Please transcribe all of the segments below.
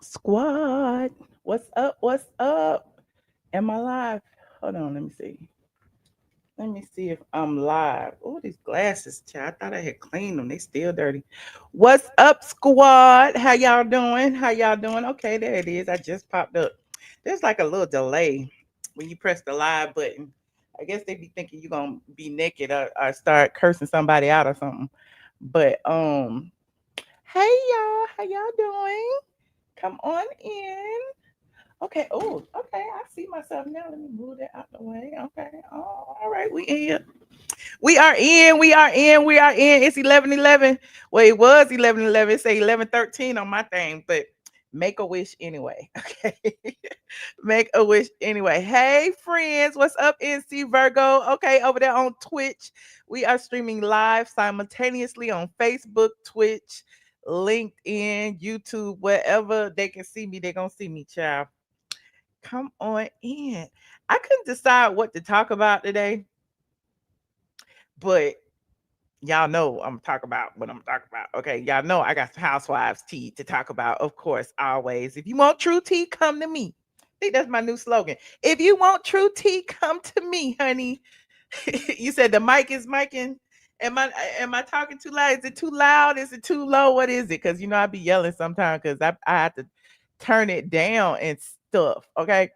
Squad. What's up? What's up? Am I live? Hold on, let me see. Let me see if I'm live. Oh, these glasses, child. I thought I had cleaned them. They still dirty. What's up, squad? How y'all doing? How y'all doing? Okay, there it is. I just popped up. There's like a little delay when you press the live button. I guess they be thinking you're gonna be naked or start cursing somebody out or something. But hey y'all, how y'all doing? Come on in. Okay. Oh, okay. I see myself now. Let me move that out the way. Okay. Oh, all right. We in here. We are in. We are in. We are in. It's 11:11. Well, it was 11:11. It say 11:13 on my thing, but make a wish anyway. Okay. Make a wish anyway. Hey, friends. What's up, NC Virgo? Okay. Over there on Twitch, we are streaming live simultaneously on Facebook, Twitch, LinkedIn, YouTube, wherever they can see me, they're going to see me, child. Come on in. I couldn't decide what to talk about today, but y'all know I'm talking about what I'm talking about. Okay, y'all know I got some housewives tea to talk about, of course, always. If you want true tea, come to me. I think that's my new slogan. If you want true tea, come to me, honey. You said the mic is micing. Am I talking too loud? Is it too loud? Is it too low? What is it? Because I be yelling sometimes because I have to turn it down and stuff. Okay.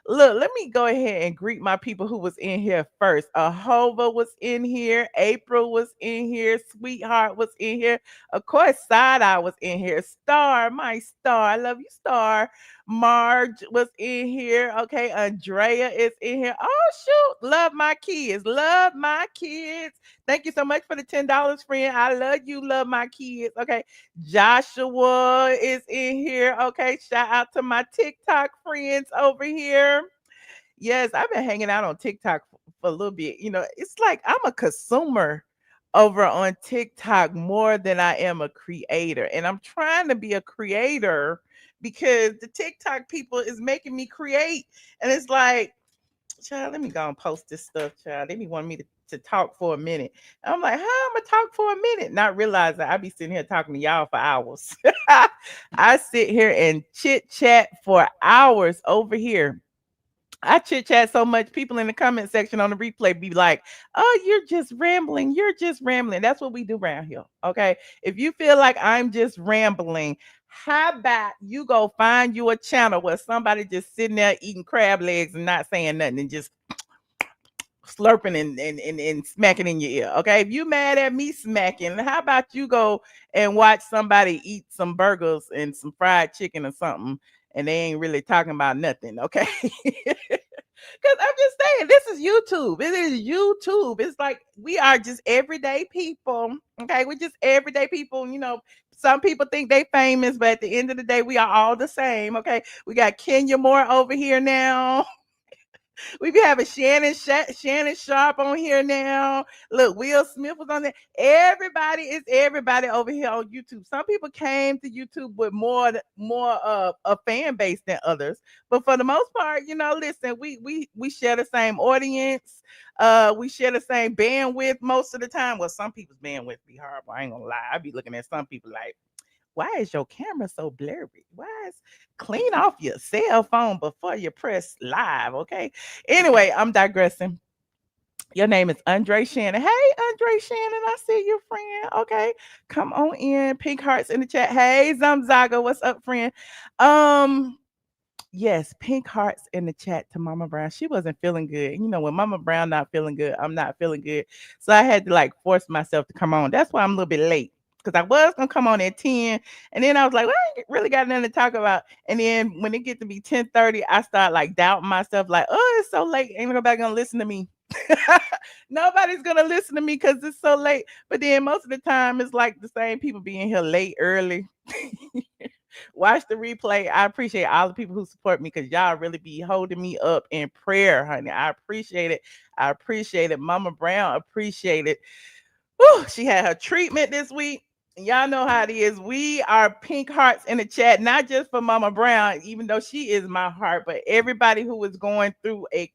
Look, let me go ahead and greet my people who was in here first. Ahova was in here, April was in here, Sweetheart was in here. Of course, Side Eye was in here. Star, my star. I love you, Star. Marge was in here. Okay, Andrea is in here. Oh shoot, love my kids. Love my kids. Thank you so much for the $10, friend. I love you. Love my kids. Okay, Joshua is in here. Okay, shout out to my TikTok friends over here. Yes, I've been hanging out on TikTok for a little bit. It's like I'm a consumer over on TikTok more than I am a creator. And I'm trying to be a creator because the TikTok people is making me create. And it's like, child, let me go and post this stuff, child. They be wanting me to talk for a minute. I'm like, how I'm gonna talk for a minute? Not realizing I be sitting here talking to y'all for hours. I sit here and chit chat for hours over here. I chit chat so much, people in the comment section on the replay be like, oh, you're just rambling. You're just rambling. That's what we do around here. Okay. If you feel like I'm just rambling, how about you go find you a channel where somebody just sitting there eating crab legs and not saying nothing and just slurping and smacking in your ear. Okay. If you mad at me smacking, how about you go and watch somebody eat some burgers and some fried chicken or something and they ain't really talking about nothing. Okay. Because I'm just saying, this is YouTube. It is YouTube. It's like we are just everyday people. Okay. We're just everyday people. Some people think they famous, but at the end of the day, we are all the same. Okay. We got Kenya Moore over here now. We be having Shannon Sharp on here now. Look, Will Smith was on there. Everybody is everybody over here on YouTube. Some people came to YouTube with more a fan base than others, but for the most part, listen, we share the same audience. We share the same bandwidth most of the time. Well, some people's bandwidth be horrible. I ain't gonna lie. I be looking at some people like, why is your camera so blurry? Why is clean off your cell phone before you press live? Okay. Anyway, I'm digressing. Your name is Andre Shannon. Hey, Andre Shannon, I see you, friend. Okay, come on in. Pink hearts in the chat. Hey, Zamzaga, what's up, friend? Um, yes, pink hearts in the chat to Mama Brown. She wasn't feeling good. When Mama Brown not feeling good, I'm not feeling good. So I had to like force myself to come on. That's why I'm a little bit late. Because I was gonna come on at 10. And then I was like, well, I ain't really got nothing to talk about. And then when it get to be 10:30, I start like doubting myself, like, oh, it's so late. Ain't nobody gonna listen to me. Nobody's gonna listen to me because it's so late. But then most of the time it's like the same people being here late, early. Watch the replay. I appreciate all the people who support me because y'all really be holding me up in prayer, honey. I appreciate it. I appreciate it. Mama Brown appreciate it. Whew, she had her treatment this week. Y'all know how it is. We are pink hearts in the chat, not just for Mama Brown, even though she is my heart, but everybody who is going through a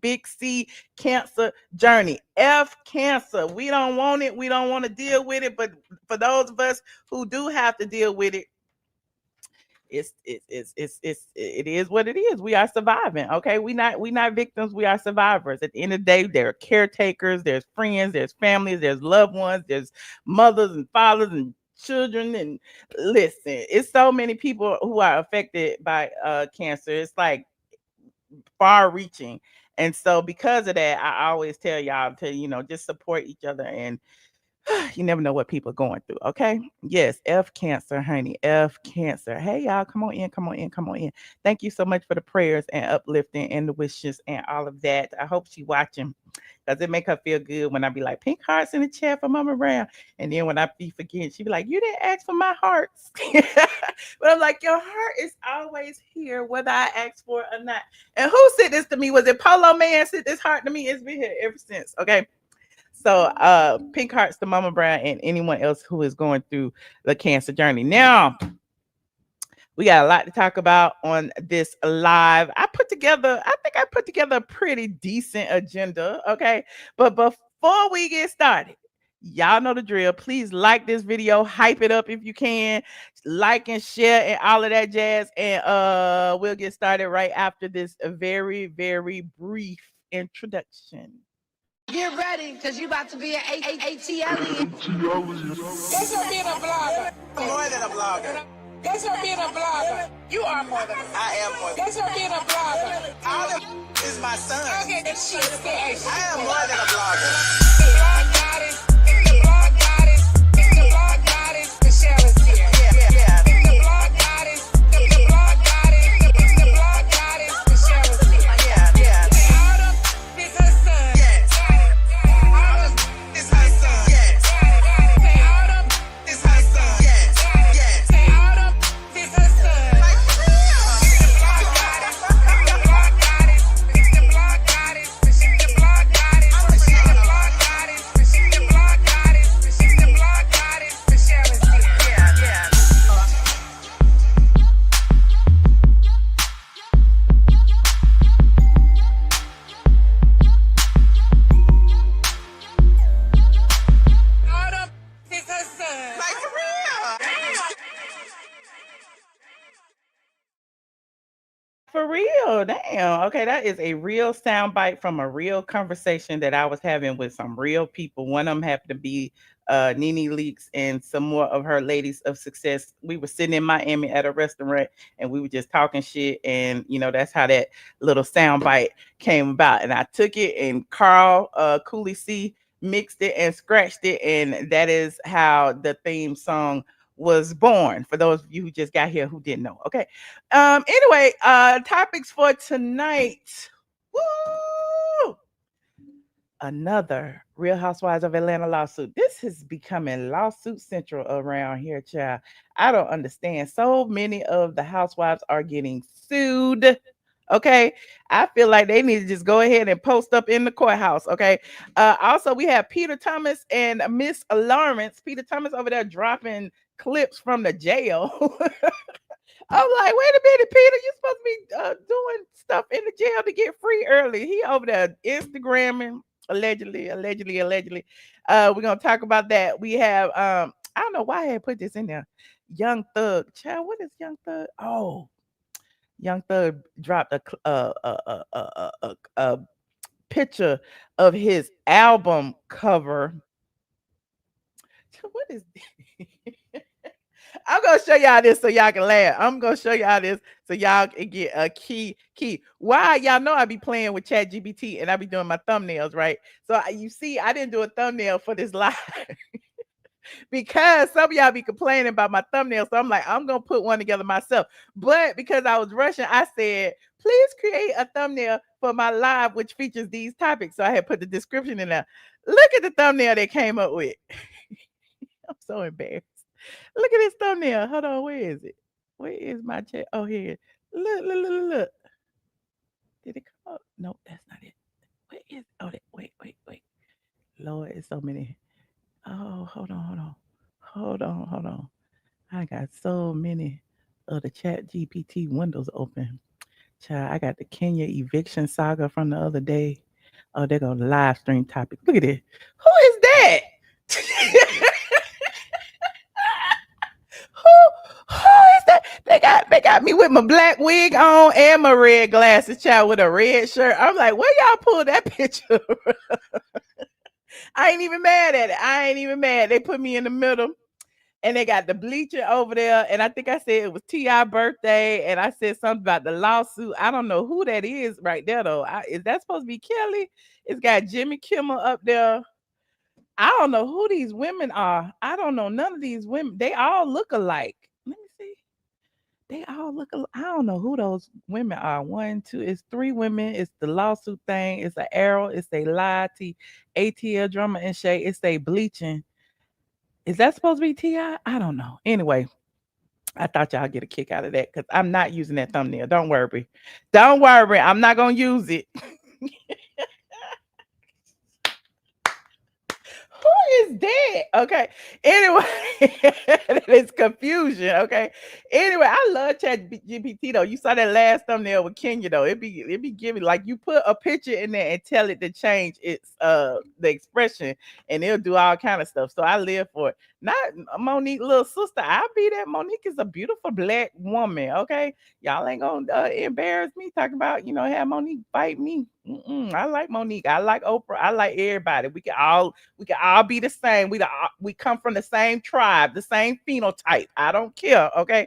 big C cancer journey. F cancer. We don't want it. We don't want to deal with it. But for those of us who do have to deal with it, It is what it is. We are surviving. Okay. We not victims. We are survivors. At the end of the day, there are caretakers, there's friends, there's families, there's loved ones, there's mothers and fathers and children. And listen, it's so many people who are affected by cancer. It's like far reaching. And so because of that, I always tell y'all to, just support each other. And you never know what people are going through. Okay. Yes. F cancer, honey. F cancer. Hey, y'all. Come on in. Come on in. Come on in. Thank you so much for the prayers and uplifting and the wishes and all of that. I hope she watching because it make her feel good when I be like, pink hearts in the chat for Mama Brown. And then when I be forgetting, she be like, you didn't ask for my hearts. But I'm like, your heart is always here, whether I ask for it or not. And who said this to me? Was it Polo Man said this heart to me? It's been here ever since. Okay. So pink hearts to Mama Brown and anyone else who is going through the cancer journey. Now, we got a lot to talk about on this live. I think I put together a pretty decent agenda. Okay. But before we get started, y'all know the drill. Please like this video, hype it up if you can, like and share and all of that jazz. And we'll get started right after this very, very brief introduction. Get ready, because you about to be an ATLien. That's her being a blogger. More than a blogger. That's her being a blogger. You are more than a blogger. I am more than That's her being a blogger. all of is my son. Okay, that shit is I am more than a blogger. The blog goddess, the blog goddess, the blog goddess, Michelle is here. Yeah. The blog goddess, the blog goddess, the blog goddess, Michelle is here. Yeah. All of is her son. Yes. All of It's her son. Yes. say all of It's her son. Yes. say all of is her son. Like for real. The blog goddess, the blog goddess, the blog goddess, the blog goddess, the blog goddess, the blog goddess, the blog goddess, Michelle is here. Yeah. All of is her son. Like for real. For real, damn. Okay, that is a real soundbite from a real conversation that I was having with some real people. One of them happened to be Nene Leaks and some more of her ladies of success. We were sitting in Miami at a restaurant and we were just talking shit, and that's how that little soundbite came about. And I took it, and Carl Cooley C mixed it and scratched it, and that is how the theme song was born, for those of you who just got here who didn't know. Okay. Anyway, topics for tonight. Woo! Another Real Housewives of Atlanta lawsuit. This is becoming lawsuit central around here, child. I don't understand. So many of the housewives are getting sued. Okay. I feel like they need to just go ahead and post up in the courthouse. Okay. Also, we have Peter Thomas and Miss Lawrence. Peter Thomas over there dropping clips from the jail. I'm like, wait a minute, Peter, you're supposed to be doing stuff in the jail to get free early. He over there Instagramming, allegedly. We're gonna talk about that. We have I don't know why I had put this in there. Young Thug, child. What is Young Thug? Oh, Young Thug dropped a picture of his album cover. What is this? I'm gonna show y'all this so y'all can laugh. I'm gonna show y'all this so y'all can get a key. Why? Y'all know I be playing with ChatGPT and I be doing my thumbnails, right? So you see, I didn't do a thumbnail for this live because some of y'all be complaining about my thumbnail. So I'm like, I'm gonna put one together myself. But because I was rushing, I said, please create a thumbnail for my live, which features these topics. So I had put the description in there. Look at the thumbnail they came up with. I'm so embarrassed. Look at this thumbnail. Hold on, where is it? Where is my chat? Oh, here. Look. Did it come up? No, that's not it. Where is? Oh, wait. Lord, it's so many. Oh, hold on. I got so many of the Chat GPT windows open. Child, I got the Kenya eviction saga from the other day. Oh, they're gonna live stream topic. Look at it. Who is that? Who is that? They got got me with my black wig on and my red glasses, child, with a red shirt. I'm like, where y'all pull that picture? I ain't even mad at it. I ain't even mad. They put me in the middle. And they got the bleaching over there. And I think I said it was T.I. birthday. And I said something about the lawsuit. I don't know who that is right there, though. Is that supposed to be Kelly? It's got Jimmy Kimmel up there. I don't know who these women are. I don't know none of these women. They all look alike. Let me see. They all look alike. I don't know who those women are. 1, 2, it's 3 women. It's the lawsuit thing. It's an arrow. It's a lie. ATL drummer and Shay. It's a bleaching. Is that supposed to be T.I.? I don't know. Anyway, I thought y'all get a kick out of that because I'm not using that thumbnail. Don't worry. Don't worry. I'm not going to use it. Who is that? Okay. Anyway, it's confusion. Okay. Anyway, I love ChatGPT though. You saw that last thumbnail with Kenya though. It be giving like you put a picture in there and tell it to change its the expression and it'll do all kind of stuff. So I live for it. Not Monique, little sister. I'll be that. Monique is a beautiful black woman. Okay. Y'all ain't gonna embarrass me talking about, have Monique fight me. I like Monique. I like Oprah. I like everybody. We can all be the same. We come from the same tribe, the same phenotype. I don't care. Okay.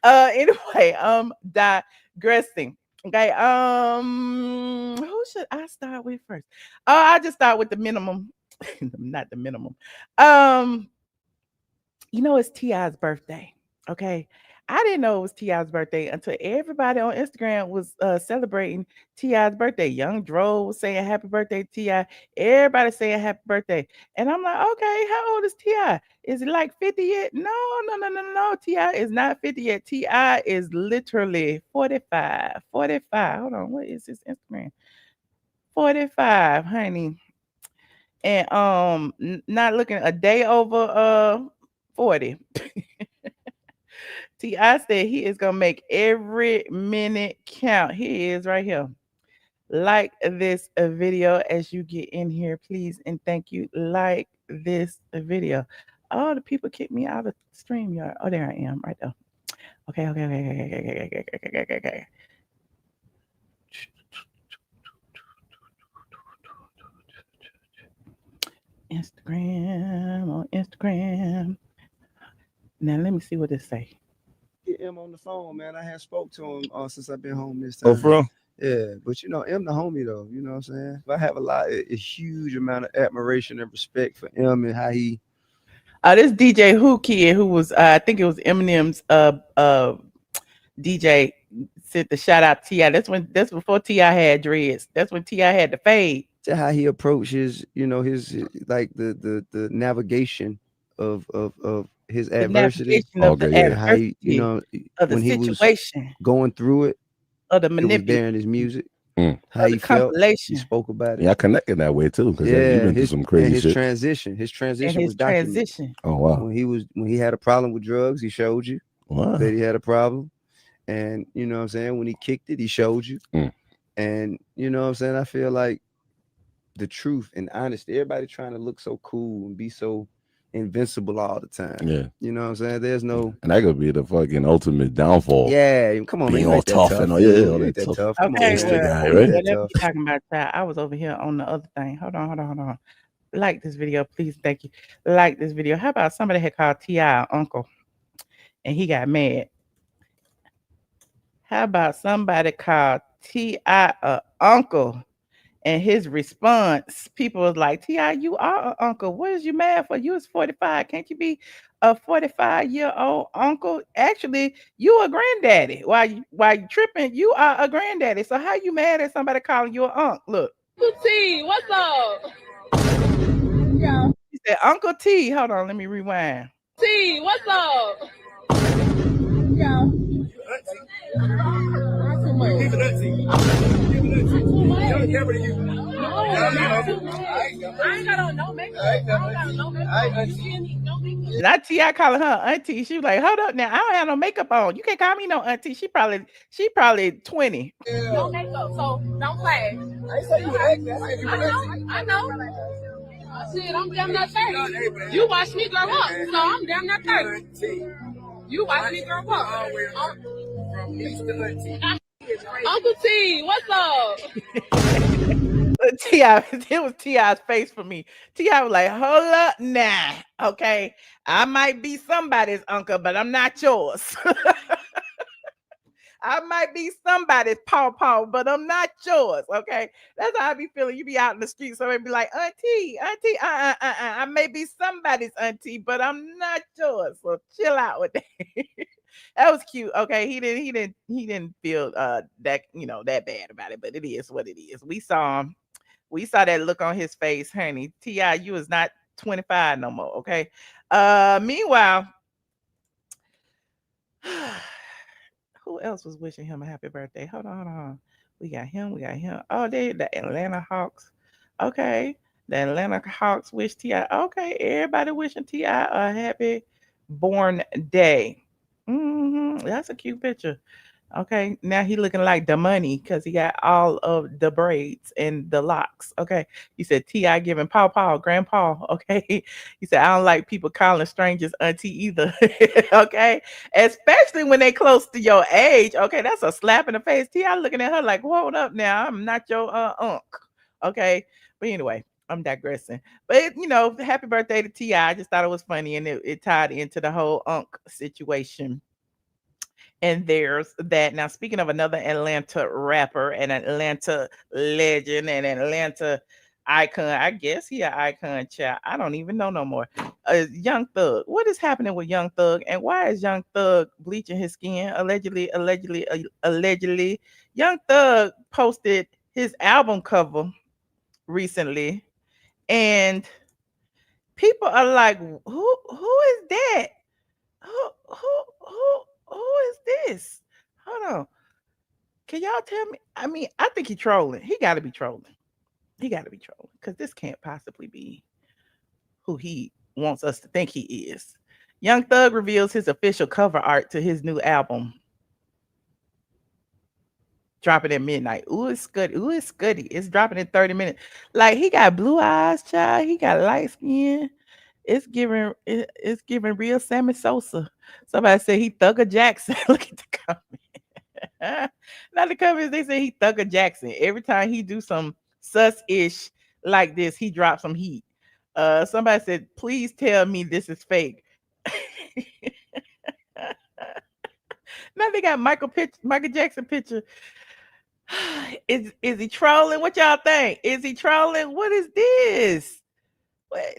Anyway, digressing. Okay. Who should I start with first? I just start with the minimum. Not the minimum. It's T.I.'s birthday. Okay. I didn't know it was T.I.'s birthday until everybody on Instagram was celebrating T.I.'s birthday. Young Dro was saying happy birthday, T.I. Everybody saying happy birthday. And I'm like, okay, how old is T.I.? Is it like 50 yet? No. T.I. is not 50 yet. T.I. is literally 45. 45. Hold on. What is his Instagram? 45, honey. And not looking a day over 40. T.I. said he is gonna make every minute count. He is right here. Like this video as you get in here, please, and thank you. Like this video. Oh, the people kicked me out of StreamYard. Oh, there I am, right there. Okay. On Instagram. Now let me see what it say. Get M on the phone, man. I had spoke to him since I've been home this time. Oh, bro. Yeah, but M the homie though. You know what I'm saying? I have a huge amount of admiration and respect for M and how he. This DJ Who kid who was I think it was Eminem's DJ sent the shout out to T.I. That's before T.I. had dreads. That's when T.I. had the fade. To how he approaches, his like the navigation of his adversity. How he, of the when situation. He was going through it, of the manipulation. There in his music. How he felt, he spoke about it. Yeah, I connected that way too. Because you've been through some crazy shit. His transition was documented. Oh wow. When he had a problem with drugs, he showed you that he had a problem. And you know what I'm saying? When he kicked it, he showed you. And you know what I'm saying? I feel like the truth and honesty, everybody trying to look so cool and be so invincible all the time. Yeah. You know what I'm saying? There's no. And that could be the fucking ultimate downfall. Yeah. Come on, being man. all tough and all that tough. Okay, guy, right? Whatever you're talking about, child. I was over here on the other thing. Hold on. Like this video, please. Thank you. Like this video. How about somebody had called T.I. uncle and he got mad? How about somebody called T.I. uncle? And his response, people was like, T.I., you are an uncle. What is you mad for? You was 45. Can't you be a 45-year-old uncle? Actually, you a granddaddy. While you tripping, you are a granddaddy. So how you mad at somebody calling you an uncle? Look. Uncle T, what's up? Yeah. He said, Uncle T. Hold on, let me rewind. T, what's up? Yeah. Not T.I. calling her auntie. She was like, hold up now. I don't have no makeup on. You can't call me no auntie. She probably 20. No makeup, so don't play. I know. Shit, I'm damn near 30. You watch me grow up, so I'm damn near 30. You watch me grow up. Uncle T, what's up? T.I., it was T.I.'s face for me. T.I. was like, hold up now. Okay. I might be somebody's uncle, but I'm not yours. I might be somebody's paw, but I'm not yours. Okay. That's how I be feeling. You be out in the street, somebody be like, auntie, I may be somebody's auntie, but I'm not yours. So chill out with that. That was cute. Okay. He didn't feel that, that bad about it, but it is what it is. We saw him. We saw that look on his face, honey. T.I., you is not 25 no more, okay? Meanwhile, who else was wishing him a happy birthday? Hold on. We got him. Oh, the Atlanta Hawks. Okay. The Atlanta Hawks wish T.I. Okay, everybody wishing T.I. a happy born day. That's a cute picture. Okay, now he looking like the money because he got all of the braids and the locks. Okay, he said T.I. giving grandpa. Okay, he said I don't like people calling strangers auntie either. Okay, especially when they close to your age. Okay, that's a slap in the face. T.I. looking at her like, hold up now, I'm not your unc. Okay, but anyway, I'm digressing. But happy birthday to T.I. I just thought it was funny and it tied into the whole unc situation. And there's that. Now, speaking of another Atlanta rapper and an Atlanta legend and an Atlanta icon, I guess he an icon, child. I don't even know no more. Young Thug. What is happening with Young Thug? And why is Young Thug bleaching his skin? Allegedly. Young Thug posted his album cover recently. And people are like, who is that? Who is this? Hold on. Can y'all tell me? I mean, I think he's trolling. He got to be trolling. Because this can't possibly be who he wants us to think he is. Young Thug reveals his official cover art to his new album. Dropping at midnight. Ooh, it's Scuddy. It's dropping in 30 minutes. Like, he got blue eyes, child. He got light skin. It's giving real Sammy Sosa. Somebody said he Thugger Jackson. Look at the comment. Not the comments. They say he Thugger Jackson. Every time he do some sus-ish like this, he drops some heat. Somebody said, please tell me this is fake. Now they got Michael Jackson picture. Is he trolling? What y'all think? Is he trolling? What is this?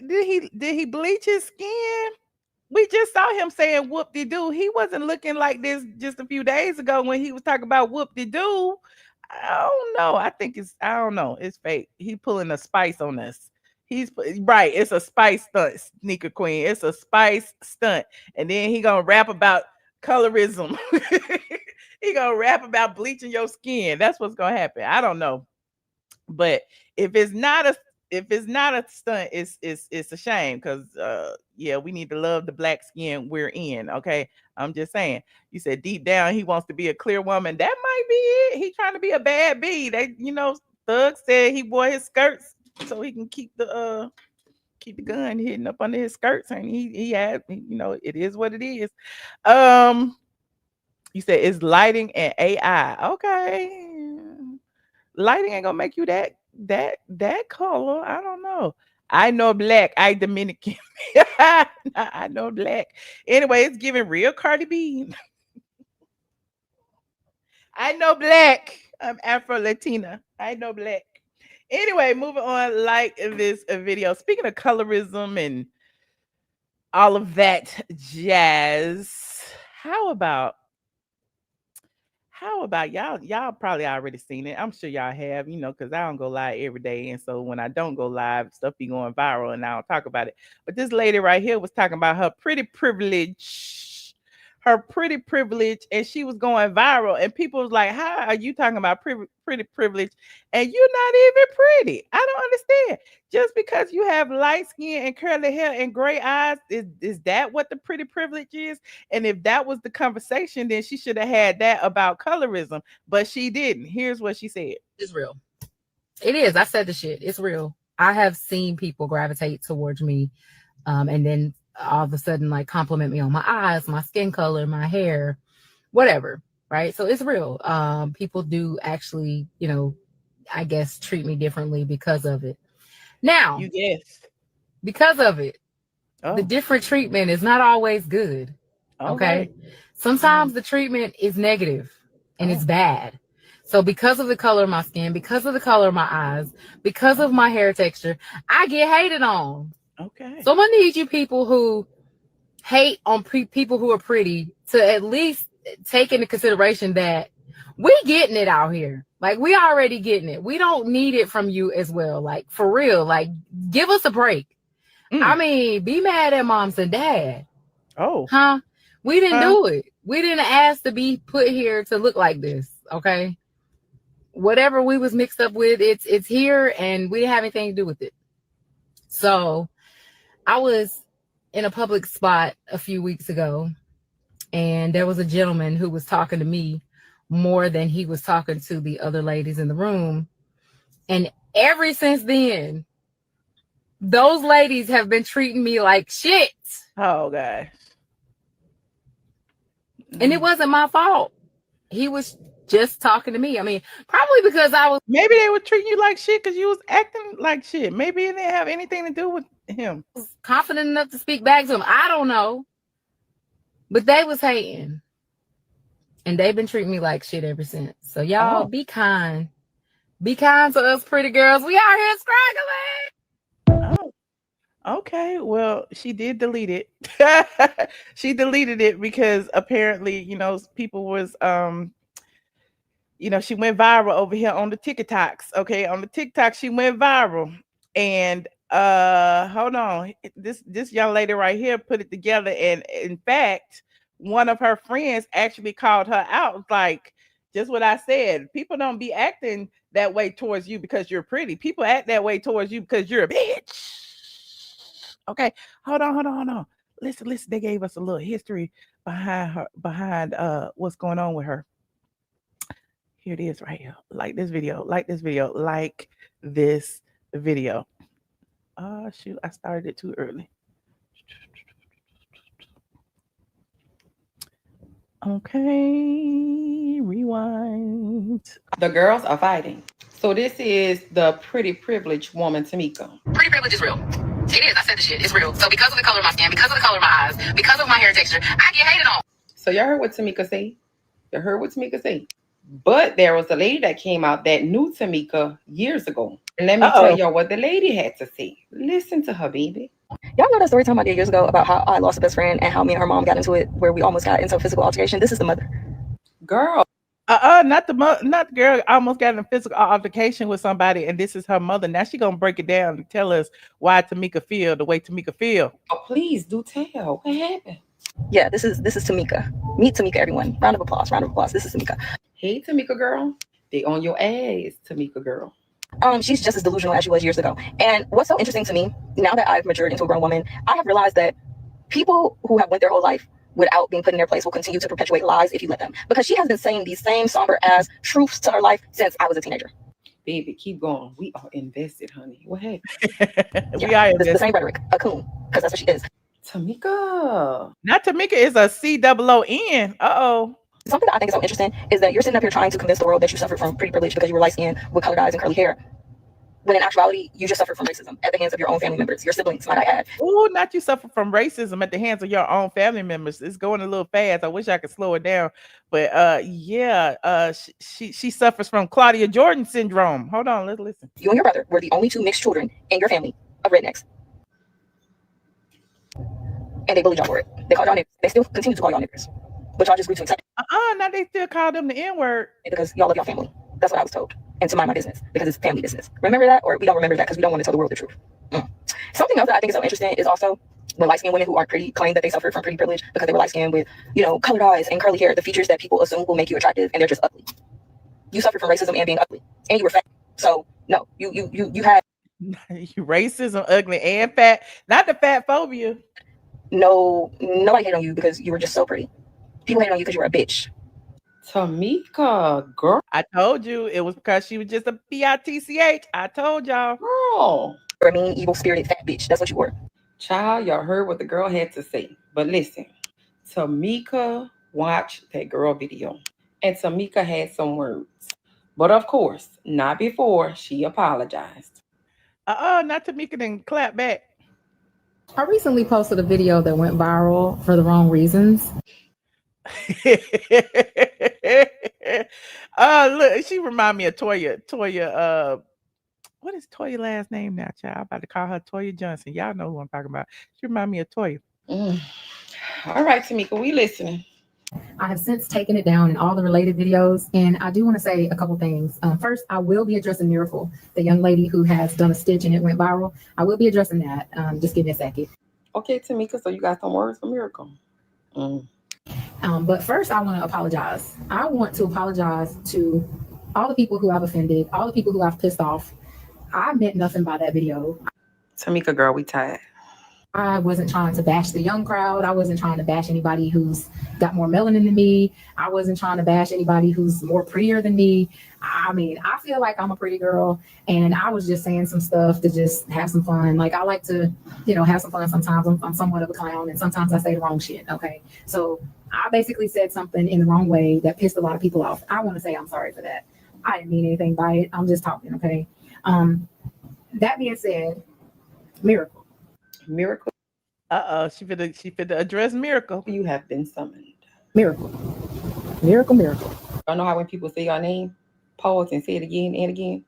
Did he bleach his skin? We just saw him saying whoop-de-doo. He wasn't looking like this just a few days ago when he was talking about whoop-de-doo. I don't know. I don't know. It's fake. He pulling a spice on us. He's right. It's a spice stunt, Sneaker Queen. It's a spice stunt. And then he gonna rap about colorism. He gonna rap about bleaching your skin. That's what's gonna happen. I don't know. But if it's not a stunt, it's a shame because we need to love the black skin we're in. Okay, I'm just saying. You said deep down he wants to be a clear woman. That might be it. He trying to be a bad bee. Thug said he wore his skirts so he can keep the gun hidden up under his skirts, and he had it is what it is. You said it's lighting and AI. Okay, lighting ain't gonna make you that color. I don't know. I know black. I Dominican. I know black. Anyway, it's giving real Cardi B. I know black. I'm Afro-Latina. I know black. Anyway, moving on. Like this video. Speaking of colorism and all of that jazz, how about y'all probably already seen it. I'm sure y'all have, because I don't go live every day. And so when I don't go live, stuff be going viral and I don't talk about it. But this lady right here was talking about her pretty privilege. And she was going viral. And people was like, how are you talking about pretty privilege? And you're not even pretty. I don't understand. Just because you have light skin and curly hair and gray eyes, is that what the pretty privilege is? And if that was the conversation, then she should have had that about colorism, but she didn't. Here's what she said. It's real. It is. I said the shit. It's real. I have seen people gravitate towards me and then all of a sudden like compliment me on my eyes, my skin color, my hair, whatever. right? So it's real. People do actually, you know, I guess treat me differently because of it. Now, You guessed. because of it, the Oh, different treatment is not always good. all Okay. right. Sometimes the treatment is negative and it's Oh. bad. So because of the color of my skin, because of the color of my eyes, because of my hair texture, I get hated on. Okay. So I'm gonna need you people who hate on people who are pretty to at least take into consideration that we getting it out here. Like, we already getting it. We don't need it from you as well. Like, for real, like, give us a break. I mean, be mad at moms and dad. Oh. Huh? We didn't do it. We didn't ask to be put here to look like this. Okay. Whatever we was mixed up with, it's here, and we didn't have anything to do with it. So I was in a public spot a few weeks ago, and there was a gentleman who was talking to me more than he was talking to the other ladies in the room. And ever since then, those ladies have been treating me like shit. Oh, gosh. And it wasn't my fault. He was just talking to me. I mean, probably because I was... Maybe they were treating you like shit because you was acting like shit. Maybe it didn't have anything to do with him. Confident enough to speak back to him. I don't know. But they was hating. And they've been treating me like shit ever since. So y'all be kind. Be kind to us pretty girls. We out here struggling. Oh, okay. Well, she did delete it. She deleted it because apparently, you know, people was you know, she went viral over here on the TikToks. Okay, on the TikTok, she went viral. And hold on, this young lady right here put it together, and in fact, one of her friends actually called her out, like, just what I said. People don't be acting that way towards you because you're pretty. People act that way towards you because you're a bitch. Okay, hold on. Listen. They gave us a little history behind what's going on with her. Here it is right here. Like this video. Oh, shoot, I started it too early. Okay, rewind. The girls are fighting. So this is the pretty privileged woman, Tamika. Pretty privilege is real. It is. I said the shit. It's real. So because of the color of my skin, because of the color of my eyes, because of my hair texture, I get hated on. So y'all heard what Tamika say? But there was a lady that came out that knew Tamika years ago. And let me tell y'all what the lady had to say. Listen to her, baby. Y'all know that story time I did years ago about how I lost a best friend and how me and her mom got into it, where we almost got into a physical altercation? This is the mother. Girl. Not the girl. I almost got in a physical altercation with somebody, and this is her mother. Now she gonna break it down and tell us why Tamika feel the way Tamika feel. Oh, please do tell. What happened? Yeah, this is Tamika. Meet Tamika, everyone. Round of applause. This is Tamika. Hey, Tamika girl. They on your ass, Tamika girl. She's just as delusional as she was years ago. And what's so interesting to me, now that I've matured into a grown woman, I have realized that people who have went their whole life without being put in their place will continue to perpetuate lies if you let them. Because she has been saying these same somber ass truths to her life since I was a teenager. Baby, keep going. We are invested, honey. What happened? We are invested. The same rhetoric, a coon, because that's what she is. Tamika. Not Tamika, is a COON. Something that I think is so interesting is that you're sitting up here trying to convince the world that you suffered from pretty privilege because you were light skinned with colored eyes and curly hair. When in actuality, you just suffered from racism at the hands of your own family members, your siblings, might I add. Oh, not you suffer from racism at the hands of your own family members. It's going a little fast. I wish I could slow it down. But she suffers from Claudia Jordan syndrome. Hold on, let's listen. You and your brother were the only two mixed children in your family of rednecks. And they bullied y'all for it. They called y'all niggas. They still continue to call y'all niggas. But y'all just agreed to accept it. Now they still call them the N-word. Because y'all love your family. That's what I was told. And to mind my business, because it's family business. Remember that? Or we don't remember that because we don't want to tell the world the truth. Something else that I think is so interesting is also when light-skinned women who are pretty claim that they suffered from pretty privilege because they were light-skinned with, colored eyes and curly hair, the features that people assume will make you attractive, and they're just ugly. You suffered from racism and being ugly. And you were fat. So, no, you had... Racism, ugly, and fat. Not the fat phobia. No, nobody hated on you because you were just so pretty. People hated on you because you were a bitch. Tamika, girl. I told you it was because she was just a bitch. I told y'all. Girl. You're a mean, evil-spirited fat bitch. That's what you were. Child, y'all heard what the girl had to say. But listen, Tamika watched that girl video. And Tamika had some words. But of course, not before she apologized. Not Tamika didn't clap back. I recently posted a video that went viral for the wrong reasons. Look, she remind me of Toya, what is Toya last name now, child? I'm about to call her Toya Johnson. Y'all know who I'm talking about. She remind me of Toya. All right, Tamika, we listening. I have since taken it down in all the related videos, and I do want to say a couple things. First, I will be addressing Miracle, the young lady who has done a stitch and it went viral. I will be addressing that. Just give me a second. Okay, Tamika, so you got some words for Miracle. But first, I want to apologize. I want to apologize to all the people who I've offended, all the people who I've pissed off. I meant nothing by that video. Tamika, girl, we tired. I wasn't trying to bash the young crowd. I wasn't trying to bash anybody who's got more melanin than me. I wasn't trying to bash anybody who's more prettier than me. I mean, I feel like I'm a pretty girl, and I was just saying some stuff to just have some fun. Like, I like to, have some fun sometimes. I'm somewhat of a clown, and sometimes I say the wrong shit, okay? So I basically said something in the wrong way that pissed a lot of people off. I want to say I'm sorry for that. I didn't mean anything by it. I'm just talking, okay? That being said, Miracle. She fit address Miracle. You have been summoned. Miracle. I know how when people say your name, pause and say it again and again.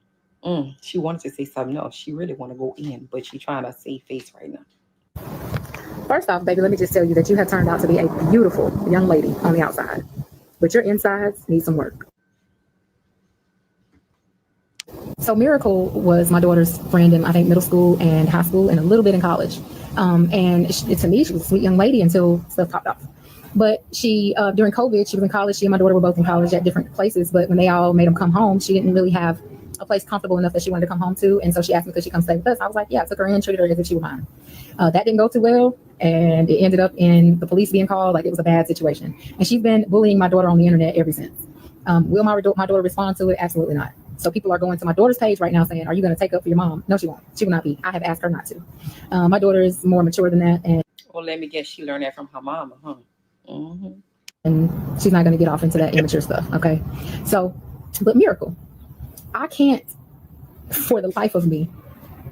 She wanted to say something else. She really want to go in, but she trying to save face right now. First off, baby, let me just tell you that you have turned out to be a beautiful young lady on the outside, but your insides need some work. So Miracle was my daughter's friend in, I think, middle school and high school and a little bit in college. And to me, she was a sweet young lady until stuff popped off. But she, during COVID, she was in college. She and my daughter were both in college at different places. But when they all made them come home, she didn't really have a place comfortable enough that she wanted to come home to. And so she asked me, could she come stay with us? I was like, yeah, I took her in, treated her as if she were mine. That didn't go too well. And it ended up in the police being called. Like, it was a bad situation. And she's been bullying my daughter on the internet ever since. Will my daughter respond to it? Absolutely not. So people are going to my daughter's page right now saying, are you going to take up for your mom? No, she won't. She will not be. I have asked her not to. My daughter is more mature than that. And well, let me guess, she learned that from her mama, huh? And she's not going to get off into that immature stuff. Okay. So, but Miracle, I can't for the life of me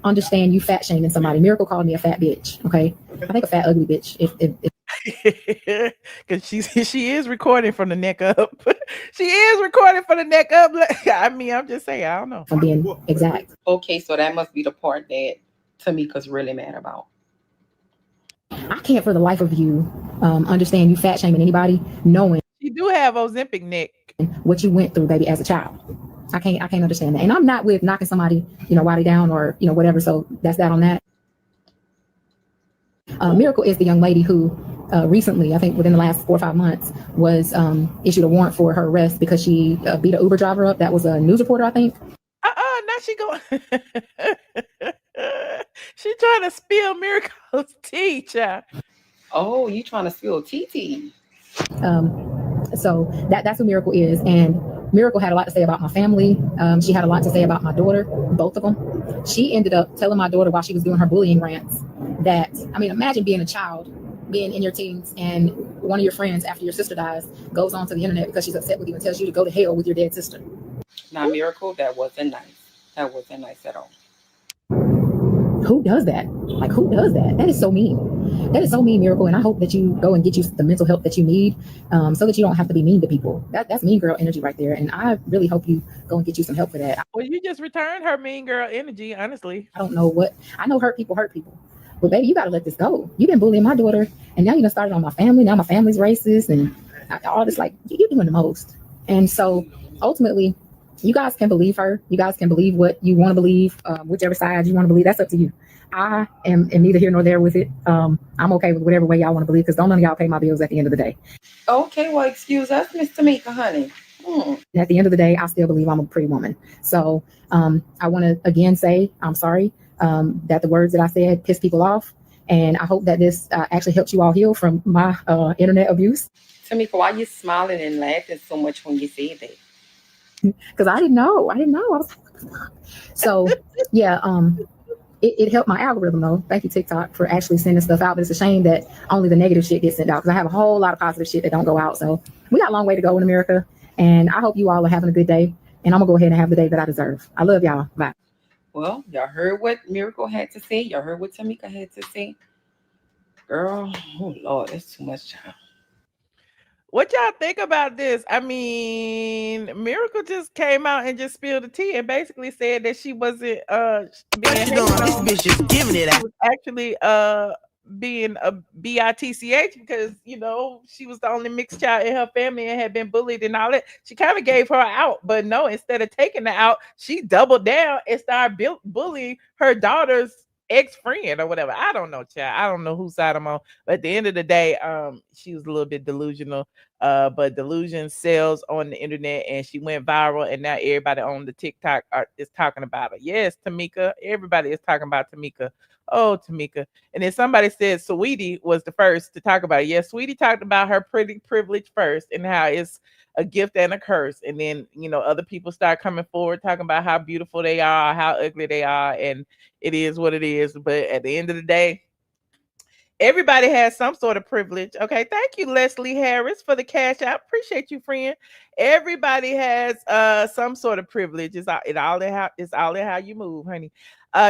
understand you fat shaming somebody. Miracle called me a fat bitch. Okay. I think a fat, ugly bitch. Because she is recording from the neck up. She is recording from the neck up. I mean, I'm just saying, I don't know. I'm being exact. Okay, so that must be the part that Tamika's really mad about. I can't for the life of you understand you fat shaming anybody, knowing you do have Ozempic neck. What you went through, baby, as a child. I can't understand that. And I'm not with knocking somebody, while they down or whatever. So that's that on that. Miracle is the young lady who recently, I think within the last 4 or 5 months, was issued a warrant for her arrest because she beat an Uber driver up. That was a news reporter, I think. Now she going. She trying to spill Miracle's tea, child. Oh, you trying to spill tea? So that's who Miracle is, and Miracle had a lot to say about my family. She had a lot to say about my daughter, both of them. She ended up telling my daughter while she was doing her bullying rants that, I mean, imagine being a child, being in your teens, and one of your friends, after your sister dies, goes onto the internet because she's upset with you and tells you to go to hell with your dead sister. Now, Miracle, that wasn't nice. That wasn't nice at all. Who does that? Like, who does that? That is so mean. That is so mean, Miracle. And I hope that you go and get you the mental help that you need so that you don't have to be mean to people. That's mean girl energy right there. And I really hope you go and get you some help for that. Well, you just returned her mean girl energy, honestly. I don't know what. I know hurt people. But baby, you got to let this go. You've been bullying my daughter. And now you done started on my family. Now my family's racist. And all this, like, you're doing the most. And so ultimately, you guys can believe her. You guys can believe what you want to believe, whichever side you want to believe. That's up to you. I am neither here nor there with it. I'm okay with whatever way y'all want to believe because don't none of y'all pay my bills at the end of the day. Okay, well, excuse us, Miss Tamika, honey. At the end of the day, I still believe I'm a pretty woman. So I want to again say I'm sorry that the words that I said pissed people off. And I hope that this actually helps you all heal from my internet abuse. Tamika, why are you smiling and laughing so much when you say that? Because I didn't know. I was like, what the fuck? So yeah, it helped my algorithm though. Thank you, TikTok, for actually sending stuff out. But it's a shame that only the negative shit gets sent out because I have a whole lot of positive shit that don't go out. So we got a long way to go in America. And I hope you all are having a good day. And I'm gonna go ahead and have the day that I deserve. I love y'all. Bye. Well, y'all heard what Miracle had to say. Y'all heard what Tamika had to say. Girl, oh Lord, that's too much time. What y'all think about this? I mean, Miracle just came out and just spilled the tea and basically said that she wasn't being hated on. This bitch just giving it She out. was actually being a bitch because she was the only mixed child in her family and had been bullied and all that. She kind of gave her out, but no, instead of taking her out, she doubled down and started bullying her daughter's ex-friend or whatever. I don't know, child. I don't know whose side I'm on. But at the end of the day, she was a little bit delusional. But delusion sells on the internet, and she went viral, and now everybody on the TikTok is talking about her. Yes, Tamika. Everybody is talking about Tamika. Oh, Tamika. And then somebody said Sweetie was the first to talk about it. Yes, Sweetie talked about her pretty privilege first and how it's a gift and a curse. And then, other people start coming forward talking about how beautiful they are, how ugly they are, and it is what it is. But at the end of the day, everybody has some sort of privilege. Okay. Thank you, Leslie Harris, for the cash out. Appreciate you, friend. Everybody has some sort of privilege. It's all in how you move, honey.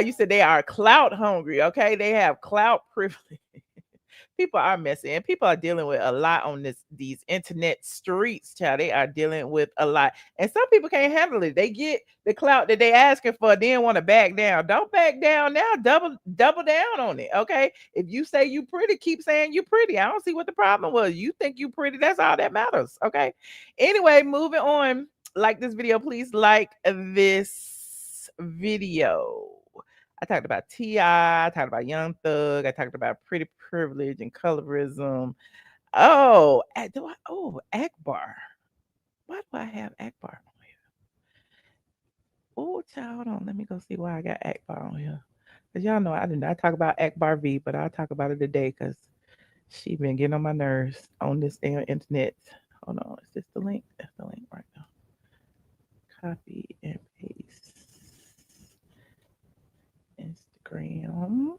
You said they are clout hungry. Okay. They have clout privilege. People are messy and people are dealing with a lot on these internet streets, child. They are dealing with a lot. And some people can't handle it. They get the clout that they asking for, then want to back down. Don't back down now. Double down on it. Okay. If you say you pretty, keep saying you pretty. I don't see what the problem was. You think you pretty. That's all that matters. Okay. Anyway, moving on. Like this video, please like this video. I talked about T.I., I talked about Young Thug, I talked about pretty privilege and colorism. Oh, Akbar. Why do I have Akbar on here? Oh, child, hold on. Let me go see why I got Akbar on here. Because y'all know I did not talk about Akbar V, but I'll talk about it today because she been getting on my nerves on this damn internet. Hold on. Is this the link? That's the link right now. Copy and paste. Instagram.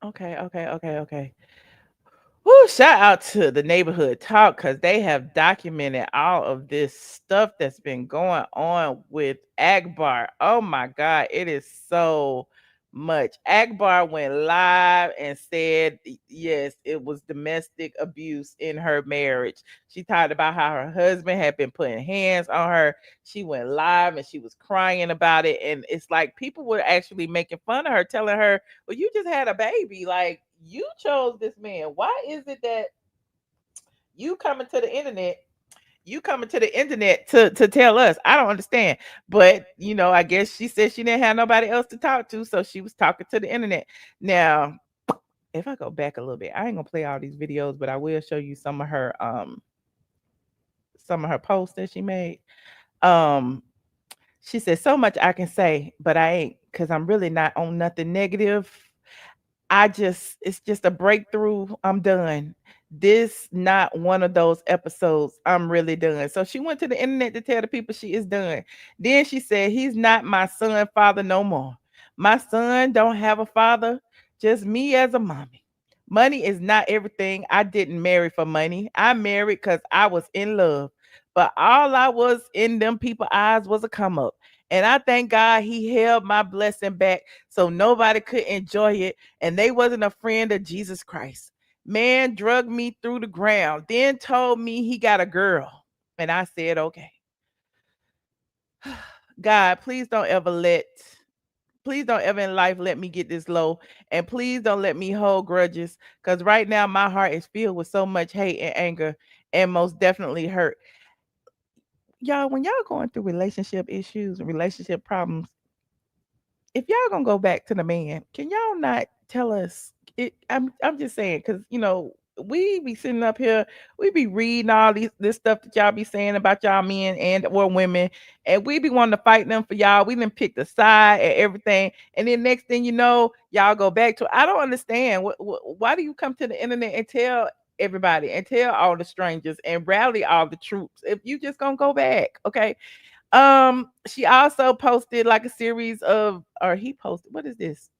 Okay. Woo, shout out to the neighborhood talk because they have documented all of this stuff that's been going on with Akbar. Oh my God, it is so much. Akbar went live and said, yes, it was domestic abuse in her marriage. She talked about how her husband had been putting hands on her. She went live and she was crying about it. And it's like people were actually making fun of her, telling her, well, you just had a baby. Like, you chose this man. Why is it that you coming to the internet to tell us? I don't understand. But I guess she said she didn't have nobody else to talk to, so she was talking to the internet. Now, if I go back a little bit, I ain't gonna play all these videos, but I will show you some of her posts that she made. She said, so much I can say, but I ain't, because I'm really not on nothing negative. It's just a breakthrough. I'm done. This not one of those episodes. I'm really done. So she went to the internet to tell the people she is done. Then she said, he's not my son father no more. My son don't have a father, just me as a mommy. Money is not everything. I didn't marry for money. I married because I was in love. But all I was in them people's eyes was a come up. And I thank God he held my blessing back so nobody could enjoy it. And they wasn't a friend of Jesus Christ. Man drugged me through the ground, then told me he got a girl. And I said, okay. God, please don't ever in life let me get this low. And please don't let me hold grudges. Because right now my heart is filled with so much hate and anger and most definitely hurt. Y'all, when y'all going through relationship issues and relationship problems, if y'all gonna go back to the man, can y'all not tell us it? I'm just saying, because we be sitting up here, we be reading all this stuff that y'all be saying about y'all men and or women, and we be wanting to fight them for y'all. We done pick the side and everything, and then next thing you know, y'all go back to. I don't understand. Why do you come to the internet and tell everybody and tell all the strangers and rally all the troops if you just gonna go back? Okay. She also posted like a series of, or he posted, what is this?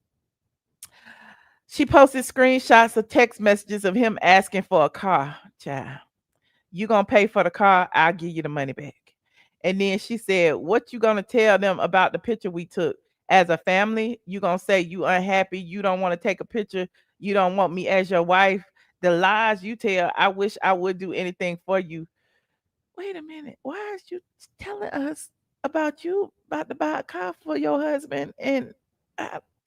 She posted screenshots of text messages of him asking for a car, child. You gonna pay for the car, I'll give you the money back. And then she said, what you gonna tell them about the picture we took as a family? You gonna say you unhappy, you don't want to take a picture, you don't want me as your wife. The lies you tell, I wish I would do anything for you. Wait a minute, why is you telling us about you about to buy a car for your husband? And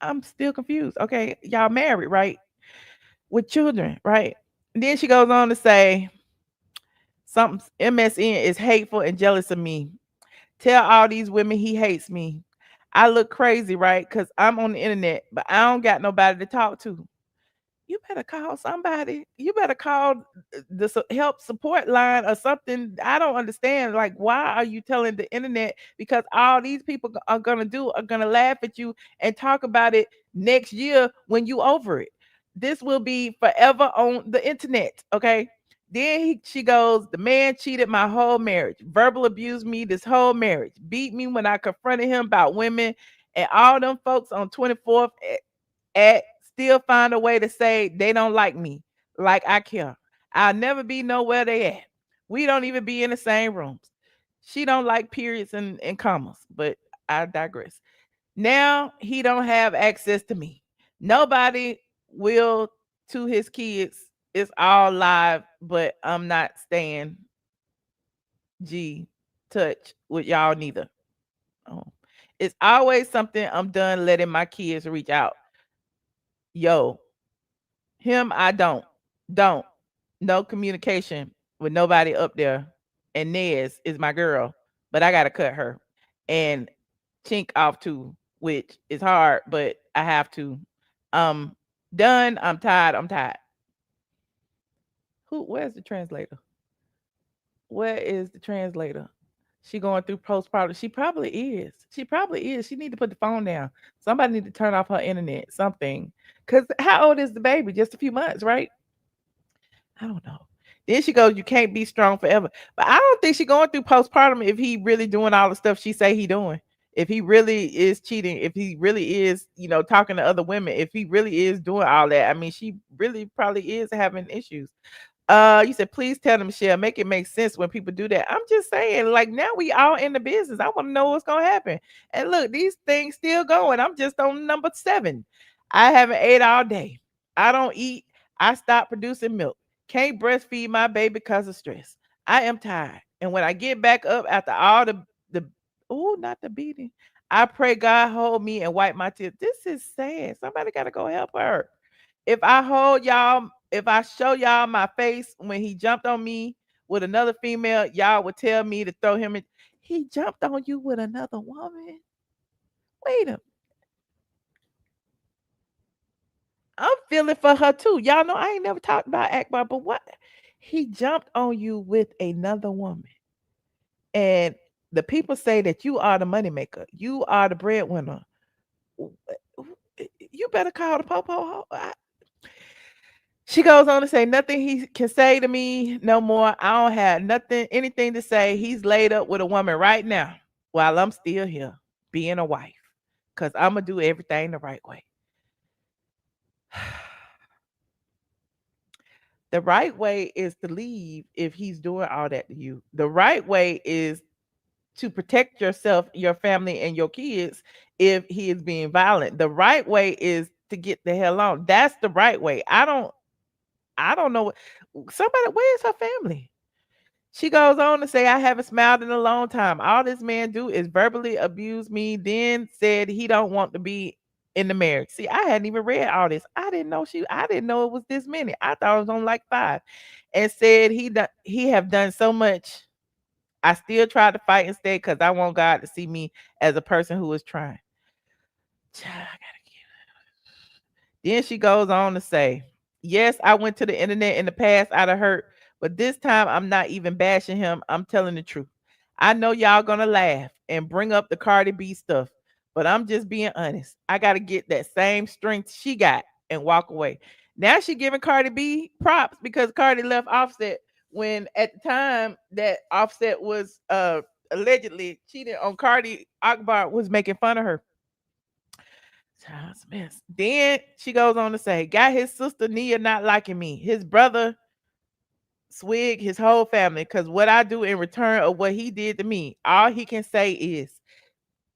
I'm still confused. Okay, y'all married, right? With children, right? And then she goes on to say, something MSN is hateful and jealous of me. Tell all these women he hates me. I look crazy, right? Because I'm on the internet, but I don't got nobody to talk to. You better call somebody. You better call the help support line or something. I don't understand. Like, why are you telling the internet? Because all these people are gonna laugh at you and talk about it next year when you over it. This will be forever on the internet. Okay. Then she goes, the man cheated my whole marriage, verbal abused me this whole marriage, beat me when I confronted him about women, and all them folks on 24th at still find a way to say they don't like me, like I care. I'll never be nowhere they at. We don't even be in the same rooms. She don't like periods and commas, but I digress. Now he don't have access to me. Nobody will to his kids. It's all live, but I'm not staying touch with y'all neither. Oh. It's always something I'm done letting my kids reach out. Yo, him, I don't. No communication with nobody up there. And Nez is my girl, but I gotta cut her and chink off too, which is hard, but I have to. Done. I'm tired. Where's the translator? Where is the translator? She going through postpartum. She probably is. She need to put the phone down. Somebody need to turn off her internet. Something. Cause how old is the baby? Just a few months, right? I don't know. Then she goes, you can't be strong forever. But I don't think she going through postpartum if he really doing all the stuff she say he doing. If he really is cheating, if he really is, talking to other women, if he really is doing all that. I mean, she really probably is having issues. You said, please tell them, Michelle, make it make sense when people do that. I'm just saying, like, now we all in the business. I want to know what's gonna happen. And look, these things still going. I'm just on number 7. I haven't ate all day. I don't eat. I stopped producing milk. Can't breastfeed my baby because of stress. I am tired. And when I get back up after all the not the beating, I pray God hold me and wipe my tears. This is sad. Somebody gotta go help her. If I show y'all my face when he jumped on me with another female, y'all would tell me to throw him in. He jumped on you with another woman. Wait a minute. I'm feeling for her too. Y'all know I ain't never talked about Akbar, but what? He jumped on you with another woman. And the people say that you are the moneymaker. You are the breadwinner. You better call the popo. She goes on to say, nothing he can say to me no more. I don't have anything to say. He's laid up with a woman right now while I'm still here being a wife, because I'm going to do everything the right way. The right way is to leave if he's doing all that to you. The right way is to protect yourself, your family, and your kids if he is being violent. The right way is to get the hell on. That's the right way. I don't know. Where's her family? She goes on to say, I haven't smiled in a long time. All this man do is verbally abuse me, then said he don't want to be in the marriage. See, I hadn't even read all this. I didn't know it was this many. I thought it was on like 5. And said he have done so much. I still tried to fight instead because I want God to see me as a person who is trying. Then she goes on to say, yes, I went to the internet in the past out of hurt, but this time I'm not even bashing him. I'm telling the truth. I know y'all gonna laugh and bring up the Cardi B stuff, but I'm just being honest. I got to get that same strength she got and walk away. Now she giving Cardi B props because Cardi left Offset when at the time that Offset was allegedly cheating on Cardi, Akbar was making fun of her. Mess. Then she goes on to say, got his sister Nia not liking me. His brother Swig, his whole family, because what I do in return of what he did to me, all he can say is,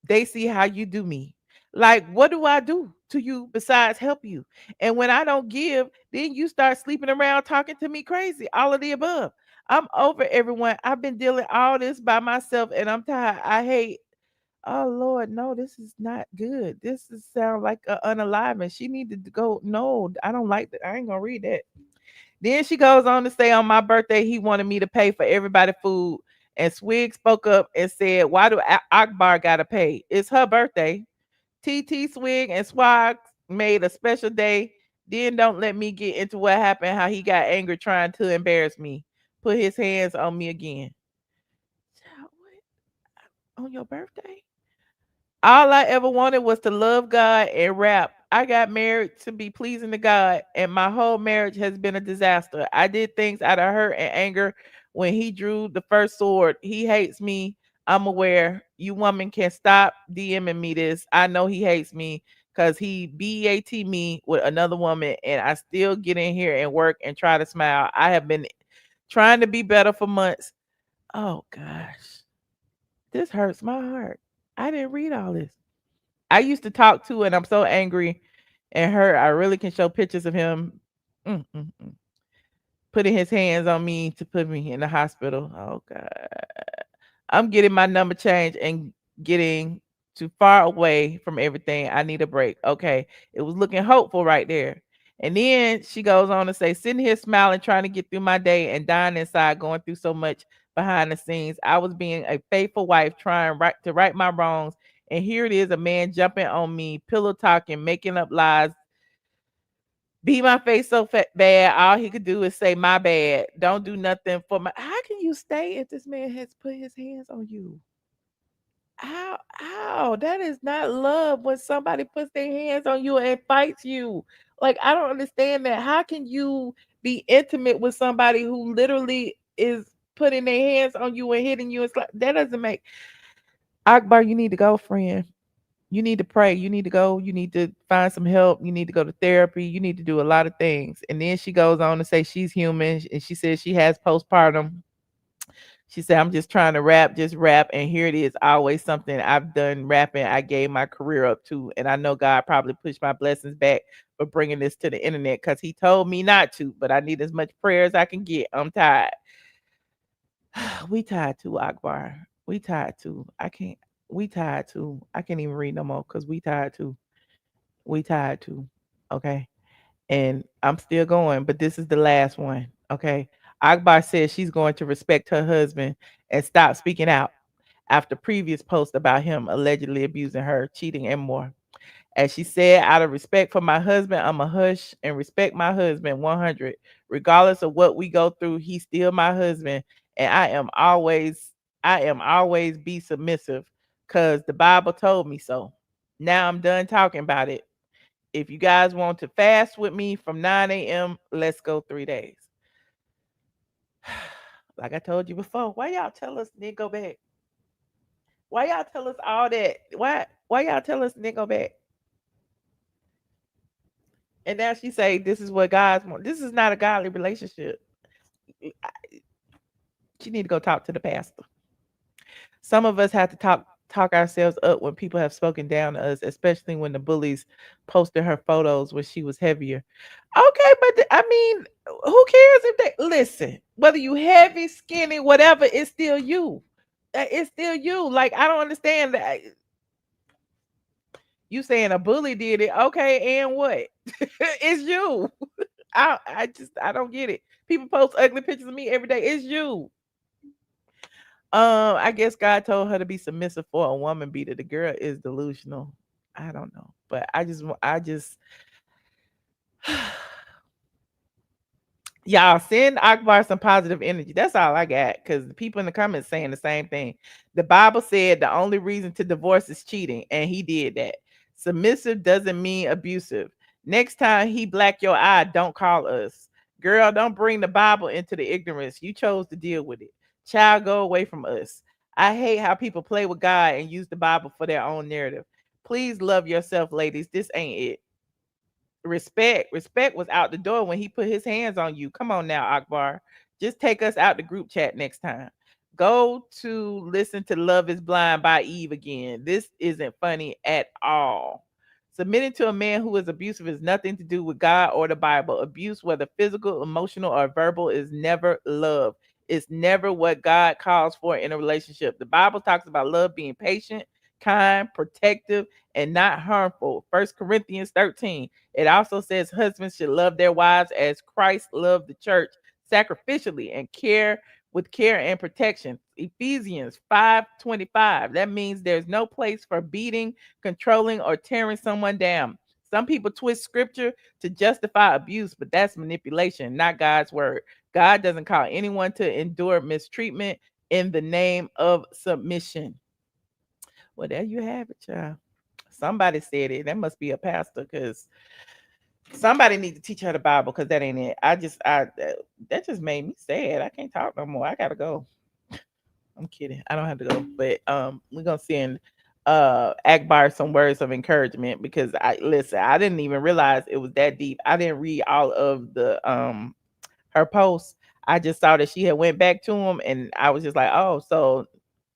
they see how you do me. Like, what do I do to you besides help you? And when I don't give, then you start sleeping around talking to me crazy. All of the above. I'm over everyone. I've been dealing all this by myself and I'm tired. I hate. Oh Lord, no, this is not good. This is sound like a unalive. She needed to go. No, I don't like that. I ain't gonna read that. Then she goes on to say on my birthday, he wanted me to pay for everybody food. And Swig spoke up and said, why do Akbar got to pay? It's her birthday. TT Swig and Swag made a special day. Then don't let me get into what happened, how he got angry trying to embarrass me. Put his hands on me again. Child, what? On your birthday? All I ever wanted was to love God and rap. I got married to be pleasing to God, and my whole marriage has been a disaster. I did things out of hurt and anger when he drew the first sword. He hates me. I'm aware. You woman can stop DMing me this. I know he hates me because he BAT me with another woman, and I still get in here and work and try to smile. I have been trying to be better for months. Oh gosh. This hurts my heart. I didn't read all this. I used to talk to, and I'm so angry and hurt. I really can show pictures of him putting his hands on me to put me in the hospital. Oh God. I'm getting my number changed and getting too far away from everything. I need a break. Okay. It was looking hopeful right there. And then she goes on to say, sitting here smiling, trying to get through my day and dying inside, going through so much behind the scenes. I was being a faithful wife, trying to right my wrongs. And here it is, a man jumping on me, pillow talking, making up lies, beat my face so bad. All he could do is say, my bad. Don't do nothing for my. How can you stay if this man has put his hands on you? How? That is not love when somebody puts their hands on you and fights you. Like, I don't understand that. How can you be intimate with somebody who literally is putting their hands on you and hitting you? It's like, that doesn't make. Akbar, you need to go, friend. You need to pray. You need to go. You need to find some help. You need to go to therapy. You need to do a lot of things. And then she goes on to say she's human. And she says she has postpartum. She said, I'm just trying to rap, just rap. And here it is, always something I've done rapping. I gave my career up to. And I know God probably pushed my blessings back for bringing this to the internet because he told me not to. But I need as much prayer as I can get. I'm tired. We tired too, Akbar. We tired too. We tired too. I can't even read no more because we tired too. We tired too. Okay. And I'm still going, but this is the last one. Okay. Akbar says she's going to respect her husband and stop speaking out after previous posts about him allegedly abusing her, cheating, and more. As she said, out of respect for my husband, I'm a hush and respect my husband 100. Regardless of what we go through, he's still my husband. And I am always be submissive because the Bible told me so. Now I'm done talking about it. If you guys want to fast with me from 9 a.m., let's go 3 days. Like I told you before, why y'all tell us then go back? Why y'all tell us all that? Why y'all tell us then go back? And now she say this is what God's want. This is not a godly relationship. She need to go talk to the pastor. Some of us have to talk ourselves up when people have spoken down to us, especially when the bullies posted her photos when she was heavier. Okay, but I mean, who cares if they listen? Whether you heavy, skinny, whatever, it's still you. It's still you. Like, I don't understand that. You saying a bully did it? Okay, and what? It's you. I don't get it. People post ugly pictures of me every day. It's you. I guess God told her to be submissive for a woman beater. The girl is delusional. I don't know, but I just y'all send Akbar some positive energy. That's all I got because the people in the comments saying the same thing. The Bible said the only reason to divorce is cheating, and he did that. Submissive doesn't mean abusive. Next time he black your eye, don't call us. Girl, don't bring the Bible into the ignorance. You chose to deal with it. Child, go away from us. I hate how people play with God and use the Bible for their own narrative. Please love yourself, ladies. This ain't it. Respect was out the door when he put his hands on you. Come on now, Akbar. Just take us out the group chat next time. Go to listen to Love is Blind by Eve again. This isn't funny at all. Submitting to a man who is abusive has nothing to do with God or the Bible. Abuse, whether physical, emotional, or verbal, is never love. It's never what God calls for in a relationship. The Bible talks about love being patient, kind, protective, and not harmful. 1 Corinthians 13. It also says husbands should love their wives as Christ loved the church sacrificially and care with care and protection. Ephesians 5:25. That means there's no place for beating, controlling, or tearing someone down. Some people twist scripture to justify abuse, but that's manipulation, not God's word. God doesn't call anyone to endure mistreatment in the name of submission. Well, there you have it, child. Somebody said it. That must be a pastor, because somebody need to teach her the Bible, because that ain't it. That just made me sad. I can't talk no more. I gotta go. I'm kidding. I don't have to go. But we're gonna send Akbar some words of encouragement, because I didn't even realize it was that deep. I didn't read all of the her posts. I just saw that she had went back to him, and I was just like, oh, so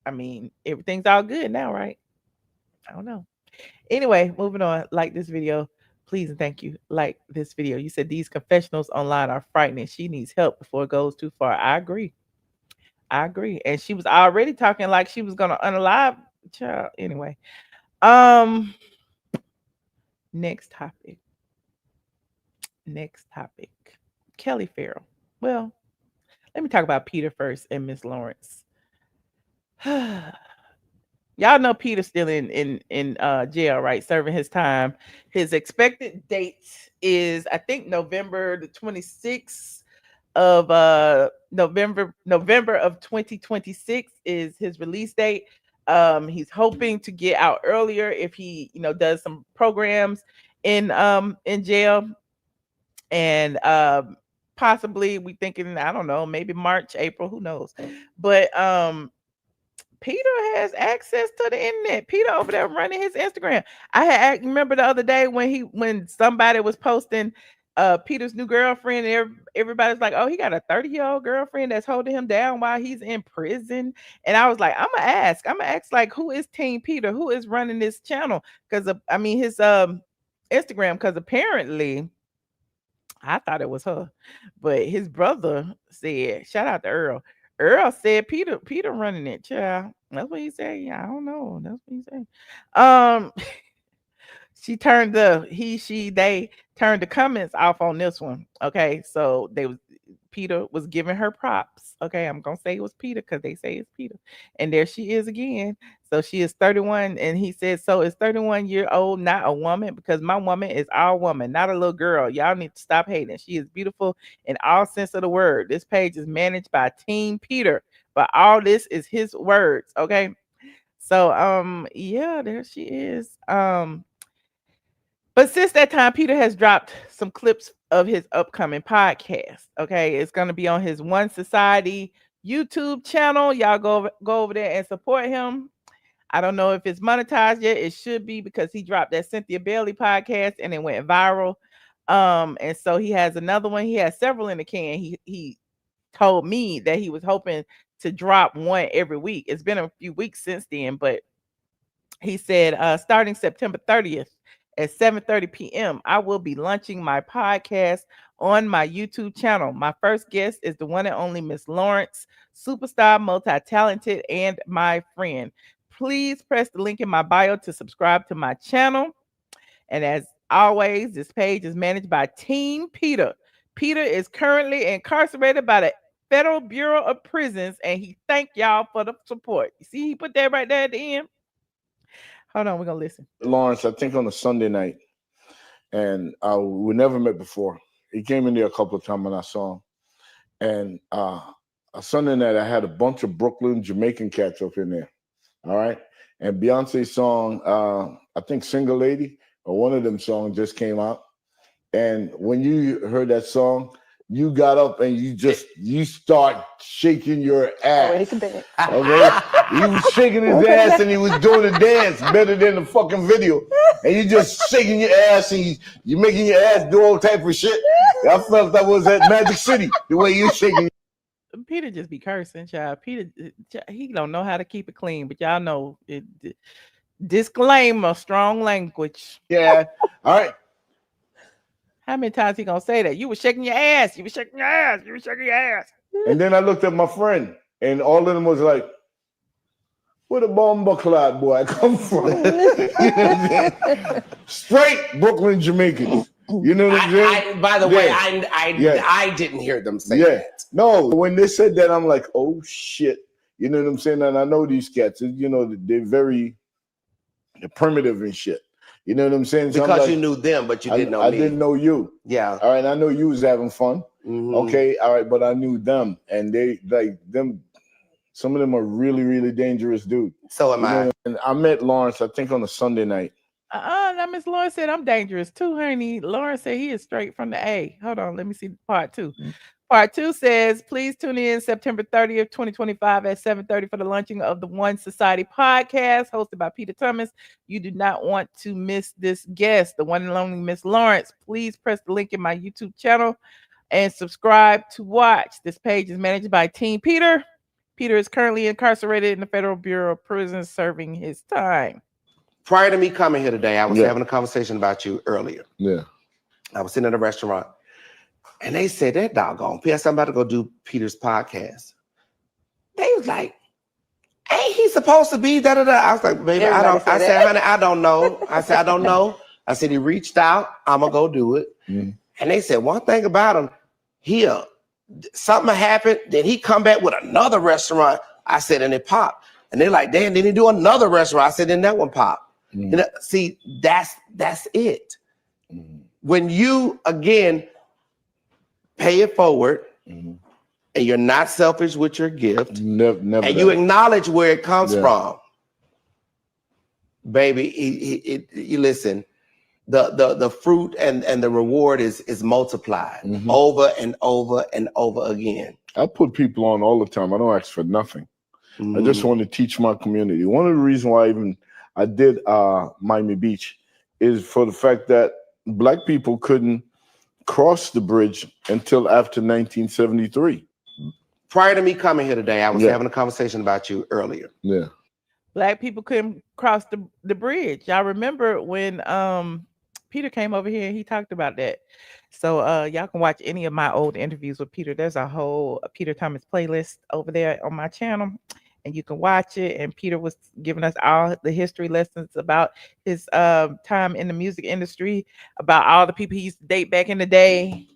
I mean, everything's all good now, right? I don't know. Anyway, moving on. Like this video, please, and thank you. Like this video. You said these confessionals online are frightening. She needs help before it goes too far. I agree. And she was already talking like she was gonna unalive child. Anyway, next topic. Kelli Ferrell. Well, let me talk about Peter first and Miss Lawrence. Y'all know Peter's still in jail, right? Serving his time. His expected date is, I think, November the 26th of November of 2026 is his release date. He's hoping to get out earlier if he, does some programs in jail, and possibly we thinking, I don't know, maybe March, April, who knows? But Peter has access to the internet. Peter over there running his Instagram. I remember the other day when somebody was posting Peter's new girlfriend, and everybody's like, oh, he got a 30-year-old girlfriend that's holding him down while he's in prison. And I was like, I'm gonna ask like, who is Team Peter? Who is running this channel? Because his Instagram, because apparently I thought it was her, but his brother said, shout out to Earl. Earl said Peter running it, child. That's what he said. Yeah, I don't know. That's what he said. They turned the comments off on this one. Okay, so Peter was giving her props. Okay, I'm gonna say it was Peter because they say it's Peter. And there she is again. So she is 31, and he said, so is 31-year-old not a woman? Because my woman is all woman, not a little girl. Y'all need to stop hating. She is beautiful in all sense of the word. This page is managed by Team Peter, but all this is his words. Okay, so yeah, there she is. But since that time, Peter has dropped some clips of his upcoming podcast. Okay, it's going to be on his One Society YouTube channel. Y'all go over there and support him. I don't know if it's monetized yet. It should be, because he dropped that Cynthia Bailey podcast and it went viral. And so he has another one. He has several in the can. He told me that he was hoping to drop one every week. It's been a few weeks since then, but he said starting September 30th. At 7:30 p.m., I will be launching my podcast on my YouTube channel. My first guest is the one and only Miss Lawrence, superstar, multi-talented, and my friend. Please press the link in my bio to subscribe to my channel. And as always, this page is managed by Team Peter. Peter is currently incarcerated by the Federal Bureau of Prisons, and he thanked y'all for the support. You see, he put that right there at the end. Hold on, we're gonna listen. Lawrence, I think on a Sunday night, and we never met before. He came in there a couple of times when I saw him. And a Sunday night, I had a bunch of Brooklyn Jamaican cats up in there. All right. And Beyonce's song, I think Single Lady, or one of them songs just came out. And when you heard that song, you got up and you start shaking your ass. Okay? He was shaking his ass and he was doing the dance better than the fucking video. And you just shaking your ass and you making your ass do all type of shit. I felt that was at Magic City, the way you shaking. Peter just be cursing, child. Peter, he don't know how to keep it clean, but y'all know it. Disclaimer: strong language. Yeah. All right. How many times he gonna say that? You were shaking your ass. You were shaking your ass. You were shaking your ass. And then I looked at my friend, and all of them was like, "Where the bomber clad boy come from?" You know what I'm saying? Straight Brooklyn Jamaicans. You know what I'm saying? By the way, I didn't hear them say that. No, when they said that, I'm like, oh shit. You know what I'm saying? And I know these cats, you know, they're primitive and shit. You know what I'm saying? So Because like, you knew them, but you didn't know me. I didn't know you. Yeah. All right. I know you was having fun. Mm-hmm. Okay. All right. But I knew them, and they like them. Some of them are really, really dangerous dudes. So am I. And I met Lawrence, I think, on a Sunday night. Now Miss Lawrence said I'm dangerous too, honey. Lawrence said he is straight from the A. Hold on, let me see part 2. Part 2 says, please tune in September 30th, 2025 at 7:30 for the launching of the One Society podcast hosted by Peter Thomas. You do not want to miss this guest, the one and only Miss Lawrence. Please press the link in my YouTube channel and subscribe to watch. This page is managed by Team Peter. Peter is currently incarcerated in the Federal Bureau of Prisons serving his time. Prior to me coming here today, I was having a conversation about you earlier. Yeah. I was sitting at a restaurant and they said, that doggone PS, I'm about to go do Peter's podcast. They was like, ain't he supposed to be da-da-da? I was like, baby, I don't. I said, honey, I don't know. I said, I don't know. I said, he reached out. I'm going to go do it. Mm-hmm. And they said, one thing about him, something happened, then he come back with another restaurant. I said, and it popped. And they're like, damn, did he do another restaurant? I said, then that one popped. Mm-hmm. You know, see, that's it. Mm-hmm. When you, again, pay it forward, and you're not selfish with your gift, never and you acknowledge where it comes from, baby, you listen, the fruit and the reward is multiplied over and over and over again. I put people on all the time. I don't ask for nothing. I just want to teach my community. One of the reasons why I did Miami Beach is for the fact that Black people couldn't cross the bridge until after 1973. Prior to me coming here today, I was having a conversation about you earlier. Yeah. Black people couldn't cross the bridge. Y'all remember when Peter came over here and he talked about that. So y'all can watch any of my old interviews with Peter. There's a whole Peter Thomas playlist over there on my channel, and you can watch it. And Peter was giving us all the history lessons about his time in the music industry, about all the people he used to date back in the day,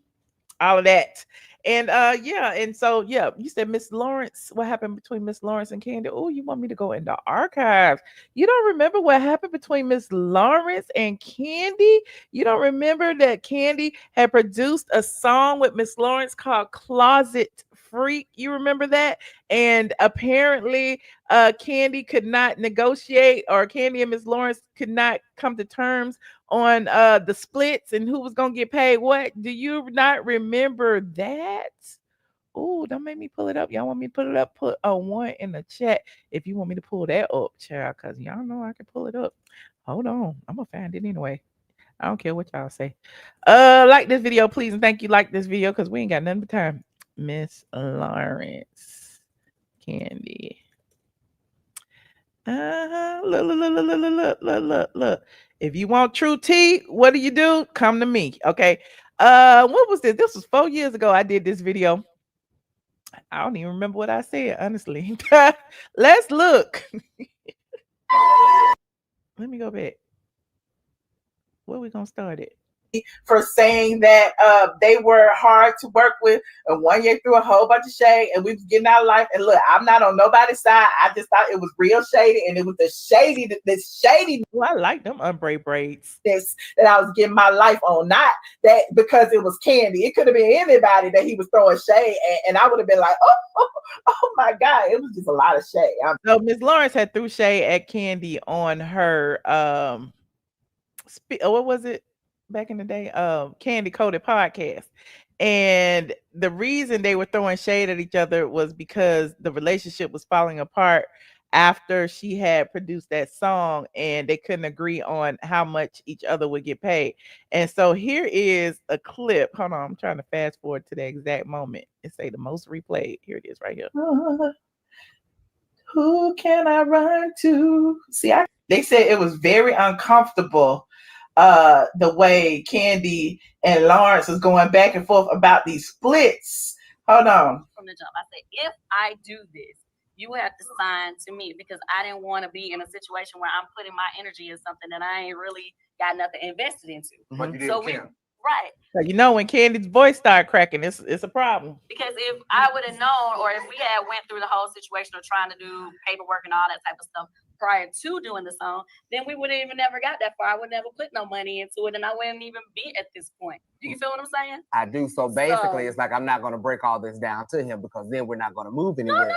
all of that. And you said Miss Lawrence, what happened between Miss Lawrence and Kandi? Oh, you want me to go in the archives? You don't remember what happened between Miss Lawrence and Kandi? You don't remember that Kandi had produced a song with Miss Lawrence called Closet Freak? You remember that? And apparently Kandi could not negotiate, or Kandi and Miss Lawrence could not come to terms on the splits and who was gonna get paid what. Do you not remember that? Oh, don't make me pull it up. Y'all want me to pull it up? Put a 1 in the chat if you want me to pull that up, child, because y'all know I can pull it up. Hold on, I'm gonna find it anyway. I don't care what y'all say. Like this video, please, and thank you. Like this video because we ain't got nothing but time. Miss Lawrence, Kandi. Look. If you want true tea, what do? Come to me. Okay. What was this? This was 4 years ago. I did this video. I don't even remember what I said, honestly. Let's look. Let me go back. Where we gonna start it? For saying that they were hard to work with, and 1 year threw a whole bunch of shade, and we was getting our life. And look, I'm not on nobody's side. I just thought it was real shady, and it was the shady. Well, I like them ombre braids. This that I was getting my life on, not that because it was Kandi. It could have been anybody that he was throwing shade, and I would have been like, oh my God, it was just a lot of shade. So Miss Lawrence had threw shade at Kandi on her what was it? Back in the day, Kandi Coded podcast. And the reason they were throwing shade at each other was because the relationship was falling apart after she had produced that song, and they couldn't agree on how much each other would get paid. And so here is a clip. Hold on, I'm trying to fast forward to the exact moment. It say the most replayed. Here it is right here. Who can I run to? See, they said it was very uncomfortable the way Kandi and Lawrence was going back and forth about these splits. Hold on. From the jump, I said, if I do this, you have to sign to me, because I didn't want to be in a situation where I'm putting my energy in something that I ain't really got nothing invested into. But you did So right. So you know, when Candy's voice started cracking, it's a problem. Because if I would have known, or if we had went through the whole situation of trying to do paperwork and all that type of stuff prior to doing the song, then we would have even never got that far. I would never put no money into it, and I wouldn't even be at this point. You feel what I'm saying? I do. So basically, it's like I'm not going to break all this down to him, because then we're not going to move anywhere.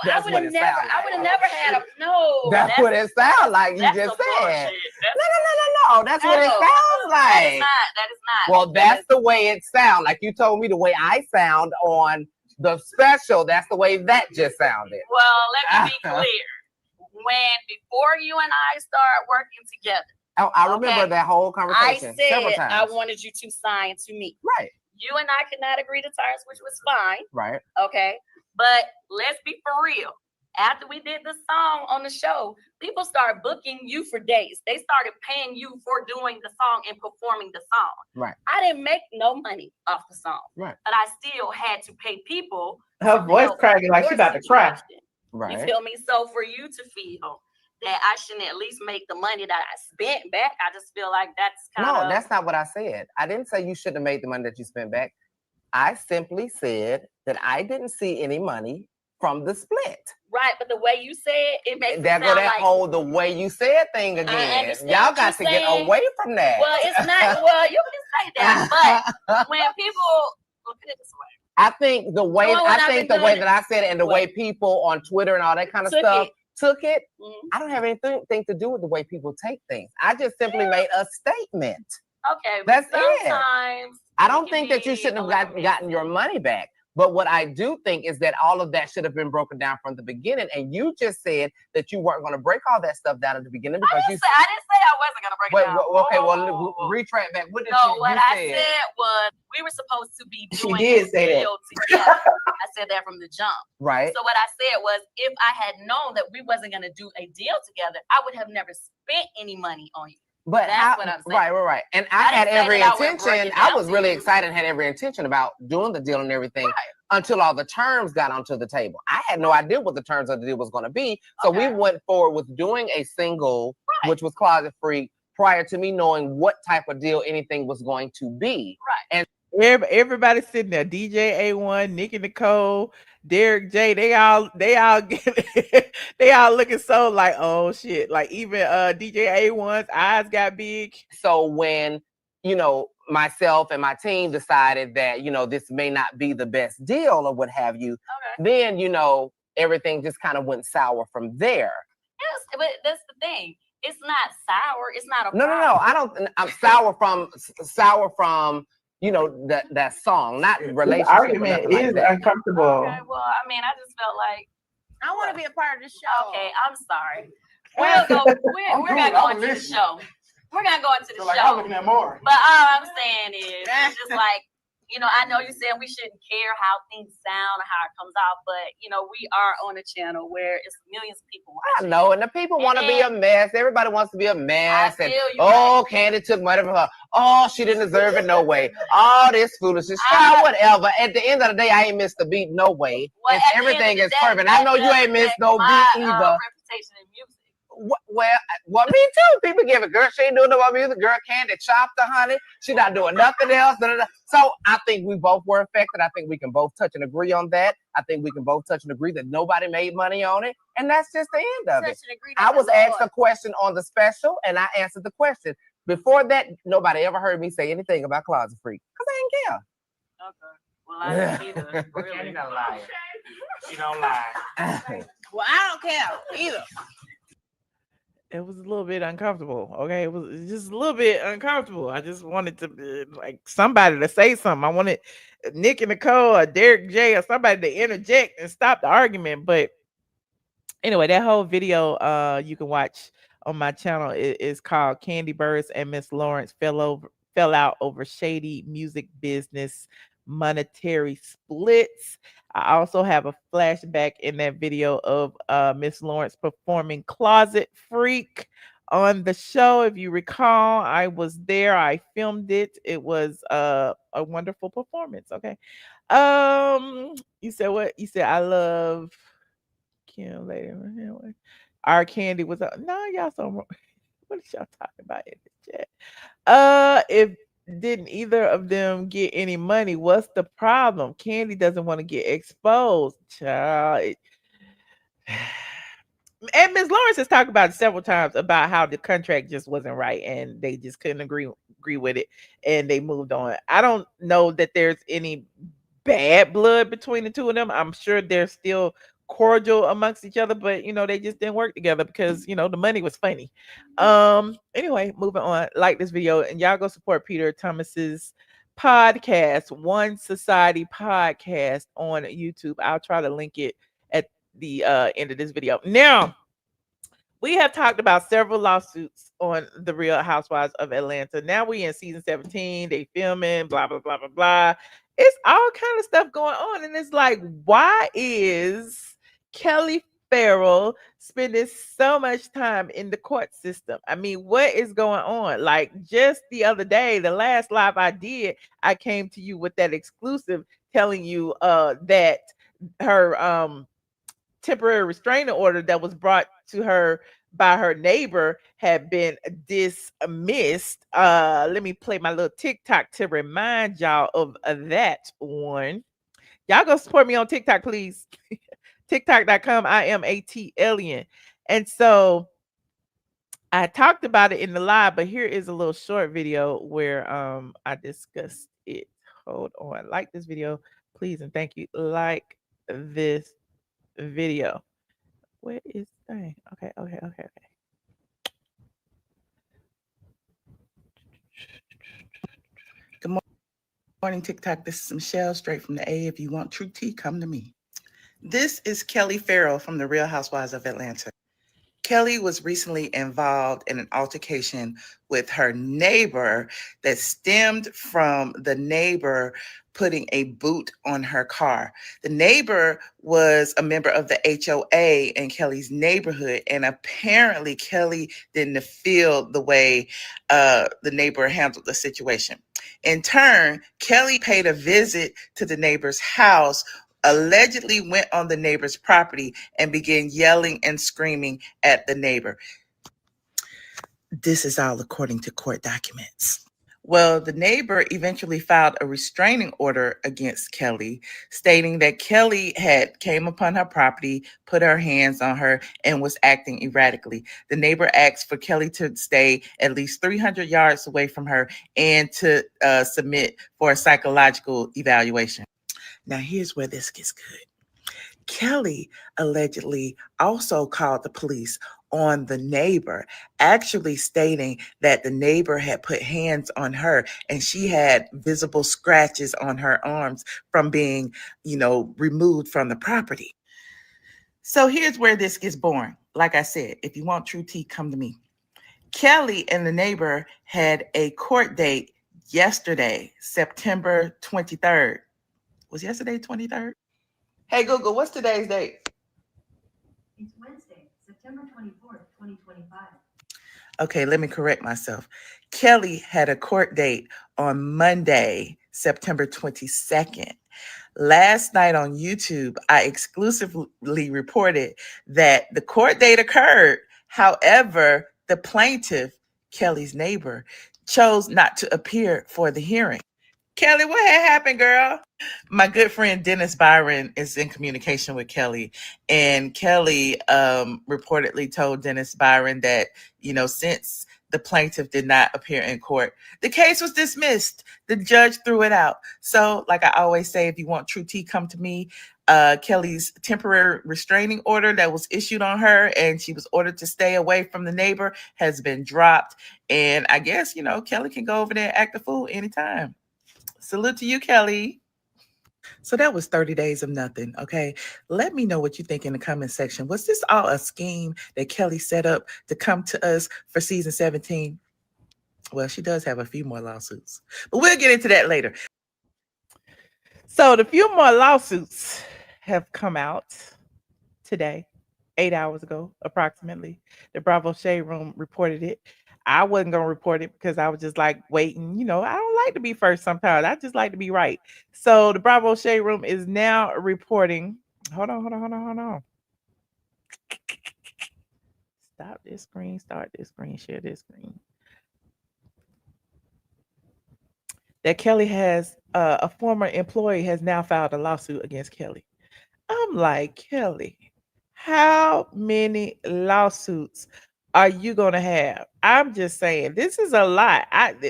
No. I would have never had a no. That's what it sounds like. You just said. No. That's what it sounds like. That is not. Well, that's the way it sounds. Like you told me the way I sound on the special. That's the way that just sounded. Well, let me be clear. Before you and I start working together, I remember that whole conversation. I said I wanted you to sign to me. Right. You and I could not agree to terms, which was fine. Right. Okay. But let's be for real. After we did the song on the show, people started booking you for dates. They started paying you for doing the song and performing the song. Right. I didn't make no money off the song. Right. But I still had to pay people. Her voice cracking like she about to cry. Right. You feel me? So for you to feel that I shouldn't at least make the money that I spent back, I just feel like that's kind of... No, that's not what I said. I didn't say you shouldn't have made the money that you spent back. I simply said that I didn't see any money from the split. Right, but the way you said it makes that it sound that like... whole the way you said thing again. Y'all got to get away from that. Well, it's not... Well, you can say that, but when people... Look at it this way. I think the way the way that I said it, and the way people on Twitter and all that kind of stuff took it, I don't have anything to do with the way people take things. I just simply made a statement. Okay, that's it. I don't think that you shouldn't have gotten your money back. But what I do think is that all of that should have been broken down from the beginning. And you just said that you weren't going to break all that stuff down at the beginning because I didn't say I wasn't going to break it down. Okay, well, retract back. What did what I said was we were supposed to be doing this deal together. I said that from the jump. Right. So what I said was, if I had known that we wasn't going to do a deal together, I would have never spent any money on you. But that's what I'm saying. Right. And I had every intention. I was really excited and had every intention about doing the deal and everything until all the terms got onto the table. I had no idea what the terms of the deal was going to be. So we went forward with doing a single, which was closet free, prior to me knowing what type of deal anything was going to be. Right. And everybody sitting there, DJ A1, Nikki Nicole, Derek J, they all they all looking so like, oh shit. Like even DJ A1's eyes got big. So when, myself and my team decided that, this may not be the best deal or what have you, then, everything just kind of went sour from there. Yes, but that's the thing. It's not sour. It's not a No. I'm sour from that song, not relationship. The argument is uncomfortable. Okay, well, I mean, I just felt like I want to be a part of the show. Okay, I'm sorry. We're gonna go into the show. We're gonna go into the show. I'm looking at more. But all I'm saying is, it's just like, I know you're saying we shouldn't care how things sound or how it comes out, but we are on a channel where it's millions of people watching. I know, and the people want to be a mess. Everybody wants to be a mess. And Kandi took money from her. Oh, she didn't deserve it, no way. All this foolishness, whatever. At the end of the day, I ain't missed a beat, no way. Well, everything is perfect. I know you ain't missed no beat either. Reputation in music. Well, me too. People give a girl, she ain't doing no more music. Girl, Kandi chopped the honey. She not doing nothing else. So I think we both were affected. I think we can both touch and agree on that. I think we can both touch and agree that nobody made money on it. And that's just the end of it. I was asked a question on the special and I answered the question. Before that, nobody ever heard me say anything about Closet Freak because I didn't care. Okay. Well, I didn't either. Really. She don't lie. She don't lie. Well, I don't care either. It was a little bit uncomfortable. Okay, it was just a little bit uncomfortable. I just wanted to like somebody to say something. I wanted Nick and Nicole or Derek J or somebody to interject and stop the argument. But Anyway, that whole video you can watch on my channel is called Kandi Burruss and Miss Lawrence fell out over shady music business monetary splits. I also have a flashback in that video of Miss Lawrence performing Closet Freak on the show. If you recall, I was there. I filmed it. It was a wonderful performance. Okay. You said what? You said I love Kim later. Our Kandi was up. No, y'all so wrong. What is y'all talking about in the chat? If didn't either of them get any money, what's the problem? Kandi doesn't want to get exposed, child. And Ms. Lawrence has talked about it several times about how the contract just wasn't right and they just couldn't agree with it and they moved on. I don't know that there's any bad blood between the two of them. I'm sure they're still cordial amongst each other, but they just didn't work together because the money was funny. Anyway, moving on. Like this video and y'all go support Peter Thomas's podcast, One Society Podcast on YouTube. I'll try to link it at the end of this video. Now, we have talked about several lawsuits on the Real Housewives of Atlanta. Now we in season 17. They filming, blah, blah, blah, blah, blah. It's all kind of stuff going on. And it's like, why is Kelli Ferrell spending so much time in the court system? I mean, what is going on? Like just the other day, the last live I did, I came to you with that exclusive telling you that her temporary restraining order that was brought to her by her neighbor had been dismissed. Let me play my little TikTok to remind y'all of that one. Y'all go support me on TikTok, please. TikTok.com. I am ATLien. And so I talked about it in the live, but here is a little short video where I discussed it. Hold on. Like this video, please, and thank you. Like this video. Where is thing? Okay. Good morning, TikTok. This is Michelle, straight from the A. If you want true tea, come to me. This is Kelli Ferrell from the Real Housewives of Atlanta. Kelli was recently involved in an altercation with her neighbor that stemmed from the neighbor putting a boot on her car. The neighbor was a member of the HOA in Kelli's neighborhood, and apparently Kelli didn't feel the way the neighbor handled the situation. In turn, Kelli paid a visit to the neighbor's house, allegedly went on the neighbor's property and began yelling and screaming at the neighbor. This is all according to court documents. Well, the neighbor eventually filed a restraining order against Kelli, stating that Kelli had came upon her property, put her hands on her, and was acting erratically. The neighbor asked for Kelli to stay at least 300 yards away from her and to submit for a psychological evaluation. Now, here's where this gets good. Kelli allegedly also called the police on the neighbor, actually stating that the neighbor had put hands on her and she had visible scratches on her arms from being, removed from the property. So here's where this gets boring. Like I said, if you want true tea, come to me. Kelli and the neighbor had a court date yesterday, September 23rd. Was yesterday 23rd? Hey, Google, what's today's date? It's Wednesday, September 24th, 2025. Okay, let me correct myself. Kelli had a court date on Monday, September 22nd. Last night on YouTube, I exclusively reported that the court date occurred. However, the plaintiff, Kelli's neighbor, chose not to appear for the hearing. Kelli, what had happened, girl? My good friend Dennis Byron is in communication with Kelli, and Kelli reportedly told Dennis Byron that, since the plaintiff did not appear in court, the case was dismissed. The judge threw it out. So, like I always say, if you want true tea, come to me. Kelli's temporary restraining order that was issued on her, and she was ordered to stay away from the neighbor, has been dropped. And I guess, Kelli can go over there and act a fool anytime. Salute to you, Kelli. So that was 30 days of nothing. Okay. Let me know what you think in the comment section. Was this all a scheme that Kelly set up to come to us for season 17? Well, she does have a few more lawsuits, but we'll get into that later. So the few more lawsuits have come out today, 8 hours ago, approximately. The Bravo Shade Room reported it. I wasn't going to report it because I was just like waiting. You know, I don't like to be first sometimes. I just like to be right. So the Bravo Shade Room is now reporting. Hold on. Stop this screen, start this screen, share this screen. That Kelly has, a former employee has now filed a lawsuit against Kelly. I'm like, Kelly, how many lawsuits are you going to have? I'm just saying, this is a lot. Her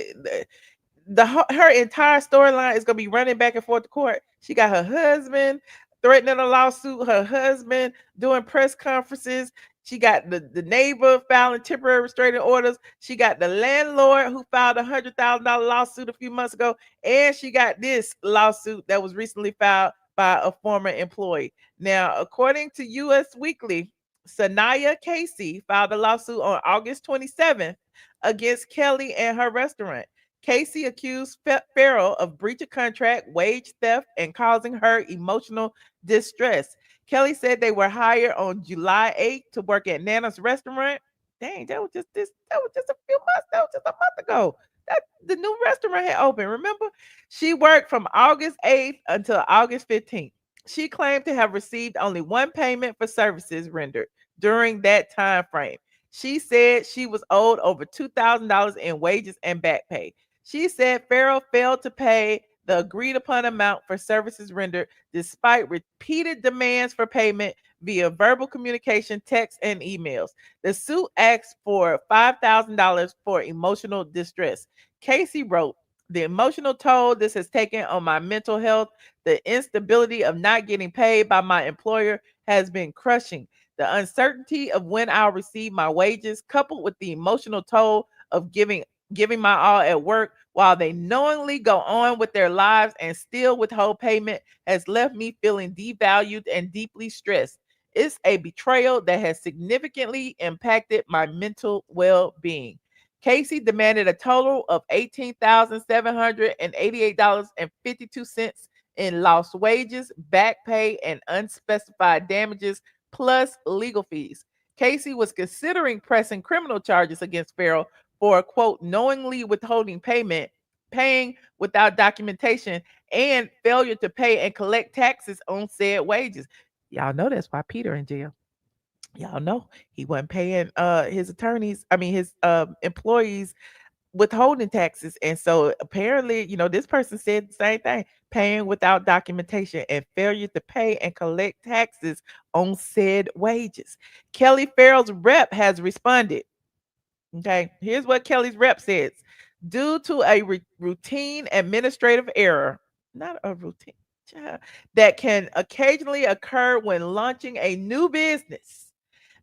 entire storyline is going to be running back and forth to court. She got her husband threatening a lawsuit, her husband doing press conferences. She got the neighbor filing temporary restraining orders. She got the landlord who filed a $100,000 lawsuit a few months ago. And she got this lawsuit that was recently filed by a former employee. Now, according to US Weekly, Sanaya Casey filed a lawsuit on August 27th against Kelly and her restaurant. Casey accused Ferrell of breach of contract, wage theft, and causing her emotional distress. Kelly said they were hired on July 8th to work at Nana's restaurant. Dang, that was just a few months. That was just a month ago. That the new restaurant had opened. Remember? She worked from August 8th until August 15th. She claimed to have received only one payment for services rendered during that time frame. She said she was owed over $2,000 in wages and back pay. She said Ferrell failed to pay the agreed upon amount for services rendered despite repeated demands for payment via verbal communication, text, and emails. The suit asked for $5,000 for emotional distress. Casey wrote, "The emotional toll this has taken on my mental health, the instability of not getting paid by my employer has been crushing. The uncertainty of when I'll receive my wages, coupled with the emotional toll of giving my all at work while they knowingly go on with their lives and still withhold payment, has left me feeling devalued and deeply stressed. It's a betrayal that has significantly impacted my mental well-being." Casey demanded a total of $18,788.52 in lost wages, back pay, and unspecified damages, plus legal fees. Casey was considering pressing criminal charges against Ferrell for, quote, knowingly withholding payment, paying without documentation, and failure to pay and collect taxes on said wages. Y'all know that's why Peter in jail. Y'all know he wasn't paying his employees withholding taxes. And so apparently, this person said the same thing, paying without documentation and failure to pay and collect taxes on said wages. Kelli Ferrell's rep has responded. Okay, here's what Kelly's rep says. Due to a routine administrative error, not a routine, that can occasionally occur when launching a new business,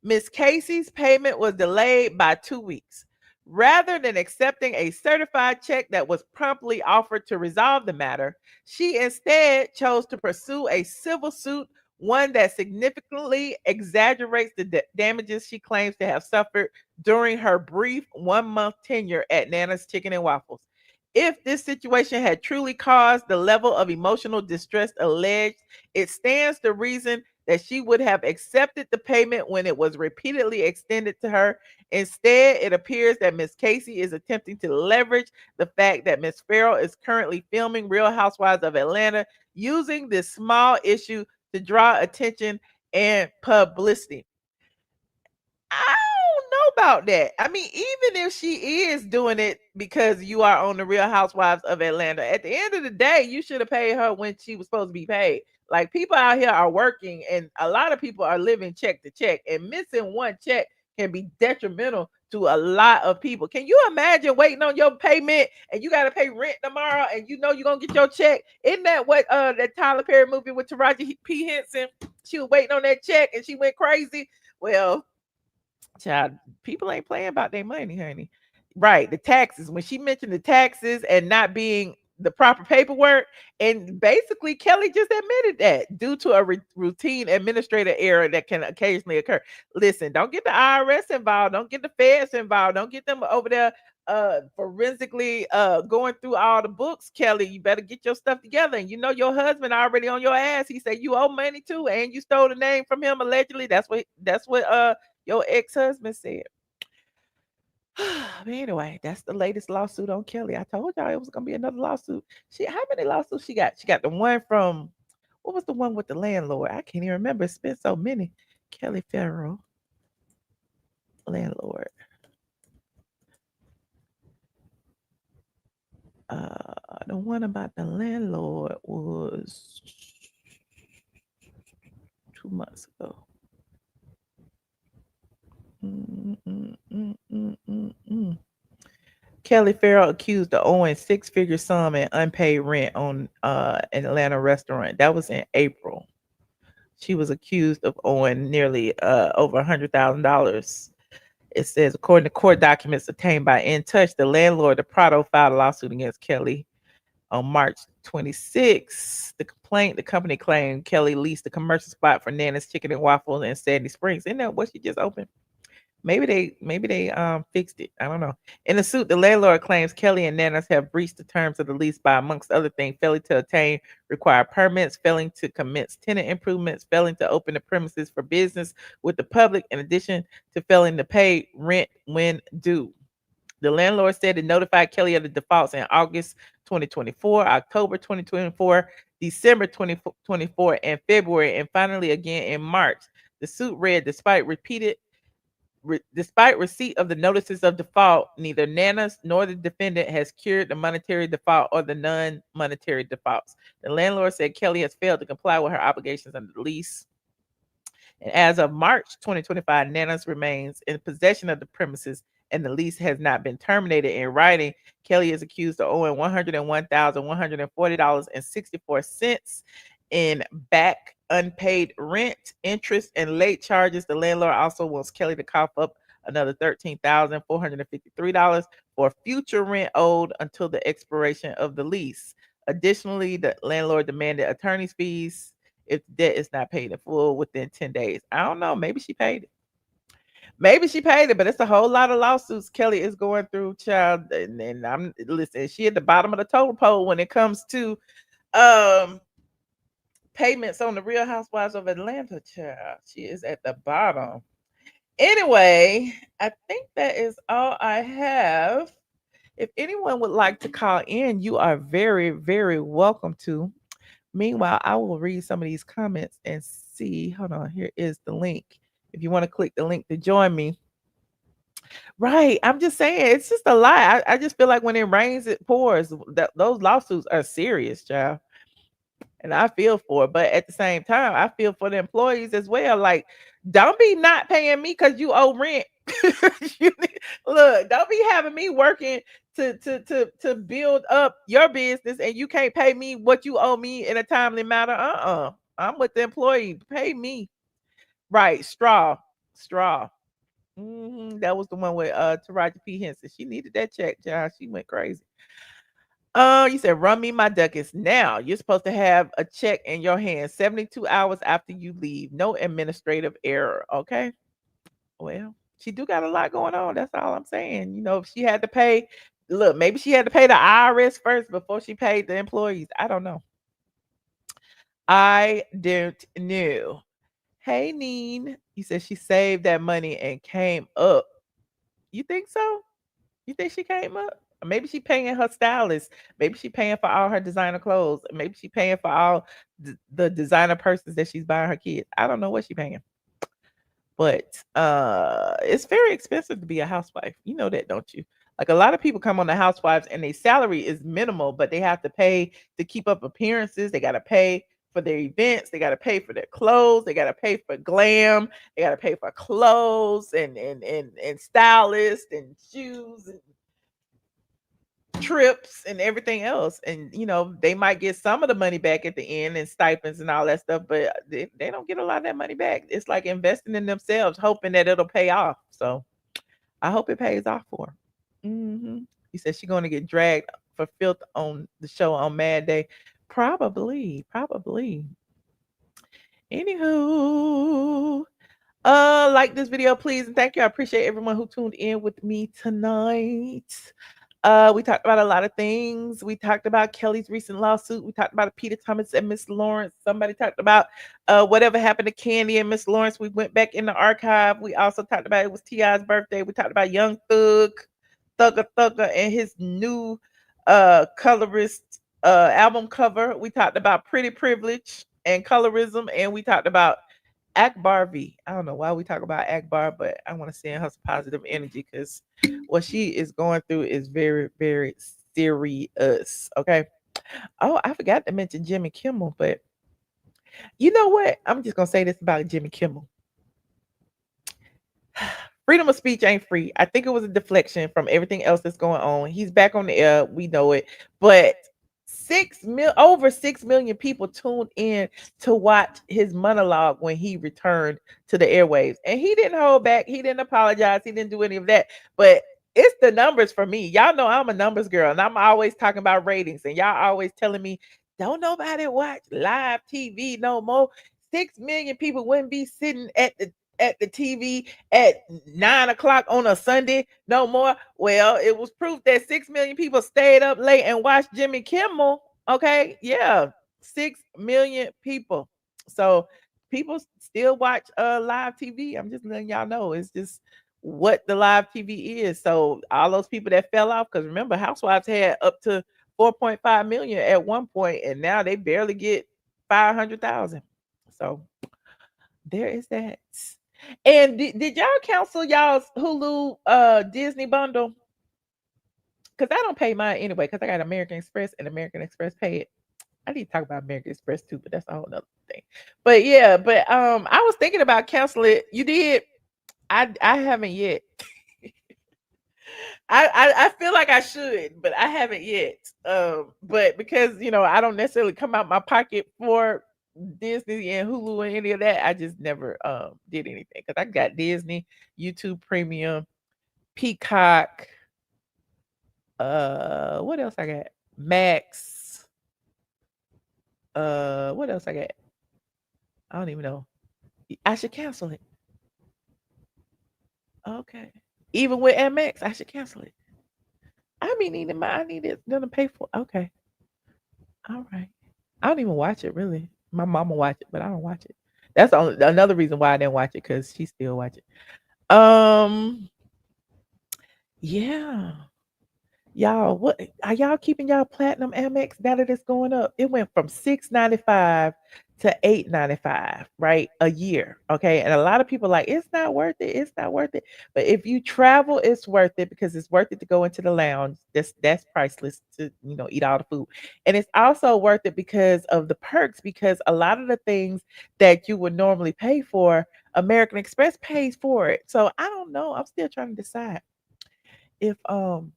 Miss Casey's payment was delayed by 2 weeks. Rather than accepting a certified check that was promptly offered to resolve the matter, she instead chose to pursue a civil suit, one that significantly exaggerates the damages she claims to have suffered during her brief 1-month tenure at Nana's Chicken and Waffles. If this situation had truly caused the level of emotional distress alleged, it stands to reason that she would have accepted the payment when it was repeatedly extended to her. Instead, it appears that Miss Casey is attempting to leverage the fact that Miss Ferrell is currently filming Real Housewives of Atlanta, using this small issue to draw attention and publicity. I don't know about that. I mean, even if she is doing it because you are on the Real Housewives of Atlanta, at the end of the day, you should have paid her when she was supposed to be paid. Like, people out here are working, and a lot of people are living check to check, and missing one check can be detrimental to a lot of people. Can you imagine waiting on your payment and you got to pay rent tomorrow and you know you're going to get your check? Isn't that what that Tyler Perry movie with Taraji P. Henson? She was waiting on that check and she went crazy. Well, child, people ain't playing about their money, honey. Right, the taxes. When she mentioned the taxes and not being the proper paperwork. And basically, Kelly just admitted that due to a routine administrative error that can occasionally occur. Listen, don't get the IRS involved. Don't get the feds involved. Don't get them over there forensically going through all the books. Kelly, you better get your stuff together. And you know your husband already on your ass. He said you owe money too, and you stole the name from him allegedly. That's what your ex-husband said. But anyway, that's the latest lawsuit on Kelly. I told y'all it was gonna be another lawsuit. How many lawsuits she got? She got the one from, what was the one with the landlord? I can't even remember. It's been so many. Kelli Ferrell, landlord. The one about the landlord was 2 months ago. Kelli Ferrell accused of owing six-figure sum in unpaid rent on an Atlanta restaurant. That was in April. She was accused of owing nearly over $100,000. It says, according to court documents obtained by In Touch, the landlord, the Prado, filed a lawsuit against Kelly on March 26th. The company claimed Kelly leased a commercial spot for Nene's Chicken and Waffles in Sandy Springs. Isn't that what she just opened? Maybe they fixed it. I don't know. In the suit, the landlord claims Kelly and Nene's have breached the terms of the lease by, amongst other things, failing to obtain required permits, failing to commence tenant improvements, failing to open the premises for business with the public, in addition to failing to pay rent when due. The landlord said it notified Kelly of the defaults in August 2024, October 2024, December 2024, and February, and finally again in March. The suit read, despite receipt of the notices of default, neither Nana's nor the defendant has cured the monetary default or the non-monetary defaults. The landlord said Kelly has failed to comply with her obligations under the lease. And as of March 2025, Nana's remains in possession of the premises and the lease has not been terminated in writing. Kelly is accused of owing $101,140.64 in back unpaid rent, interest, and late charges. The landlord also wants Kelly to cough up another $13,453 for future rent owed until the expiration of the lease. Additionally, the landlord demanded attorney's fees if the debt is not paid in full within 10 days. I don't know. Maybe she paid it. Maybe she paid it, but it's a whole lot of lawsuits Kelly is going through, child. And I'm listen, she at the bottom of the totem pole when it comes to payments on the Real Housewives of Atlanta, child. She is at the bottom. Anyway, I think that is all I have. If anyone would like to call in, you are very, very welcome to. Meanwhile, I will read some of these comments and see. Hold on, here is the link. If you want to click the link to join me. Right. I'm just saying, it's just a lot. I just feel like when it rains, it pours. Those lawsuits are serious, child. And I feel for it. But at the same time, I feel for the employees as well. Like, don't be not paying me because you owe rent. Look, don't be having me working to build up your business and you can't pay me what you owe me in a timely manner. I'm with the employee. Pay me. Right. Straw. That was the one with Taraji P. Henson. She needed that check, John. She went crazy. You said run me my ducats now. You're supposed to have a check in your hand 72 hours after you leave. No administrative error. Okay. Well, she do got a lot going on. That's all I'm saying. You know, if she had to pay, look, maybe she had to pay the IRS first before she paid the employees. I don't know. I don't know. Hey, Nene. You said she saved that money and came up. You think so? You think she came up? Or maybe she paying her stylist. Maybe she paying for all her designer clothes. Maybe she paying for all the designer purses that she's buying her kids. I don't know what she paying. But it's very expensive to be a housewife. You know that, don't you? Like a lot of people come on the Housewives and their salary is minimal, but they have to pay to keep up appearances. They got to pay for their events. They got to pay for their clothes. They got to pay for glam. They got to pay for clothes and stylists and shoes and trips and everything else. And, you know, they might get some of the money back at the end and stipends and all that stuff, but they don't get a lot of that money back. It's like investing in themselves, hoping that it'll pay off. So I hope it pays off for her. You said she's going to get dragged for filth on the show on Mad Day? Probably. Anywho, like this video, please, and thank you. I appreciate everyone who tuned in with me tonight. We talked about a lot of things. We talked about Kelly's recent lawsuit. We talked about Peter Thomas and Miss Lawrence. Somebody talked about whatever happened to Kandi and Miss Lawrence. We went back in the archive. We also talked about it was T.I.'s birthday. We talked about Young Thugger, and his new colorist album cover. We talked about Pretty Privilege and colorism, and we talked about Akbar V. I don't know why we talk about Akbar, but I want to send her some positive energy because what she is going through is very, very serious. Okay. Oh, I forgot to mention Jimmy Kimmel, but you know what? I'm just gonna say this about Jimmy Kimmel. Freedom of speech ain't free. I think it was a deflection from everything else that's going on. He's back on the air. We know it, but over 6 million people tuned in to watch his monologue when he returned to the airwaves, and he didn't hold back. He didn't apologize. He didn't do any of that. But it's the numbers for me. Y'all know I'm a numbers girl, and I'm always talking about ratings, and y'all always telling me don't nobody watch live TV no more. 6 million people wouldn't be sitting at the TV at 9 o'clock on a Sunday no more. Well, it was proof that 6 million people stayed up late and watched Jimmy Kimmel. Okay, yeah, 6 million people. So people still watch live TV. I'm just letting y'all know it's just what the live TV is. So all those people that fell off, because remember, Housewives had up to 4.5 million at one point, and now they barely get 500,000. So there is that. And did y'all cancel y'all's Hulu Disney bundle? Because I don't pay mine anyway, because I got American Express and American Express pay it. I need to talk about American Express too, but that's a whole nother thing. But yeah, I was thinking about canceling it. You did? I haven't yet. I feel like I should, but I haven't yet. But because I don't necessarily come out my pocket for Disney and Hulu and any of that, I just never did anything because I got Disney, YouTube Premium, Peacock. What else I got? Max. What else I got? I don't even know. I should cancel it. Okay. Even with MX, I should cancel it. I need it them to pay for. Okay. All right. I don't even watch it really. My mama watch it, but I don't watch it. That's another reason why I didn't watch it, because she still watch it. Yeah. Y'all, what are y'all keeping y'all platinum Amex now that it's going up? It went from $6.95 to $8.95, right? A year. Okay. And a lot of people are like, it's not worth it. It's not worth it. But if you travel, it's worth it because it's worth it to go into the lounge. That's priceless to eat all the food. And it's also worth it because of the perks, because a lot of the things that you would normally pay for, American Express pays for it. So I don't know. I'm still trying to decide if I'm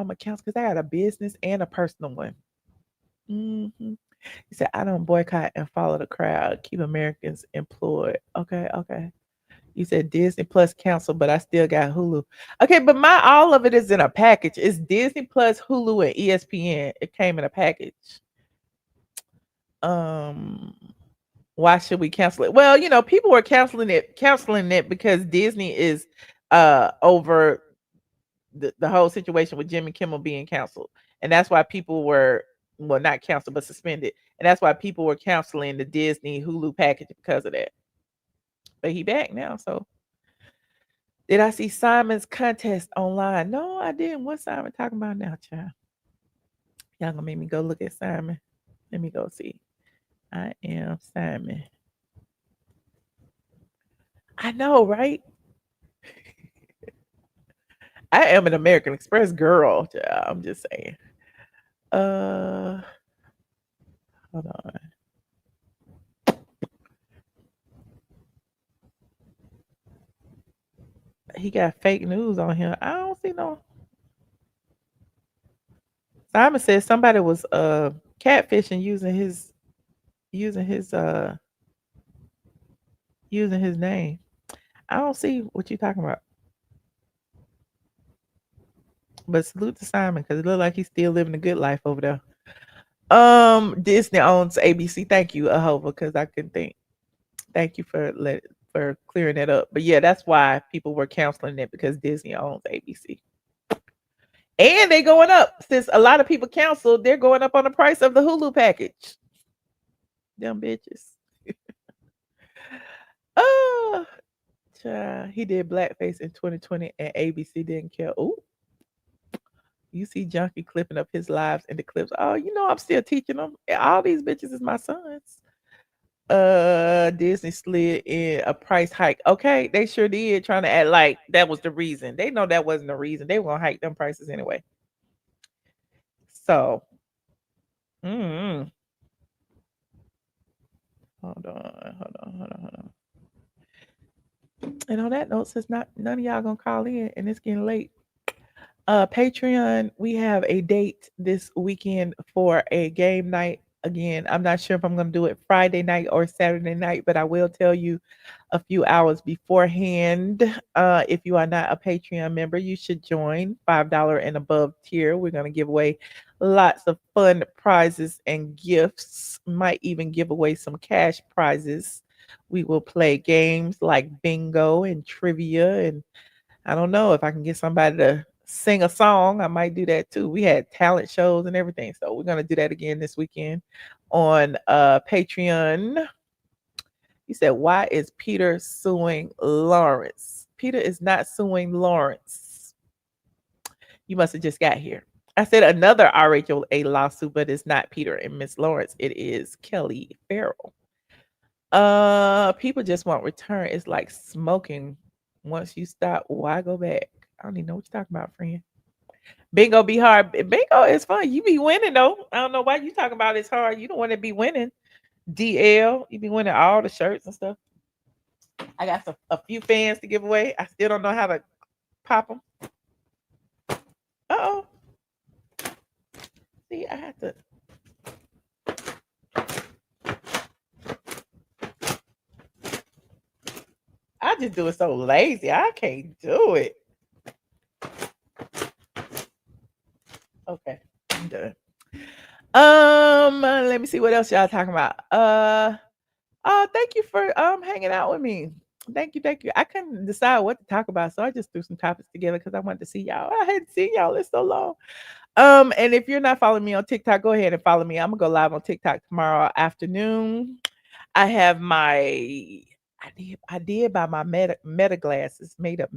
a counsel, because I got a business and a personal one. He said, I don't boycott and follow the crowd. Keep Americans employed. Okay. You said Disney Plus cancel, but I still got Hulu. Okay, but all of it is in a package. It's Disney Plus, Hulu, and ESPN. It came in a package. Why should we cancel it? Well, people were canceling it because Disney is over the whole situation with Jimmy Kimmel being canceled. And that's why people were, well, not canceled, but suspended. And that's why people were canceling the Disney Hulu package because of that. But he back now. So did I see Simon's contest online? No, I didn't. What's Simon talking about now, child? Y'all gonna make me go look at Simon. Let me go see. I am Simon. I know, right? I am an American Express girl. I'm just saying. Hold on. He got fake news on him. I don't see no. Simon said somebody was catfishing using his name. I don't see what you're talking about. But salute to Simon because it looked like he's still living a good life over there. Disney owns ABC. Thank you, Ahova, because I couldn't think. Thank you for clearing that up. But yeah, that's why people were canceling it because Disney owns ABC. And they going up. Since a lot of people canceled, they're going up on the price of the Hulu package. Them bitches. Oh, child. He did blackface in 2020 and ABC didn't care. Ooh. You see Junkie clipping up his lives in the clips. Oh, I'm still teaching them. All these bitches is my sons. Disney slid in a price hike. Okay, they sure did, trying to act like that was the reason. They know that wasn't the reason. They were gonna hike them prices anyway. So, hold on. And on that note, since none of y'all gonna call in and it's getting late, Patreon, we have a date this weekend for a game night. Again, I'm not sure if I'm going to do it Friday night or Saturday night, but I will tell you a few hours beforehand. If you are not a Patreon member, you should join $5 and above tier. We're going to give away lots of fun prizes and gifts. Might even give away some cash prizes. We will play games like bingo and trivia, and I don't know if I can get somebody to sing a song. I might do that too. We had talent shows and everything. So we're going to do that again this weekend on Patreon. He said, why is Peter suing Lawrence? Peter is not suing Lawrence. You must have just got here. I said another RHOA lawsuit, but it's not Peter and Miss Lawrence. It is Kelli Ferrell. People just want return. It's like smoking. Once you stop, why go back? I don't even know what you're talking about, friend. Bingo be hard. Bingo is fun. You be winning though. I don't know why you talking about it's hard. You don't want to be winning. DL, you be winning all the shirts and stuff. I got a few fans to give away. I still don't know how to pop them. Uh-oh. See, I have to. I just do it so lazy. I can't do it. Okay, I'm done. Let me see what else y'all talking about. Thank you for hanging out with me. Thank you. I couldn't decide what to talk about, so I just threw some topics together because I wanted to see y'all. I hadn't seen y'all in so long. And if you're not following me on TikTok, go ahead and follow me. I'm gonna go live on TikTok tomorrow afternoon. I have my I did buy my meta glasses. Meta.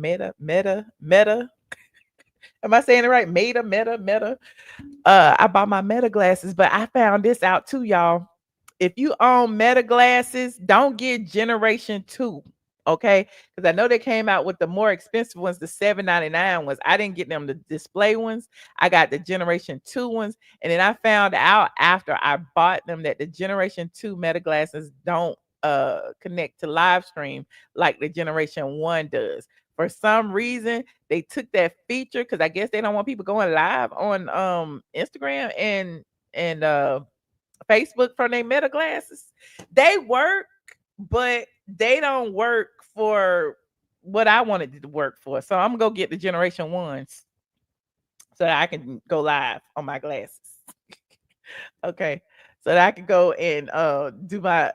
Am I saying it right? Meta. I bought my Meta glasses, but I found this out too, y'all. If you own Meta glasses, don't get generation 2. Okay, because I know they came out with the more expensive ones, the $7.99 ones. I didn't get them the display ones. I got the generation 2 ones, and then I found out after I bought them that the generation 2 Meta glasses don't connect to live stream like the generation 1 does. For some reason, they took that feature because I guess they don't want people going live on Instagram and Facebook from their Meta glasses. They work, but they don't work for what I wanted it to work for. So I'm gonna go get the generation 1s so that I can go live on my glasses. Okay, so that I can go and do my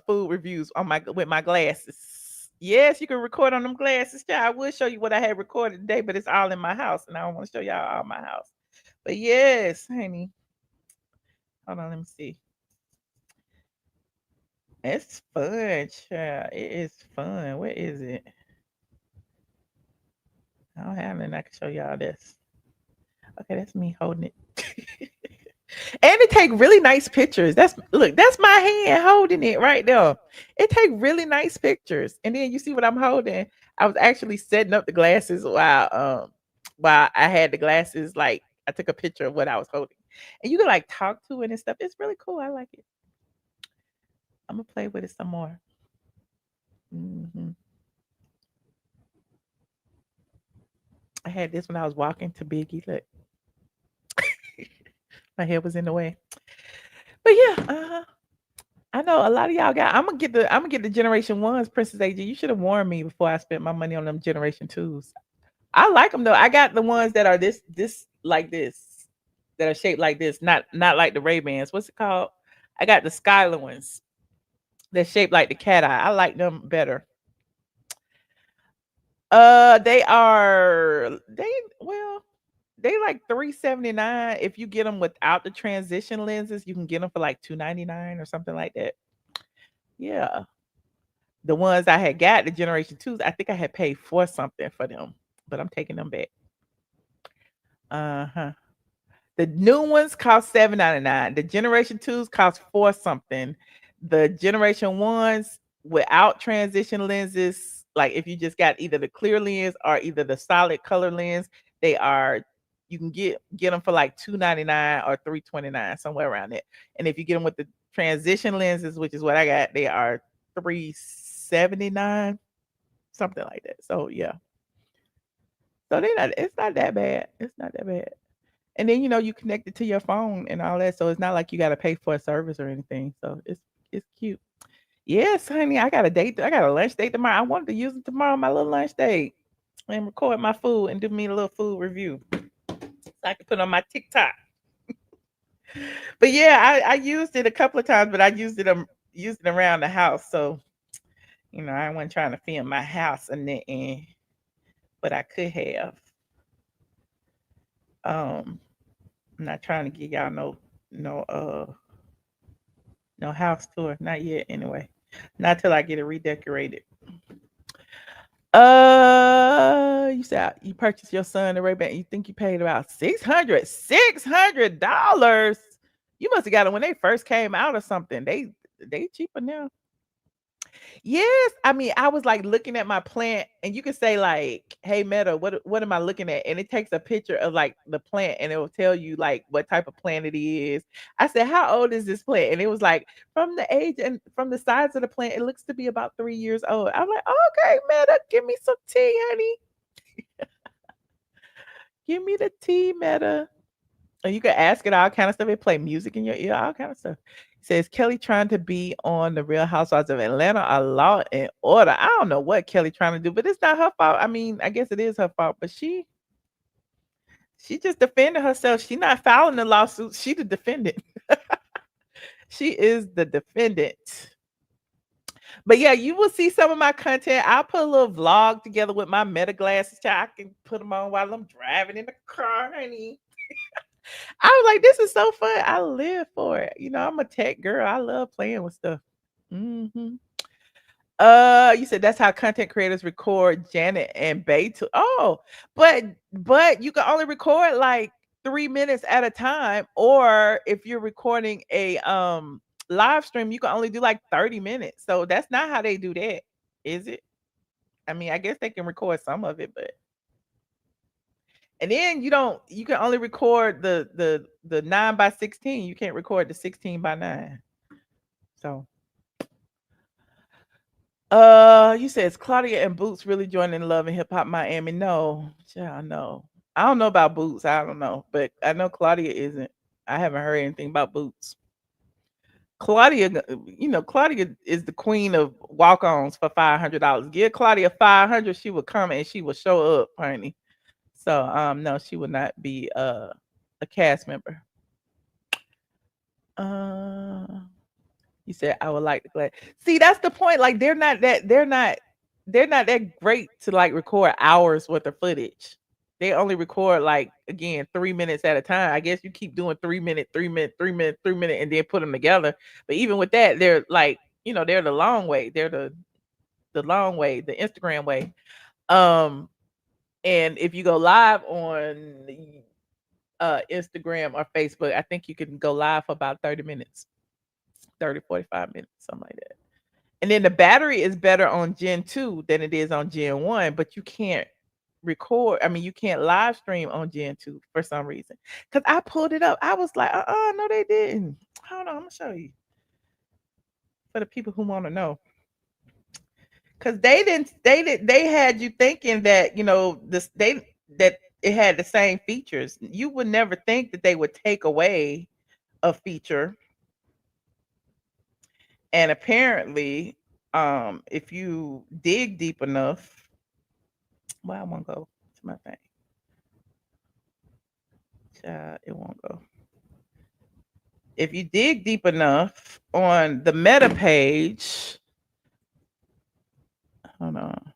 food reviews on with my glasses. Yes, you can record on them glasses. Yeah, I will show you what I had recorded today, but it's all in my house, and I don't want to show y'all all my house. But yes, honey. Hold on, let me see. It's fun, child. It is fun. Where is it? I don't have it. I can show y'all this. Okay, that's me holding it. And it take really nice pictures. That's my hand holding it right there. It take really nice pictures. And then you see what I'm holding. I was actually setting up the glasses while I had the glasses. Like I took a picture of what I was holding. And you can like talk to it and stuff. It's really cool. I like it. I'm gonna play with it some more. I had this when I was walking to Biggie. Look. My hair was in the way. But yeah, I know a lot of y'all got. I'm gonna get the generation 1s, Princess AJ. You should have warned me before I spent my money on them generation 2s. I like them though. I got the ones that are this like this, that are shaped like this, not like the Ray-Bans. What's it called? I got the Skylar ones that's shaped like the cat eye. I like them better. They like $379. If you get them without the transition lenses, you can get them for like $299 or something like that. Yeah. The ones I had got, the Generation 2s, I think I had paid for something for them, but I'm taking them back. Uh-huh. The new ones cost $7.99. The Generation 2s cost $4 something. The Generation 1s without transition lenses, like if you just got either the clear lens or either the solid color lens, you can get them for like $2.99 or $3.29, somewhere around there. And if you get them with the transition lenses, which is what I got, they are $3.79, something like that. So yeah. So it's not that bad. It's not that bad. And then you connect it to your phone and all that, so it's not like you got to pay for a service or anything. So it's cute. Yes, honey, I got a lunch date tomorrow. I wanted to use it tomorrow, my little lunch date, and record my food and do me a little food review, so I can put on my TikTok. But yeah, I used it a couple of times, but I used it around the house. So I wasn't trying to film my house and then, but I could have. I'm not trying to give y'all no house tour, not yet. Anyway, not till I get it redecorated. You said you purchased your son a Ray-Ban. You think you paid about $600? You must have got it when they first came out or something. They cheaper now. Yes, I mean, I was like looking at my plant, and you can say like, "Hey Meta, what am I looking at?" And it takes a picture of like the plant, and it will tell you like what type of plant it is. I said, "How old is this plant?" And it was like, from the age and from the size of the plant, it looks to be about 3 years old. I'm like, "Okay, Meta, give me some tea, honey. Give me the tea, Meta." And you can ask it all kind of stuff. It play music in your ear, all kind of stuff. It says Kelly trying to be on the Real Housewives of Atlanta, a Law and Order. I don't know what Kelly trying to do, but it's not her fault. I mean, I guess it is her fault, but she just defended herself. She not filing the lawsuit. She the defendant. She is the defendant. But yeah, you will see some of my content. I'll put a little vlog together with my Meta glasses. I can put them on while I'm driving in the car, honey. I was like, this is so fun. I live for it. I'm a tech girl. I love playing with stuff. You said that's how content creators record Janet and Bay too. Oh, but you can only record like 3 minutes at a time. Or if you're recording a live stream, you can only do like 30 minutes. So that's not how they do that, is it? I mean, I guess they can record some of it, but. And then you can only record the 9x16. You can't record the 16x9. So you said, is Claudia and Boots really joining Love and Hip Hop Miami? No, child, no. I don't know about Boots. I don't know, but I know Claudia isn't. I haven't heard anything about Boots. Claudia is the queen of walk-ons for $500. Give Claudia $500, she would come and she will show up, honey. So no, she would not be a cast member. You said I would like to glad. See, that's the point. Like they're not that great to like record hours worth of footage. They only record like, again, 3 minutes at a time. I guess you keep doing 3 minute, 3 minute, 3 minute, 3 minute, and then put them together. But even with that, they're like, they're the long way. They're the long way, the Instagram way. And if you go live on Instagram or Facebook, I think you can go live for about 30 minutes, 30, 45 minutes, something like that. And then the battery is better on Gen 2 than it is on Gen 1, but you can't record. I mean, you can't live stream on Gen 2 for some reason. Because I pulled it up. I was like, no, they didn't. Hold on, I'm going to show you. For the people who want to know. Because they had you thinking that, that it had the same features. You would never think that they would take away a feature. And apparently, if you dig deep enough, well, I won't go to my thing. It won't go. If you dig deep enough on the meta page, hold on.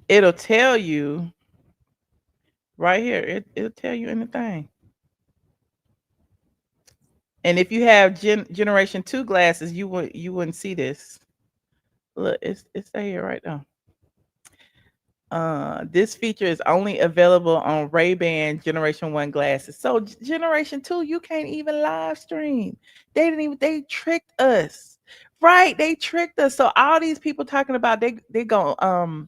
It'll tell you right here. It'll tell you anything. And if you have generation 2 glasses, you wouldn't see this. Look, it's right here right now. This feature is only available on Ray-Ban Generation 1 glasses. So Generation 2, you can't even live stream. They tricked us. Right, they tricked us. So all these people talking about they gonna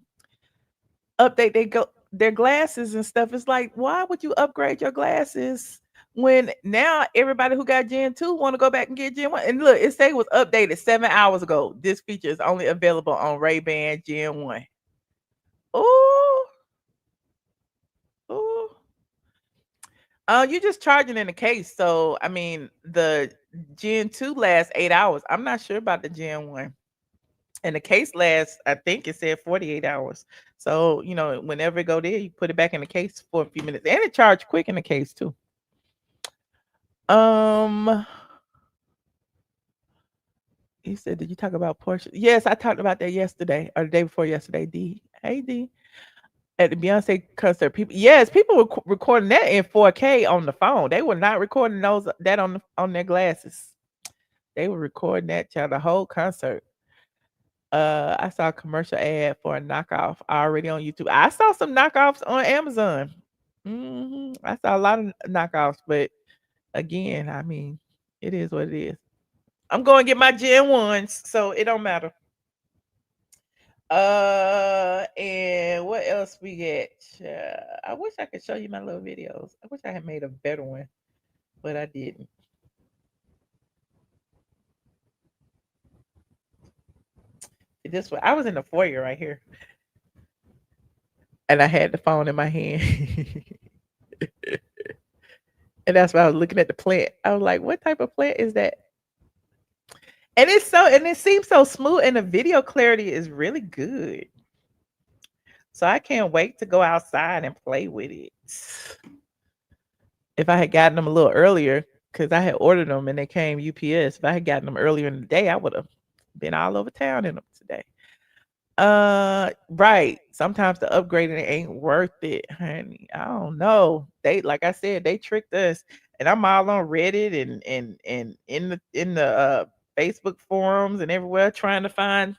update their glasses and stuff. It's like, why would you upgrade your glasses when now everybody who got Gen 2 want to go back and get Gen 1? And look, it say it was updated 7 hours ago. This feature is only available on Ray-Ban Gen 1. Oh, you're just charging in the case. So I mean, the Gen 2 lasts 8 hours. I'm not sure about the Gen 1. And the case lasts, I think it said 48 hours. So, whenever it go there, you put it back in the case for a few minutes. And it charged quick in the case too. He said, did you talk about Portia? Yes, I talked about that yesterday or the day before yesterday, D. Hey, D. At the Beyonce concert, people were recording that in 4K on the phone. They were not recording that on their glasses. They were recording that the whole concert. I saw a commercial ad for a knockoff already on YouTube. I saw some knockoffs on Amazon. I saw a lot of knockoffs, but again, I mean, it is what it is. I'm going to get my Gen 1s, so it don't matter. And what else we get? I wish I could show you my little videos. I wish I had made a better one, but I didn't. This one, I was in the foyer right here, and I had the phone in my hand, and that's why I was looking at the plant. I was like, "What type of plant is that?" And it seems so smooth, and the video clarity is really good. So I can't wait to go outside and play with it. If I had gotten them a little earlier, because I had ordered them and they came UPS. If I had gotten them earlier in the day, I would have been all over town in them today. Right. Sometimes the upgrading ain't worth it, honey. I don't know. Like I said, they tricked us, and I'm all on Reddit and in the Facebook forums and everywhere trying to find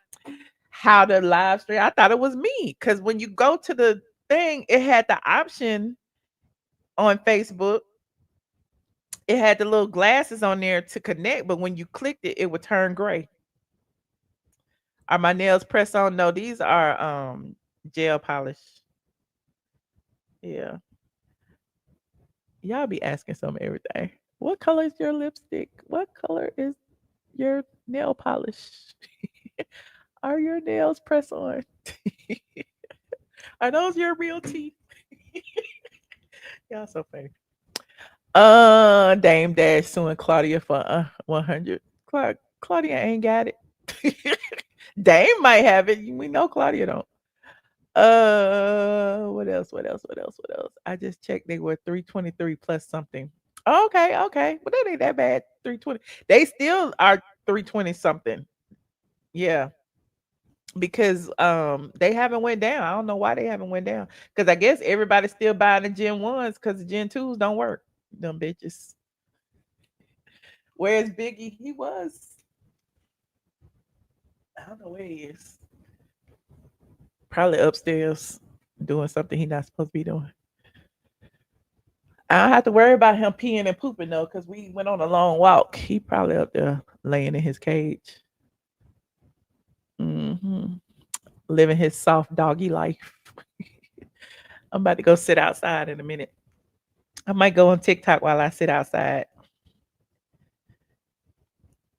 how to live stream. I thought it was me, because when you go to the thing, it had the option on Facebook. It had the little glasses on there to connect, but when you clicked it, it would turn gray. Are my nails press on? No, these are gel polish. Yeah. Y'all be asking some everything. What color is your lipstick? What color is your nail polish? Are your nails press on? Are those your real teeth? Y'all so funny. Dame Dash suing Claudia for 100. Claudia ain't got it. Dame might have it. We know Claudia don't. What else? I just checked. They were 323 plus something. Okay. Well, that ain't that bad. 320. They still are 320 something. Yeah. Because they haven't went down. I don't know why they haven't went down. Because I guess everybody's still buying the Gen 1s because the Gen 2s don't work. Them bitches. Where's Biggie? He was. I don't know where he is. Probably upstairs doing something he's not supposed to be doing. I don't have to worry about him peeing and pooping though, because we went on a long walk. He probably up there laying in his cage. Living his soft doggy life. I'm about to go sit outside in a minute. I might go on TikTok while I sit outside.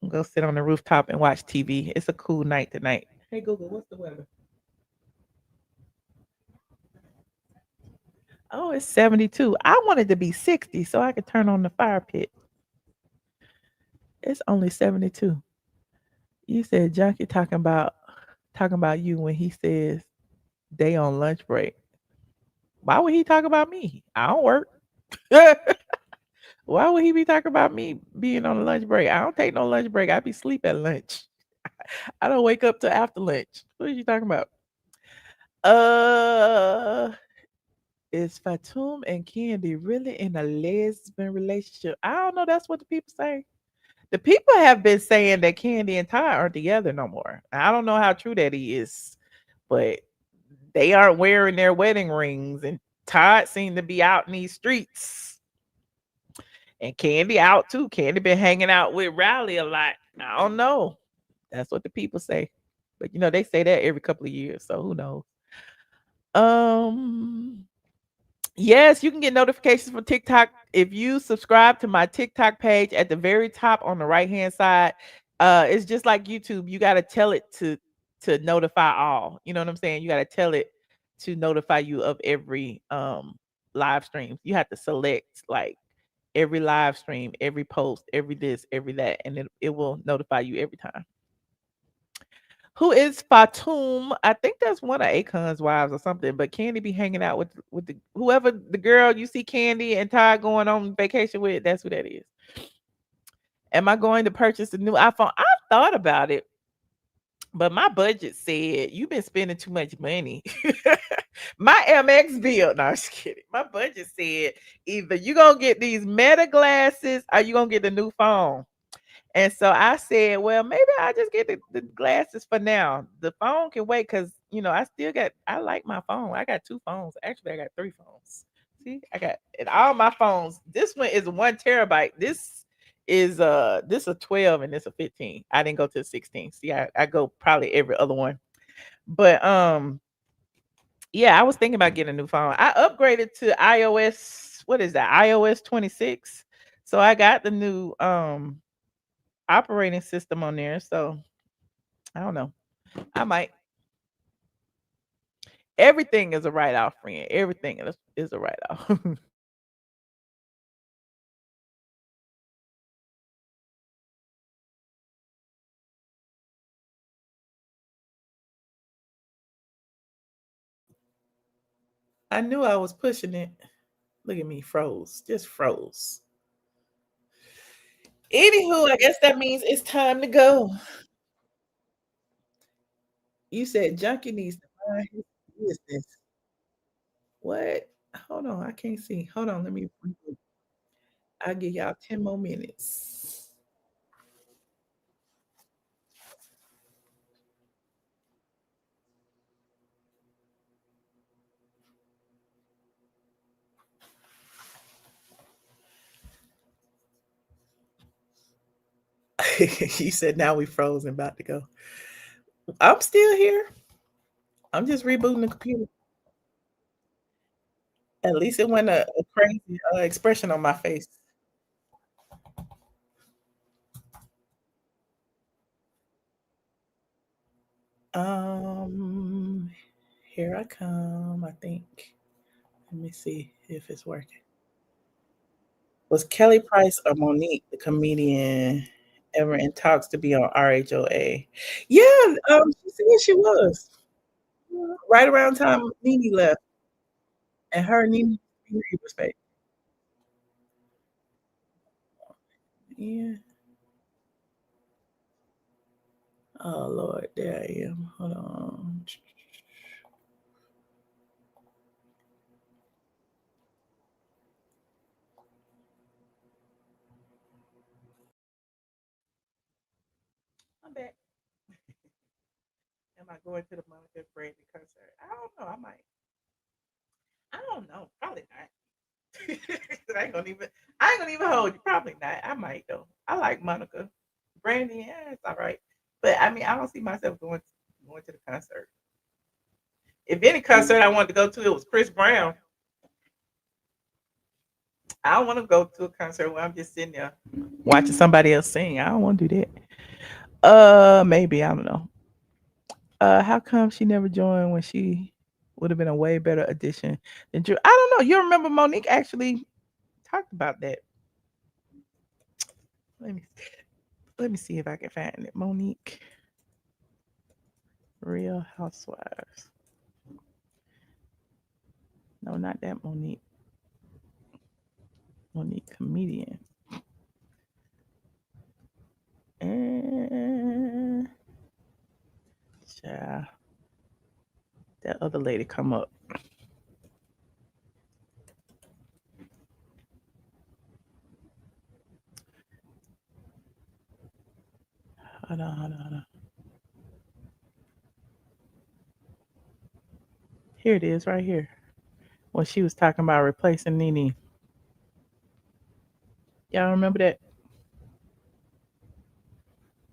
Go sit on the rooftop and watch TV. It's a cool night tonight. Hey Google, what's the weather? Oh, it's 72. I wanted to be 60 so I could turn on the fire pit. It's only 72. You said Junkie talking about you when he says they on lunch break. Why would he talk about me? I don't work. Why would he be talking about me being on a lunch break? I don't take no lunch break. I be sleep at lunch. I don't wake up till after lunch. What are you talking about? Is Fatum and Kandi really in a lesbian relationship? I don't know. That's what the people say. The people have been saying that Kandi and Ty aren't together no more. I don't know how true that is, but they aren't wearing their wedding rings, and Todd seemed to be out in these streets. And Kandi out too. Kandi been hanging out with Riley a lot. I don't know. That's what the people say. But you know, they say that every couple of years, so who knows? Yes, you can get notifications from TikTok if you subscribe to my TikTok page at the very top on the right-hand side. It's just like YouTube. You got to tell it to notify all. You know what I'm saying? You got to tell it to notify you of every live stream. You have to select like every live stream, every post, every this, every that, and it will notify you every time. Who is Fatum? I think that's one of Akon's wives or something. But Kandi be hanging out with the whoever the girl you see Kandi and Ty going on vacation with. That's who that is. Am I going to purchase a new iPhone? I thought about it, but my budget said you've been spending too much money. My MX bill. No, I'm just kidding. My budget said either you gonna get these Meta glasses or you gonna get the new phone. And so I said, well, maybe I just get the glasses for now. The phone can wait because I like my phone. I got 2 phones. Actually, I got 3 phones. See, I got and all my phones. This one is 1 terabyte. This is a 12 and this a 15. I didn't go to the 16. See, I go probably every other one. But yeah, I was thinking about getting a new phone. I upgraded to iOS. What is that? iOS 26. So I got the new operating system on there. So I don't know. I might. Everything is a write-off, friend. Everything is a write-off. I knew I was pushing it. Look at me, froze. Just froze. Anywho, I guess that means it's time to go. You said Junkie needs to mind his business. What? Hold on, I can't see. Hold on, let me. I'll give y'all 10 more minutes. He said, now we frozen, about to go. I'm still here. I'm just rebooting the computer. At least it wasn't a crazy expression on my face. Um, Here I come, I think. Let me see if it's working. Was Kelly Price or Monique, the comedian, ever in talks to be on RHOA? Yeah, she said she was. Right around time Nene left. And her and Nene was fake. Yeah. Oh Lord, there I am. Hold on. I'm back. Am I going to the Monica Brandy concert? I don't know. I might. I don't know. Probably not. I ain't gonna even hold you. Probably not. I might though. I like Monica. Brandy, yeah, it's all right. But I mean, I don't see myself going to the concert. If any concert I wanted to go to, it was Chris Brown. I don't want to go to a concert where I'm just sitting there watching somebody else sing. I don't want to do that. Maybe I don't know. How come she never joined when she would have been a way better addition than Drew? I don't know. You remember Monique actually talked about that. Let me see if I can find it. Monique. Real Housewives. No, not that Monique. Monique comedian. And yeah, that other lady come up. Hold on. Here it is, right here. When she was talking about replacing Nene. Y'all remember that?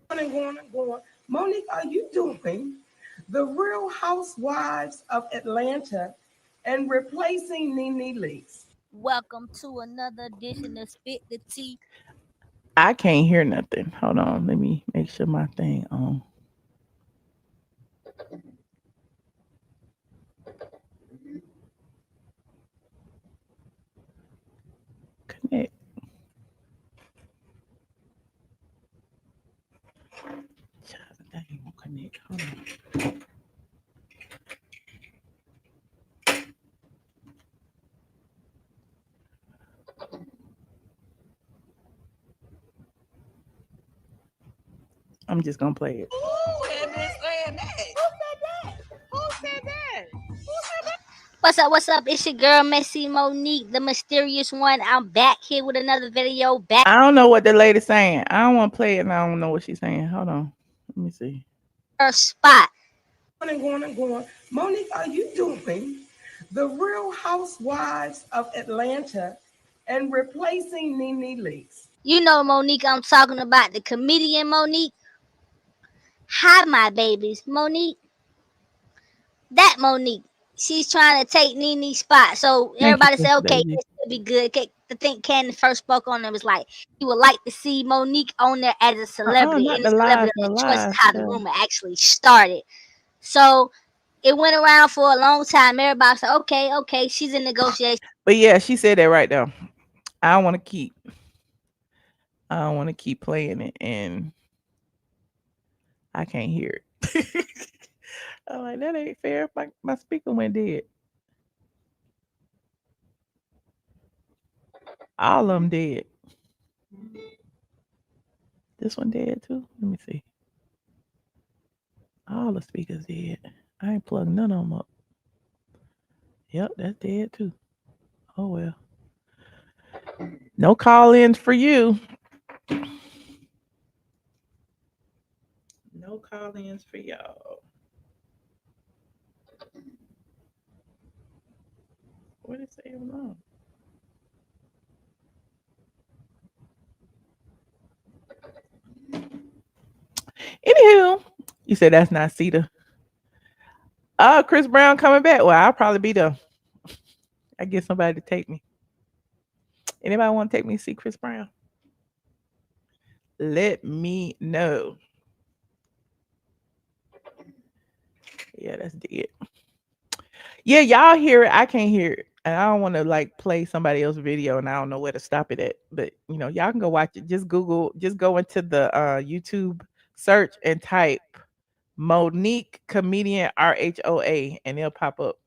Going. Monique, are you doing the Real Housewives of Atlanta and replacing Nene Leakes? Welcome to another edition of Spit the Tea. I can't hear nothing. Hold on. Let me make sure my thing on. Connect. Dang, won't connect. Hold on. I'm just gonna play it. What's up? It's your girl Messy Monique, the mysterious one. I'm back here with another video. I don't know what the lady's saying. I don't want to play it and I don't know what she's saying. Hold on. Let me see. Her spot. Going. Monique, are you doing the Real Housewives of Atlanta and replacing Nene Leakes? You know Monique, I'm talking about the comedian Monique. Hi, my babies. Monique. That Monique. She's trying to take Nene's spot. So everybody said, okay, this could be good. I think Kandi first spoke on it, was like, you would like to see Monique on there as a celebrity. And the celebrity choice is how the rumor actually started. So it went around for a long time. Everybody said, okay, she's in negotiation. But yeah, she said that right now. I don't want to keep playing it and I can't hear it. I'm like, that ain't fair. My speaker went dead. All of them dead. This one dead too? Let me see. All the speakers dead. I ain't plugged none of them up. Yep, that's dead too. Oh well. No call-ins for you. No call-ins for y'all. What is it wrong? Anywho, you said that's not Cedar. Chris Brown coming back. Well, I'll probably be there. I get somebody to take me. Anybody want to take me to see Chris Brown? Let me know. Yeah, that's dead. Yeah, y'all hear it. I can't hear it. And I don't want to like play somebody else's video and I don't know where to stop it at. But you know, y'all can go watch it. Just go into the YouTube search and type Monique comedian RHOA and it'll pop up.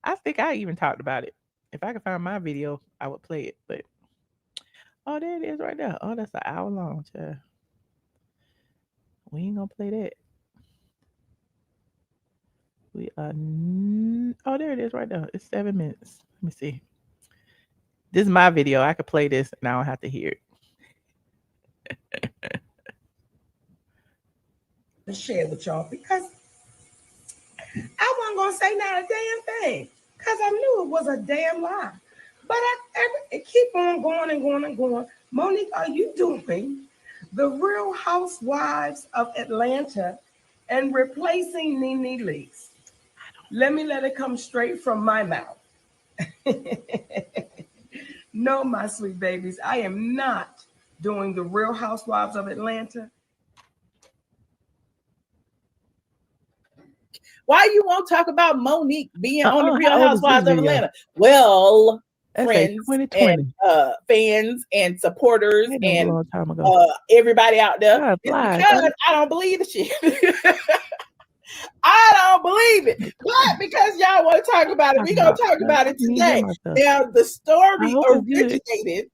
I think I even talked about it. If I could find my video, I would play it. But oh, there it is right there. Oh, that's an hour long. Child. We ain't gonna play that. We are. Oh, there it is right there. It's 7 minutes. Let me see. This is my video. I could play this and I don't have to hear it. To share with y'all because I wasn't gonna say not a damn thing because I knew it was a damn lie. But I keep on going. Monique, are you doing the Real Housewives of Atlanta and replacing Nene Leakes? Let it come straight from my mouth. No, my sweet babies, I am not doing the Real Housewives of Atlanta. Why you won't talk about Monique being on the Real Housewives of Atlanta? Well, friends and fans and supporters and everybody out there, it's because I don't believe the shit. I don't believe it. But because y'all want to talk about it, we're going to talk about it today. Now, the story originated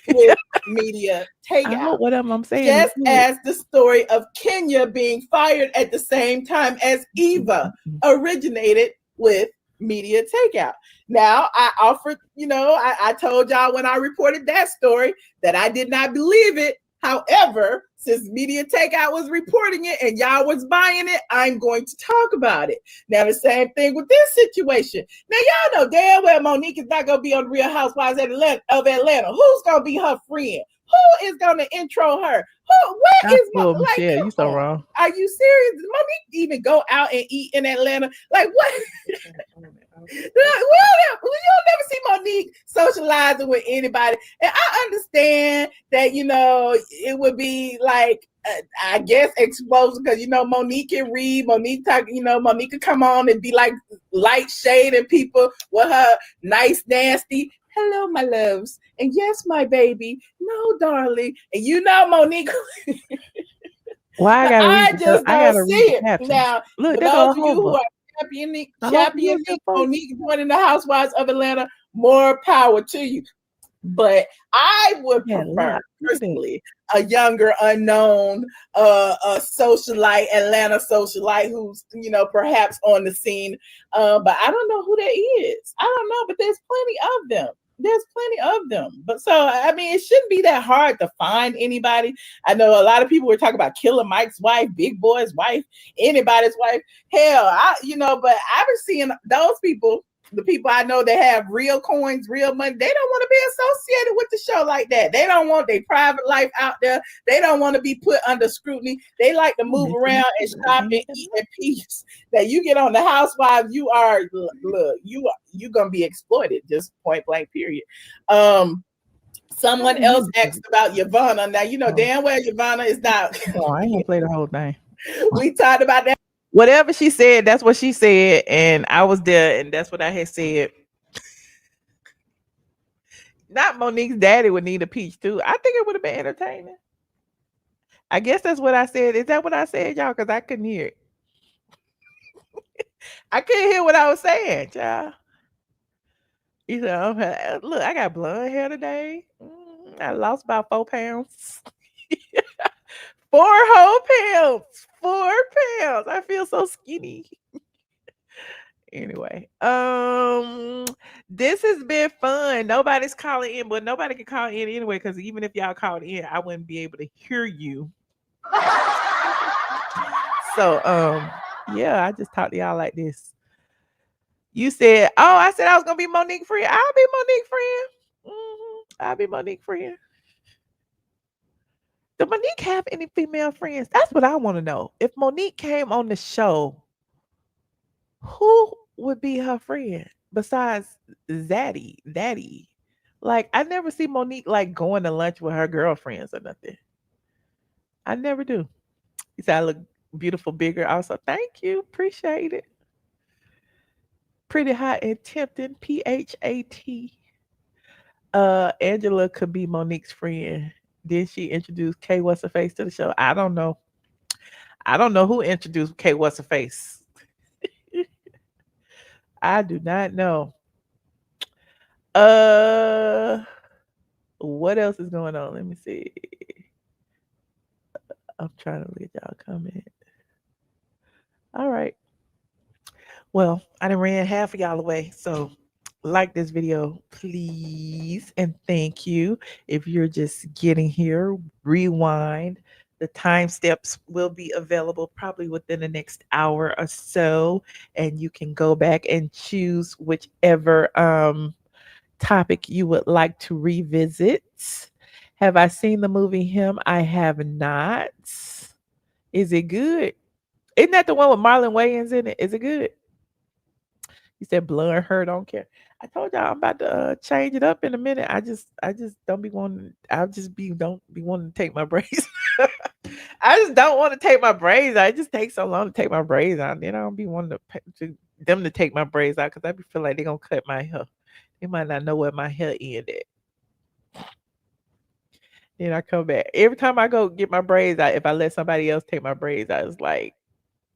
with media takeout. What I'm saying just as the story of Kenya being fired at the same time as Eva originated with media takeout. Now, I offered, I told y'all when I reported that story that I did not believe it. However, since media takeout was reporting it and y'all was buying it, I'm going to talk about it. Now, the same thing with this situation. Now, y'all know damn well Monique is not going to be on the Real Housewives of Atlanta. Who's going to be her friend? Who is going to intro her? What is Michelle? You so wrong. Are you serious? Did Monique even go out and eat in Atlanta? Like what? You'll never see Monique socializing with anybody. And I understand that, it would be like, I guess explosive because, Monique can read, Monique talk, Monique could come on and be like light shading people with her nice, nasty, hello, my loves. And yes, my baby. No, darling. And Monique. Why I just don't see it. Now, look, for those of you who are championing Monique joining the Housewives of Atlanta, more power to you. But I would prefer, personally, a younger, unknown, socialite, Atlanta socialite who's, perhaps on the scene. But I don't know who that is. I don't know, but there's plenty of them. But so, it shouldn't be that hard to find anybody. I know a lot of people were talking about Killer Mike's wife, Big Boy's wife, anybody's wife. Hell, but I've been seeing those people, the people I know that have real coins, real money, they don't want to be associated with the show like that. They don't want their private life out there. They don't want to be put under scrutiny. They like to move around and shop and eat in peace. That you get on the Housewives, you're gonna be exploited, just point blank, period. Someone else asked about Yvonne. Now damn well Yvonne is not. Oh, I ain't gonna play the whole thing. We talked about that. Whatever she said, that's what she said, and I was there, and that's what I had said. Not Monique's daddy would need a peach too. I think it would have been entertaining. I guess that's what I said. Is that what I said, y'all? Because I couldn't hear it. I couldn't hear what I was saying, child. You said, look, I got blonde hair today. I lost about 4 pounds. 4 whole pounds. 4 pounds. I feel so skinny. Anyway, this has been fun. Nobody's calling in, but nobody can call in anyway, because even if y'all called in, I wouldn't be able to hear you. So, yeah, I just talked to y'all like this. You said, I said I was gonna be Monique friend. I'll be Monique friend. I'll be Monique friend. Does Monique have any female friends? That's what I want to know. If Monique came on the show, who would be her friend besides Zaddy? Like, I never see Monique like going to lunch with her girlfriends or nothing. I never do. You said I look beautiful, bigger. Also, thank you. Appreciate it. Pretty hot and tempting. PHAT. Angela could be Monique's friend. Did she introduce K What's Her Face to the show? I don't know. I don't know who introduced K What's Her Face. I do not know. What else is going on? Let me see. I'm trying to read y'all comment. All right. Well, I done ran half of y'all away. So like this video, please, and thank you. If you're just getting here, rewind. The time steps will be available probably within the next hour or so, and you can go back and choose whichever topic you would like to revisit. Have I seen the movie Him? I have not. Is it good? Isn't that the one with Marlon Wayans in it? Is it good? He said blood hurt, don't care. I told y'all I'm about to change it up in a minute. I just don't be wanting. Don't be wanting to take my braids. I just don't want to take my braids out. It just takes so long to take my braids out. Then I don't be wanting them to take my braids out because I feel like they're gonna cut my hair. They might not know where my hair ended. Then I come back. Every time I go get my braids out, if I let somebody else take my braids out, it's like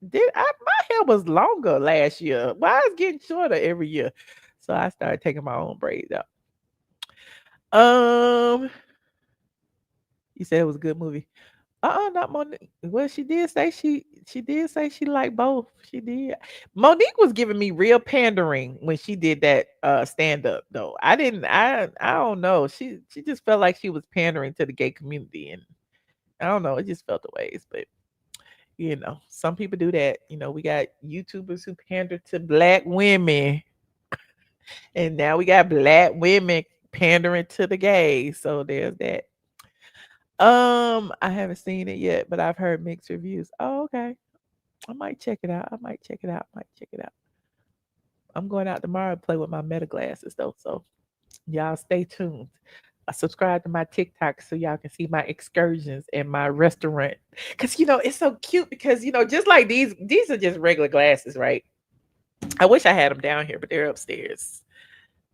my hair was longer last year. Why is it getting shorter every year? So I started taking my own braids out. You said it was a good movie. Not Monique. Well, she did say she liked both. She did. Monique was giving me real pandering when she did that stand up though. I don't know. She just felt like she was pandering to the gay community, and I don't know, it just felt the ways, but some people do that. We got YouTubers who pander to black women, and now we got black women pandering to the gays. So there's that. I haven't seen it yet, but I've heard mixed reviews. Oh, okay. I might check it out. I'm going out tomorrow to play with my meta glasses though. So y'all stay tuned. Subscribe to my TikTok so y'all can see my excursions and my restaurant. Cause it's so cute because just like these are just regular glasses, right? I wish I had them down here, but they're upstairs.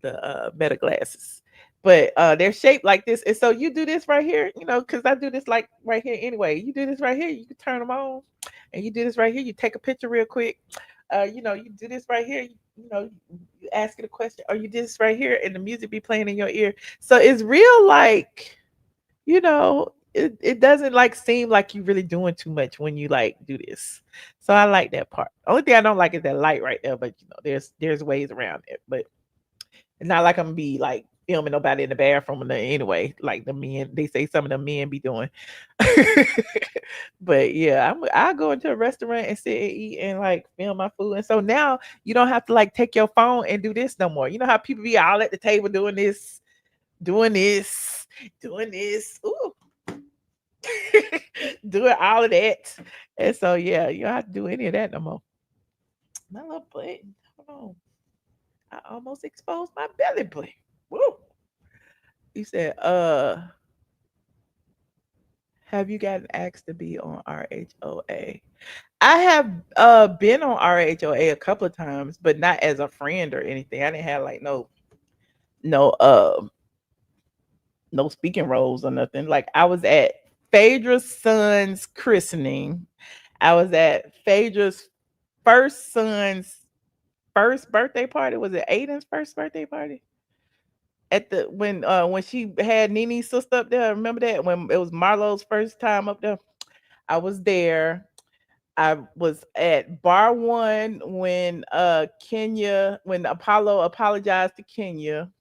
The meta glasses. But they're shaped like this. And so you do this right here, because I do this like right here anyway. You do this right here, you can turn them on. And you do this right here, you take a picture real quick. You do this right here, you ask it a question, or you do this right here and the music be playing in your ear. So it's real like, it doesn't like seem like you really doing too much when you like do this. So I like that part. Only thing I don't like is that light right there, but there's ways around it. But it's not like I'm gonna be like filming nobody in the bathroom anyway, like the men, they say some of the men be doing. But yeah, I go into a restaurant and sit and eat and like film my food. And so now you don't have to like take your phone and do this no more. You know how people be all at the table doing this. Ooh. Doing all of that. And so yeah, you don't have to do any of that no more. My little butt. Hold on. I almost exposed my belly button. Woo. He said, have you gotten asked to be on RHOA? I have been on RHOA a couple of times, but not as a friend or anything. I didn't have like no speaking roles or nothing. Like I was at Phaedra's son's christening. I was at Phaedra's first son's first birthday party. Was it Aiden's first birthday party? At the when she had Nene's sister up there, remember that when it was Marlo's first time up there? I was there. I was at bar one when when Apollo apologized to Kenya.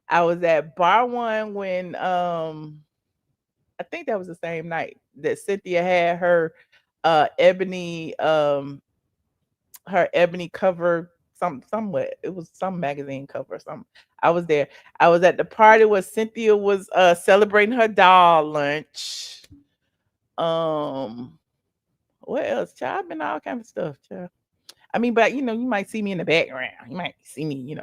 I was at bar one when I think that was the same night that Cynthia had her ebony cover, somewhat, it was some magazine cover or something. I was there. I was at the party where Cynthia was celebrating her doll lunch. What else? Child, I've been all kind of stuff, child. I mean, but you might see me in the background. You might see me,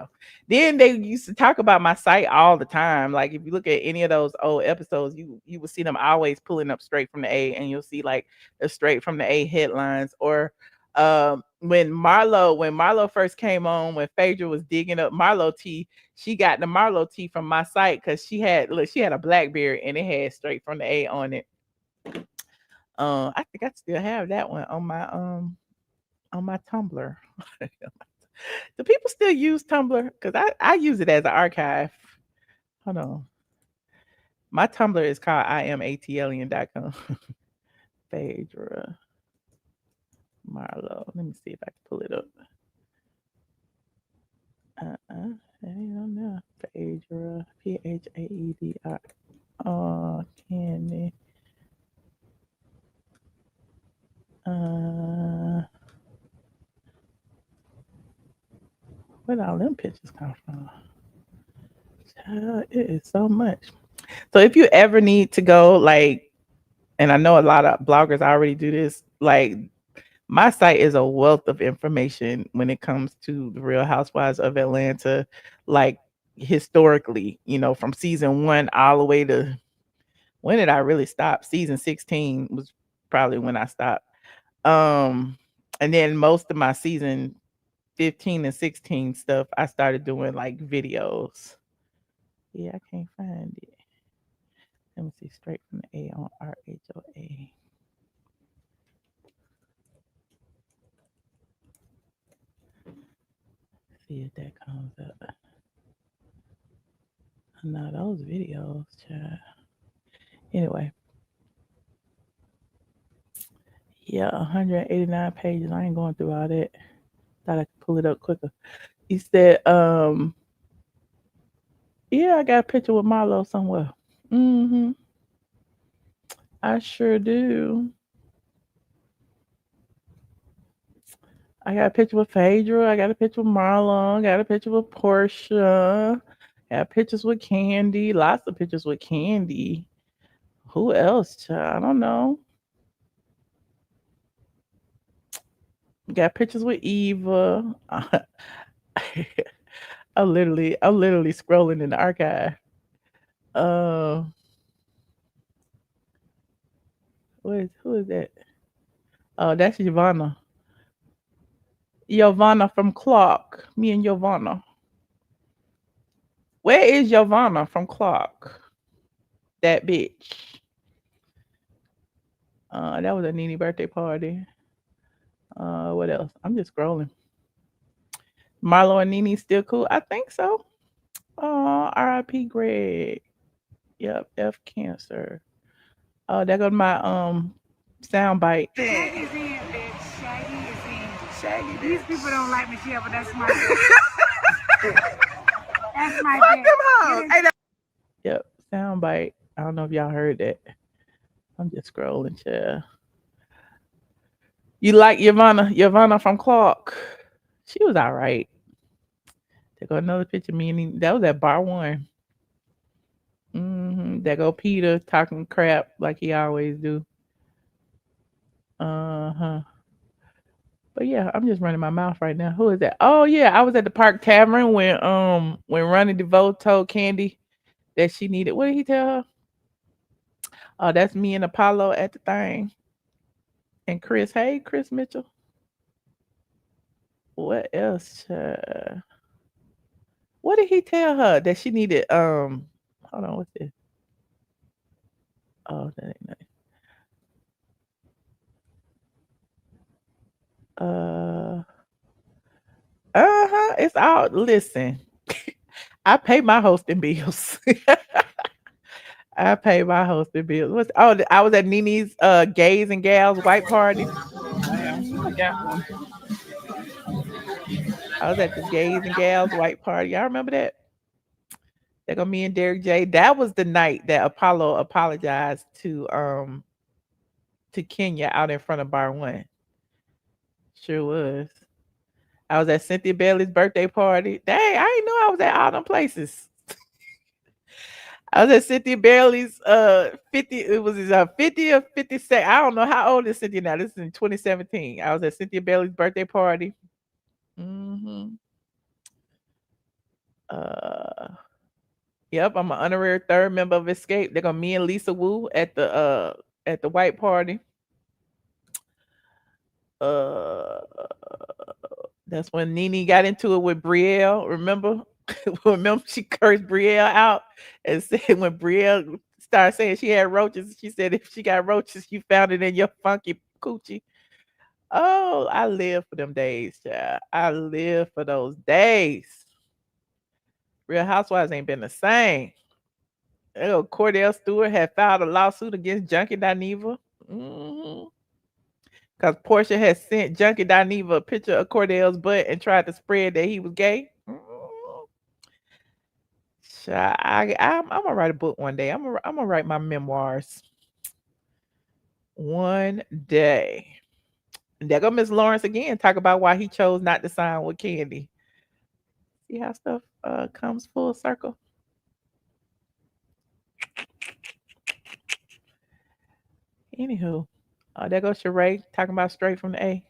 Then they used to talk about my site all the time. Like if you look at any of those old episodes, you will see them always pulling up straight from the A, and you'll see like the straight from the A headlines. Or when Marlo first came on, when Phaedra was digging up Marlo tea, she got the Marlo tea from my site because she had a Blackberry and it had straight from the A on it. I think I still have that one on my Tumblr. Do people still use Tumblr? Because I use it as an archive. Hold on. My Tumblr is called ATLien.com. Phaedra Marlo. Let me see if I can pull it up. I don't know. Phaedra. Phaedr. Candy. Where all them pictures come from? It is so much. So if you ever need to go, like, and I know a lot of bloggers already do this, like my site is a wealth of information when it comes to the Real Housewives of Atlanta, like historically, from season 1 all the way to when did I really stop? Season 16 was probably when I stopped. And then most of my season 15 and 16 stuff, I started doing like videos. Yeah, I can't find it. Let me see, straight from the A on RHOA. comes up. No, those videos, child. Anyway. Yeah, 189 pages. I ain't going through all that. Thought I could pull it up quicker. He said, yeah, I got a picture with Marlo somewhere. Mm-hmm. I sure do. I got a picture with Phaedra. I got a picture with Marlon. Got a picture with Portia. Got pictures with Kandi. Lots of pictures with Kandi. Who else, child? I don't know. Got pictures with Eva. I'm literally scrolling in the archive. Who is that? Oh, that's Giovanna. Giovanna from Clark. Me and Giovanna. Where is Giovanna from Clark? That bitch. That was a Nene birthday party. What else? I'm just scrolling. Marlo and Nene still cool? I think so. R.I.P. Greg. Yep, F cancer. Oh, there goes my sound bite. Shaggy's in, bitch. Shaggy is in. Shaggy. These people don't like Michelle, but that's my that's my Fuck bitch. them hoes. Yep, sound bite. I don't know if y'all heard that. I'm just scrolling, child. You like Giovanna from Clark? She was all right. There go another picture of me and Nene. That was at bar 1. There go Peter talking crap like he always do. But yeah, I'm just running my mouth right now. Who is that? Oh yeah, I was at the Park Tavern when Ronnie DeVoe told Kandi that she needed. What did he tell her? Oh, that's me and Apollo at the thing. And Chris. Hey, Chris Mitchell. What else? What did he tell her that she needed? Hold on, what's this? Oh, that ain't nice. It's all. Listen, I pay my hosting bills. I pay my hosting bills. I was at Nene's Gays and Gals white party. I got one. I was at the Gays and Gals white party. Y'all remember that? There go me and Derek J. That was the night that Apollo apologized to Kenya out in front of bar 1. Sure was. I was at Cynthia Bailey's birthday party. Dang, I didn't know I was at all them places. I was at Cynthia Bailey's 50. It was his 50 or 52. I don't know how old is Cynthia now. This is in 2017. I was at Cynthia Bailey's birthday party. Yep, I'm an honorary 3rd member of Escape. They're gonna me and Lisa Wu at the white party. That's when Nene got into it with Brielle. Remember she cursed Brielle out and said when Brielle started saying she had roaches, she said if she got roaches, you found it in your funky coochie. Oh, I live for them days, child. I live for those days. Real Housewives ain't been the same. Cordell Stewart had filed a lawsuit against Junkie Dineva. Because Portia had sent Junkie Dineva a picture of Cordell's butt and tried to spread that he was gay. I'm gonna write a book one day. I'm gonna write my memoirs one day. And there go Miss Lawrence again, talk about why he chose not to sign with Kandi. See how stuff comes full circle. Anywho, there goes Sheree talking about straight from the A.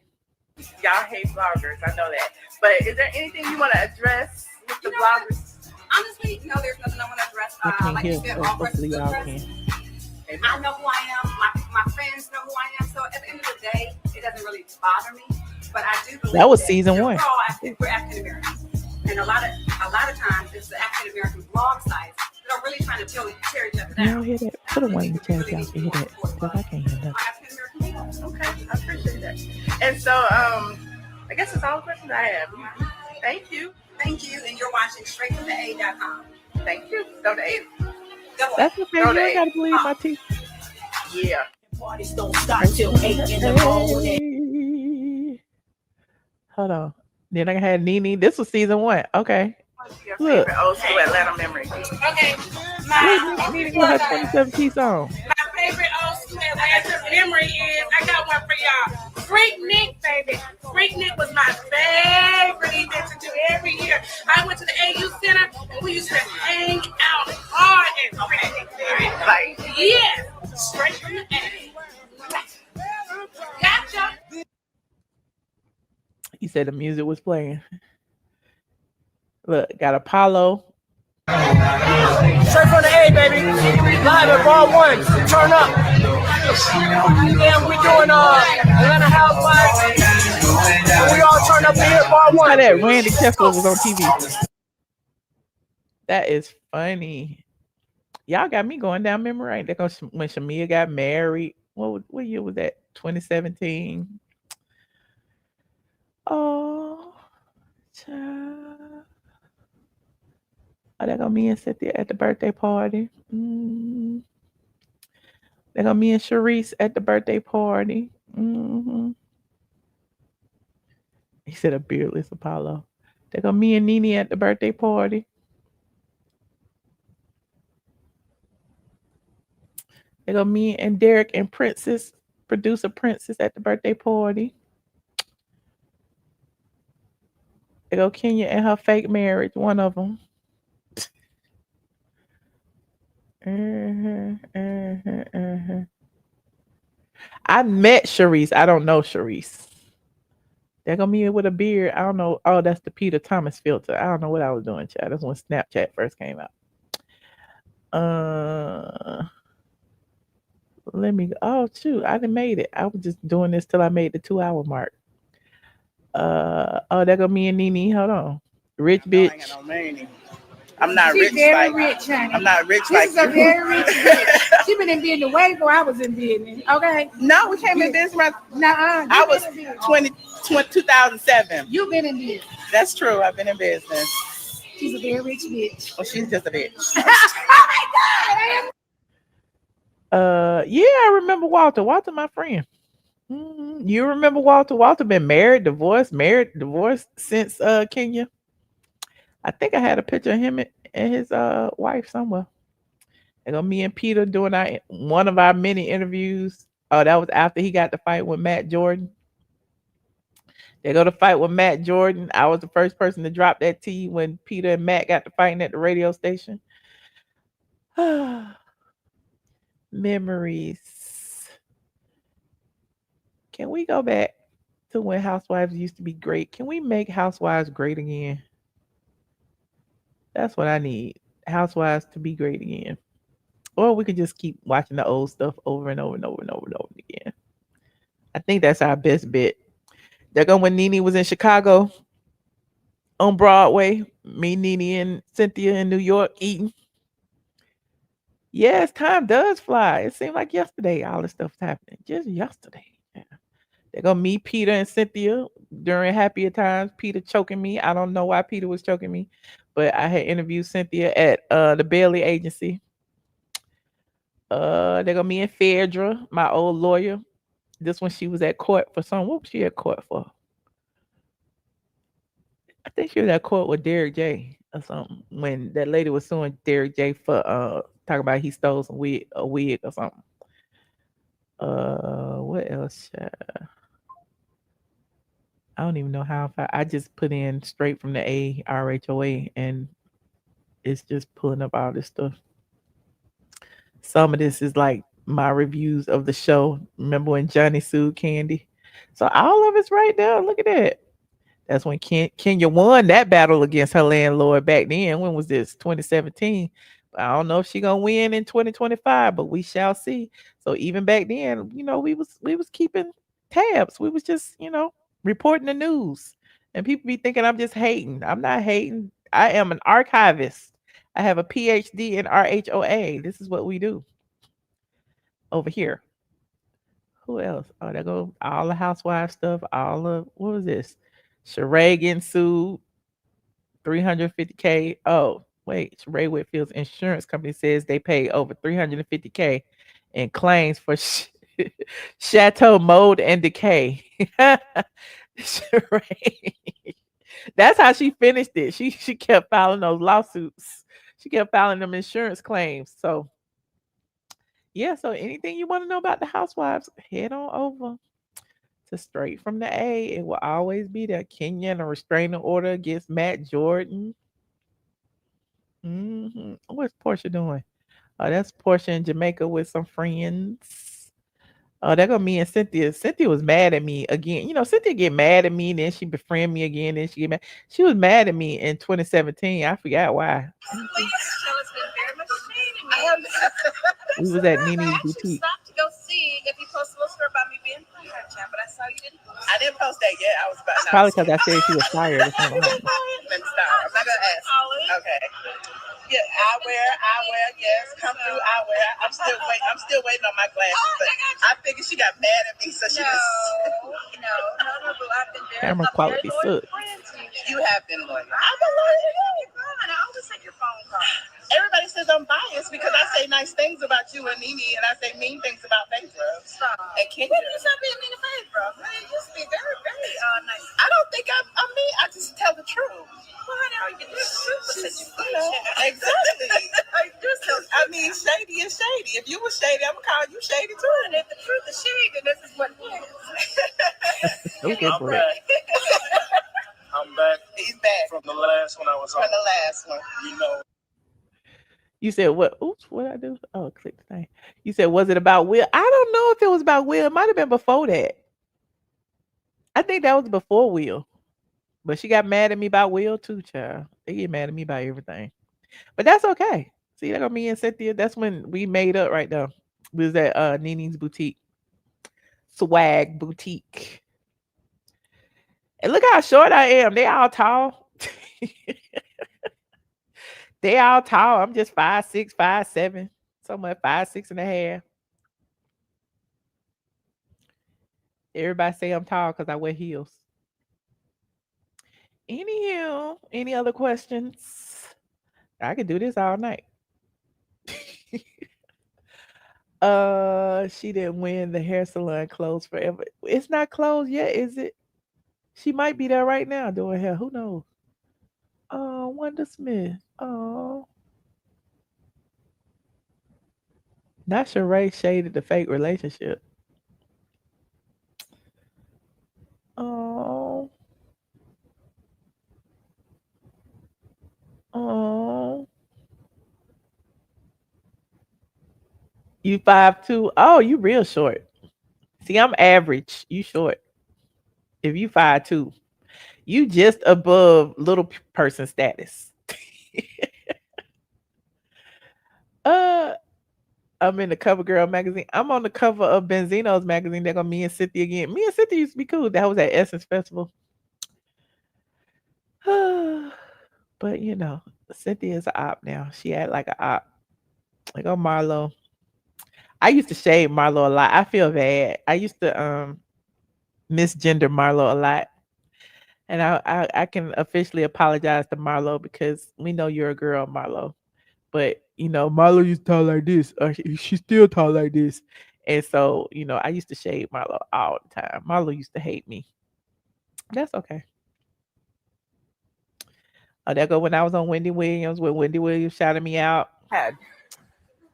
Y'all hate bloggers, I know that. But is there anything you want to address with the bloggers? Honestly, no, there's nothing I want to address. I can't Like hear, you said, so all hopefully y'all questions can. I know who I am. My friends know who I am. So at the end of the day, it doesn't really bother me. But I do believe That was season 1. We're African Americans, and a lot of times it's the African American blog sites that are really trying to tear each other down. Y'all hear that? Put a one in the chat, y'all can hear that. Because I can't hear nothing. Okay, I appreciate that. And so, I guess that's all the questions I have. Thank you. Thank you, and you're watching straightfromthea.com. Thank you. Go to 8. That's okay. You ain't gotta believe my teeth. Yeah. Parties don't stop till 8 in the morning. Hold on. Then I had Nene. This was season 1. Okay. Your Look. favorite old school Atlanta memory. Okay, Look, Nene with her 2017 song. my favorite old school Atlanta memory is, I got one for y'all. Freak Nick, baby. Freak Nick was my favorite event to do every year. I went to the AU Center and we used to hang out hard and Freak Nick. Like, yeah, straight from the A. Gotcha. He said the music was playing. Look, got Apollo. Straight from the A, baby. Live at Bar 1. Turn up. And we doing Atlanta Housewives. And we all turn up here at Bar 1. How that Randy Kessler was on TV. That is funny. Y'all got me going down memory lane. Because when Shamia got married, what year was that? 2017. Oh, child. Oh, they got me and Cynthia at the birthday party. They got me and Sharice at the birthday party. He said a beardless Apollo. They got me and Nene at the birthday party. They got me and Derek and Princess, producer Princess, at the birthday party. They go Kenya and her fake marriage, one of them. I met Sharice. I don't know Sharice. They got me with a beard. I don't know. Oh, that's the Peter Thomas filter. I don't know what I was doing, child. That's when Snapchat first came out. Let me go. Oh, shoot. I done made it. I was just doing this till I made the 2-hour mark. Oh, there go me and Nene. Hold on. Rich bitch. I'm not She's rich very like rich, honey. I'm not rich This like is a you. very rich bitch. She been in business way before I was in business. Okay. No, we came in business right. Nuh-uh. I was 2007. You've been in business. That's true. I've been in business. She's a very rich bitch. Well, she's just a bitch. Oh my God. Yeah, I remember Walter. Walter, my friend. You remember Walter? Walter been married, divorced since Kenya. I think I had a picture of him and his wife somewhere. And go me and Peter doing one of our many interviews. Oh, that was after he got to fight with Matt Jordan. They go to fight with Matt Jordan. I was the first person to drop that T when Peter and Matt got to fighting at the radio station. Memories. Can we go back to when Housewives used to be great? Can we make Housewives great again? That's what I need. Housewives to be great again. Or we could just keep watching the old stuff over and over and over and over and over again. I think that's our best bet. They're going when Nene was in Chicago on Broadway. Me, Nene, and Cynthia in New York eating. Yes, time does fly. It seemed like yesterday all this stuff's happening. Just yesterday. Yeah. They're going to meet Peter and Cynthia during happier times. Peter choking me. I don't know why Peter was choking me, but I had interviewed Cynthia at the Bailey Agency. They're going to meet in Phaedra, my old lawyer. This one she was at court for something. What was she at court for? I think she was at court with Derek J or something. When that lady was suing Derek J for talking about he stole a wig or something. What else? I don't even know how I just put in straight from the A RHOA and it's just pulling up all this stuff. Some of this is like my reviews of the show. Remember when Johnny sued Kandi? So all of it's right there. Look at that. That's when Kenya won that battle against her landlord back then. When was this? 2017. I don't know if she's gonna win in 2025, but we shall see. So even back then, we was keeping tabs. We was just, reporting the news. And people be thinking I'm just hating. I'm not hating. I am an archivist. I have a PhD in RHOA. This is what we do over here. Who else? Oh, there go all the Housewives stuff. All of what was this? Sheree getting sued. $350K. Oh, wait. Ray Whitfield's insurance company says they pay over $350K in claims for chateau mold and decay. That's how she finished it. She kept filing those lawsuits. She kept filing them insurance claims. So yeah, so anything you want to know about the Housewives, head on over to Straight from the A. It will always be there. Kenya and a restraining order against Matt Jordan. What's Portia doing? Oh, that's Portia in Jamaica with some friends. Oh, that gonna me and Cynthia. Cynthia was mad at me again. You know, Cynthia get mad at me, then she befriend me again, then she get mad. She was mad at me in 2017. I forgot why. We was at Nene's boutique. Stopped to go see if you posted a little story about me being fired, Chad, but I saw you didn't post. I didn't post that yet. I was about. Probably because I said she was fired or something. Let me stop. I'm not gonna ask. Okay. Yeah, I wear, yes. Come through, I wear. I'm still waiting on my glasses. But I figured she got mad at me, so she was. No, but I've been very. Camera quality sucks. You have been loyal. I've been loyal to you. I always take your phone call. Everybody says I'm biased because I say nice things about you and Nene, and I say mean things about Phaedra. Stop. And Kenya. When you stop being mean to Phaedra? Man, you used to be very, very nice. I don't think I'm mean. I just tell the truth. Well, I know you do. Exactly. I mean, shady is shady. If you were shady, I'm gonna call you shady too. And if the truth is shady, then this is what it is. Okay, I'm back. I'm back. He's back from the last one I was on. From the last one, you know. You said what? Oops, what did I do? Oh, click the thing. You said, was it about Will? I don't know if it was about Will. It might have been before that. I think that was before Will. But she got mad at me about Will too, child. They get mad at me about everything. But that's okay. See, that got me and Cynthia. That's when we made up right there. We was at Nene's boutique. Swag boutique. And look how short I am. They all tall. They all tall. I'm just 5'6", 5'7", somewhere 5'6.5". Everybody say I'm tall because I wear heels. Anywho, any other questions? I could do this all night. She didn't win. The hair salon closed forever. It's not closed yet, is it? She might be there right now doing hair. Who knows? Oh, Wanda Smith. Oh. Not Sheree shaded the fake relationship. Oh. Oh. You 5'2". Oh, you real short. See, I'm average. You short. If you 5'2", you just above little person status. I'm in the Cover Girl magazine. I'm on the cover of Benzino's magazine. They're gonna me and Cynthia again. Me and Cynthia used to be cool. That was at Essence Festival. But you know, Cynthia is an op now. She act like an op. Like, oh, Marlo. I used to shade Marlo a lot. I feel bad. I used to misgender Marlo a lot. And I can officially apologize to Marlo because we know you're a girl, Marlo. But, you know, Marlo used to talk like this. She still talk like this. And so, you know, I used to shade Marlo all the time. Marlo used to hate me. That's okay. Oh, there go when I was on Wendy Williams, when Wendy Williams shouted me out.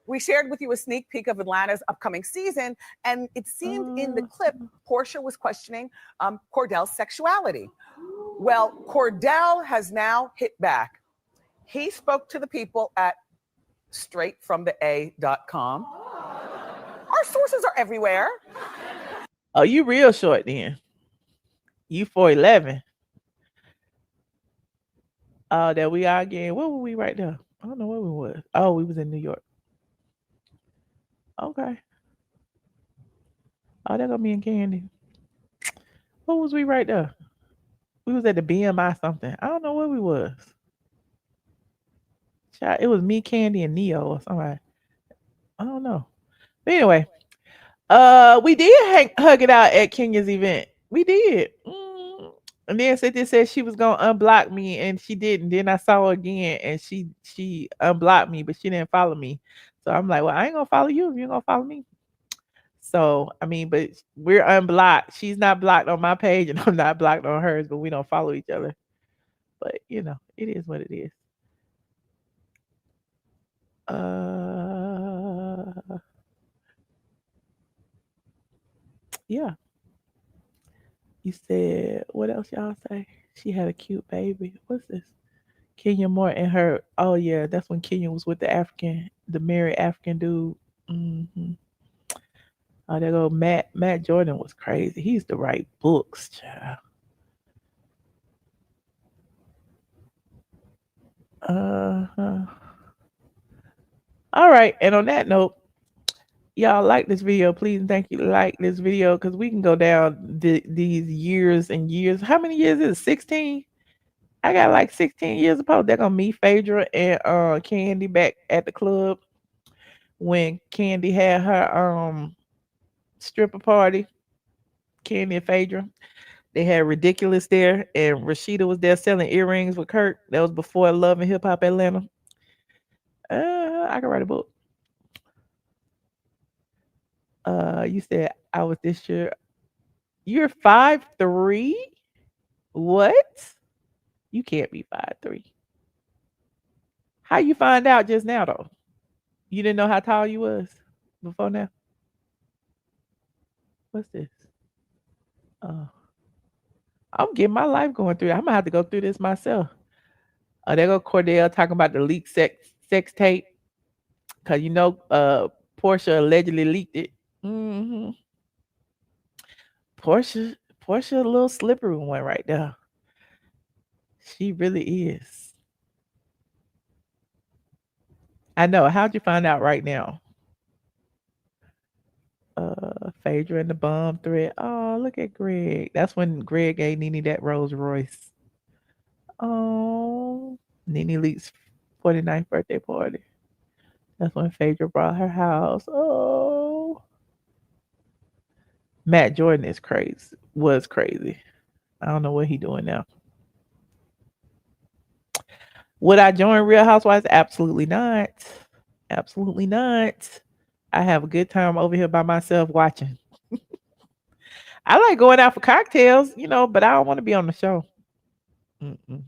We shared with you a sneak peek of Atlanta's upcoming season, and it seemed in the clip Portia was questioning Cordell's sexuality. Well, Cordell has now hit back. He spoke to the people at straightfromthea.com. Our sources are everywhere. Oh, you real short then. You 4'11". Oh, there we are again. Where were we right now? I don't know where we were. Oh, we was in New York. Okay. Oh, there go me and Kandi. What was we right there? We was at the BMI something. I don't know where we was. Child, it was me, Kandi, and Neo or somebody. I don't know. But anyway, we did hug it out at Kenya's event. We did. And then Cynthia said she was gonna unblock me, and she didn't. Then I saw her again, and she unblocked me, but she didn't follow me. So I'm like, well, I ain't gonna follow you if you're gonna follow me. So I mean, but we're unblocked. She's not blocked on my page, and I'm not blocked on hers, but we don't follow each other. But you know, it is what it is. Yeah. You said what else y'all say? She had a cute baby. What's this? Kenya Moore and her. Oh yeah, that's when Kenya was with the married African dude. Hmm. Oh, there go Matt. Matt Jordan was crazy. He used to write books, child. Uh-huh. All right, and on that note, y'all like this video, please and thank you. Like this video because we can go down these years and years. How many years is it? 16? I got like 16 years of post. They're gonna meet Phaedra and Kandi back at the club when Kandi had her stripper party. Kandi and Phaedra. They had Ridiculous there, and Rashida was there selling earrings with Kurt. That was before Love and Hip Hop Atlanta. I can write a book. You said I was this year. You're 5'3"? What? You can't be 5'3". How you find out just now though? You didn't know how tall you was before now? What's this? Oh. I'm getting my life going through it. I'm gonna have to go through this myself. Oh, there go Cordell talking about the leaked sex tape. Cause you know Portia allegedly leaked it. Mm-hmm. Portia a little slippery one right there. She really is. I know. How'd you find out right now? Phaedra and the bomb threat. Oh, look at Greg. That's when Greg gave Nene that Rolls Royce. Oh, Nene Leak's 49th birthday party. That's when Phaedra brought her house. Oh, Matt Jordan is crazy. Was crazy. I don't know what he doing now. Would I join Real Housewives? Absolutely not. Absolutely not. I have a good time over here by myself watching. I like going out for cocktails, you know, but I don't want to be on the show. Mm-mm.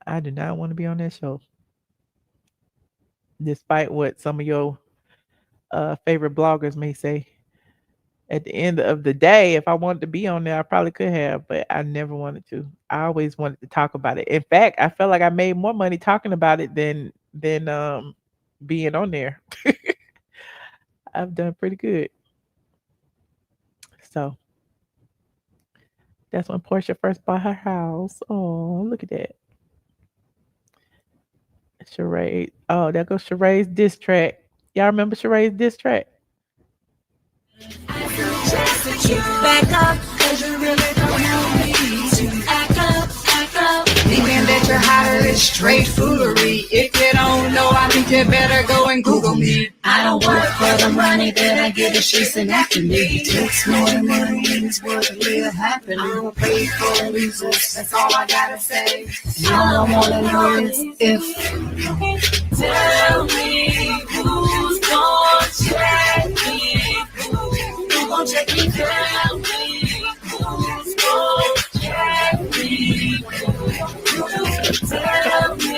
I do not want to be on that show. Despite what some of your favorite bloggers may say. At the end of the day, if I wanted to be on there, I probably could have, but I never wanted to. I always wanted to talk about it. In fact, I felt like I made more money talking about it than being on there. I've done pretty good. So that's when Portia first bought her house. Oh, look at that. Sheree. Oh, there goes Sheree's diss track. Y'all remember Sheree's diss track? Back up, cause you really don't know me. To act up, thinking that you're hotter is straight foolery. If you don't know, I think you better go and Google me. I don't work for the money that I get a chasing after me. It takes more money and it's what's real happening. I don't pay for reasons, that's all I gotta say. All I wanna know is if. Tell me who's gonna check me. Who's gonna check me? Tell me who's gonna check me. Tell me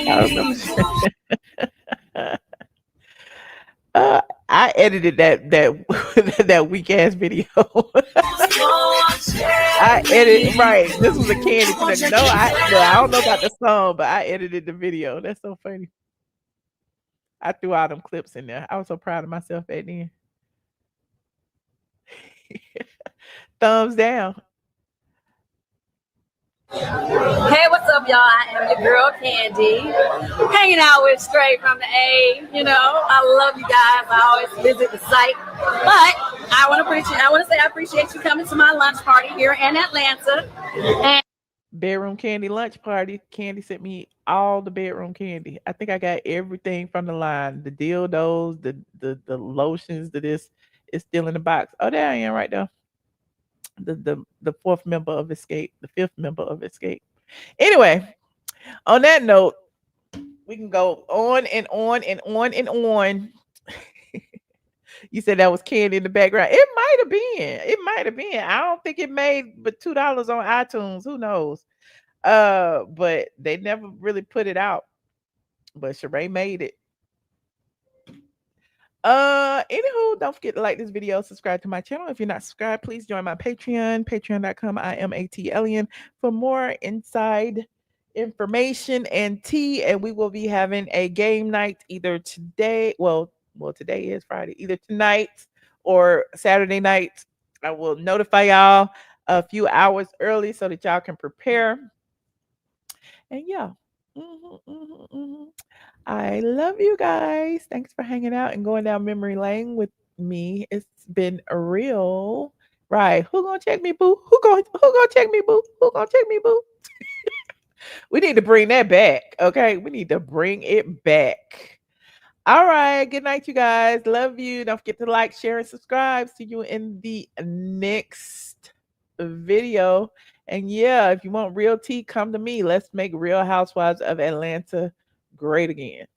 I edited that weak ass video. I edited right. This was a Kandi production. No, I don't know about the song, but I edited the video. That's so funny. I threw all them clips in there. I was so proud of myself back then. Thumbs down. Hey, what's up, y'all? I am your girl, Kandi. Hanging out with Straight from the A. You know, I love you guys. I always visit the site. But I want to say I appreciate you coming to my lunch party here in Atlanta. And Bedroom candy lunch party. Kandi sent me all the bedroom candy. I think I got everything from the line. The dildos, the lotions, this is still in the box. Oh, there I am right there. the fourth member of Escape, the fifth member of Escape. Anyway, on that note, we can go on and on and on and on. You said that was Kandi in the background. It might have been. It might have been. I don't think it made but $2 on iTunes. Who knows? But they never really put it out. But Sheree made it. Anywho, don't forget to like this video, subscribe to my channel. If you're not subscribed, please join my Patreon, patreon.com. I am ATLien for more inside information and tea. And we will be having a game night either today. Well, today is Friday, either tonight or Saturday night. I will notify y'all a few hours early so that y'all can prepare. And yeah. I love you guys. Thanks for hanging out and going down memory lane with me. It's been real. Right. Who gonna check me, boo? Who gonna check me, boo? Who gonna check me, boo? We need to bring that back. Okay. We need to bring it back. All right. Good night, you guys. Love you. Don't forget to like, share, and subscribe. See you in the next video. And yeah, if you want real tea, come to me. Let's make Real Housewives of Atlanta great again.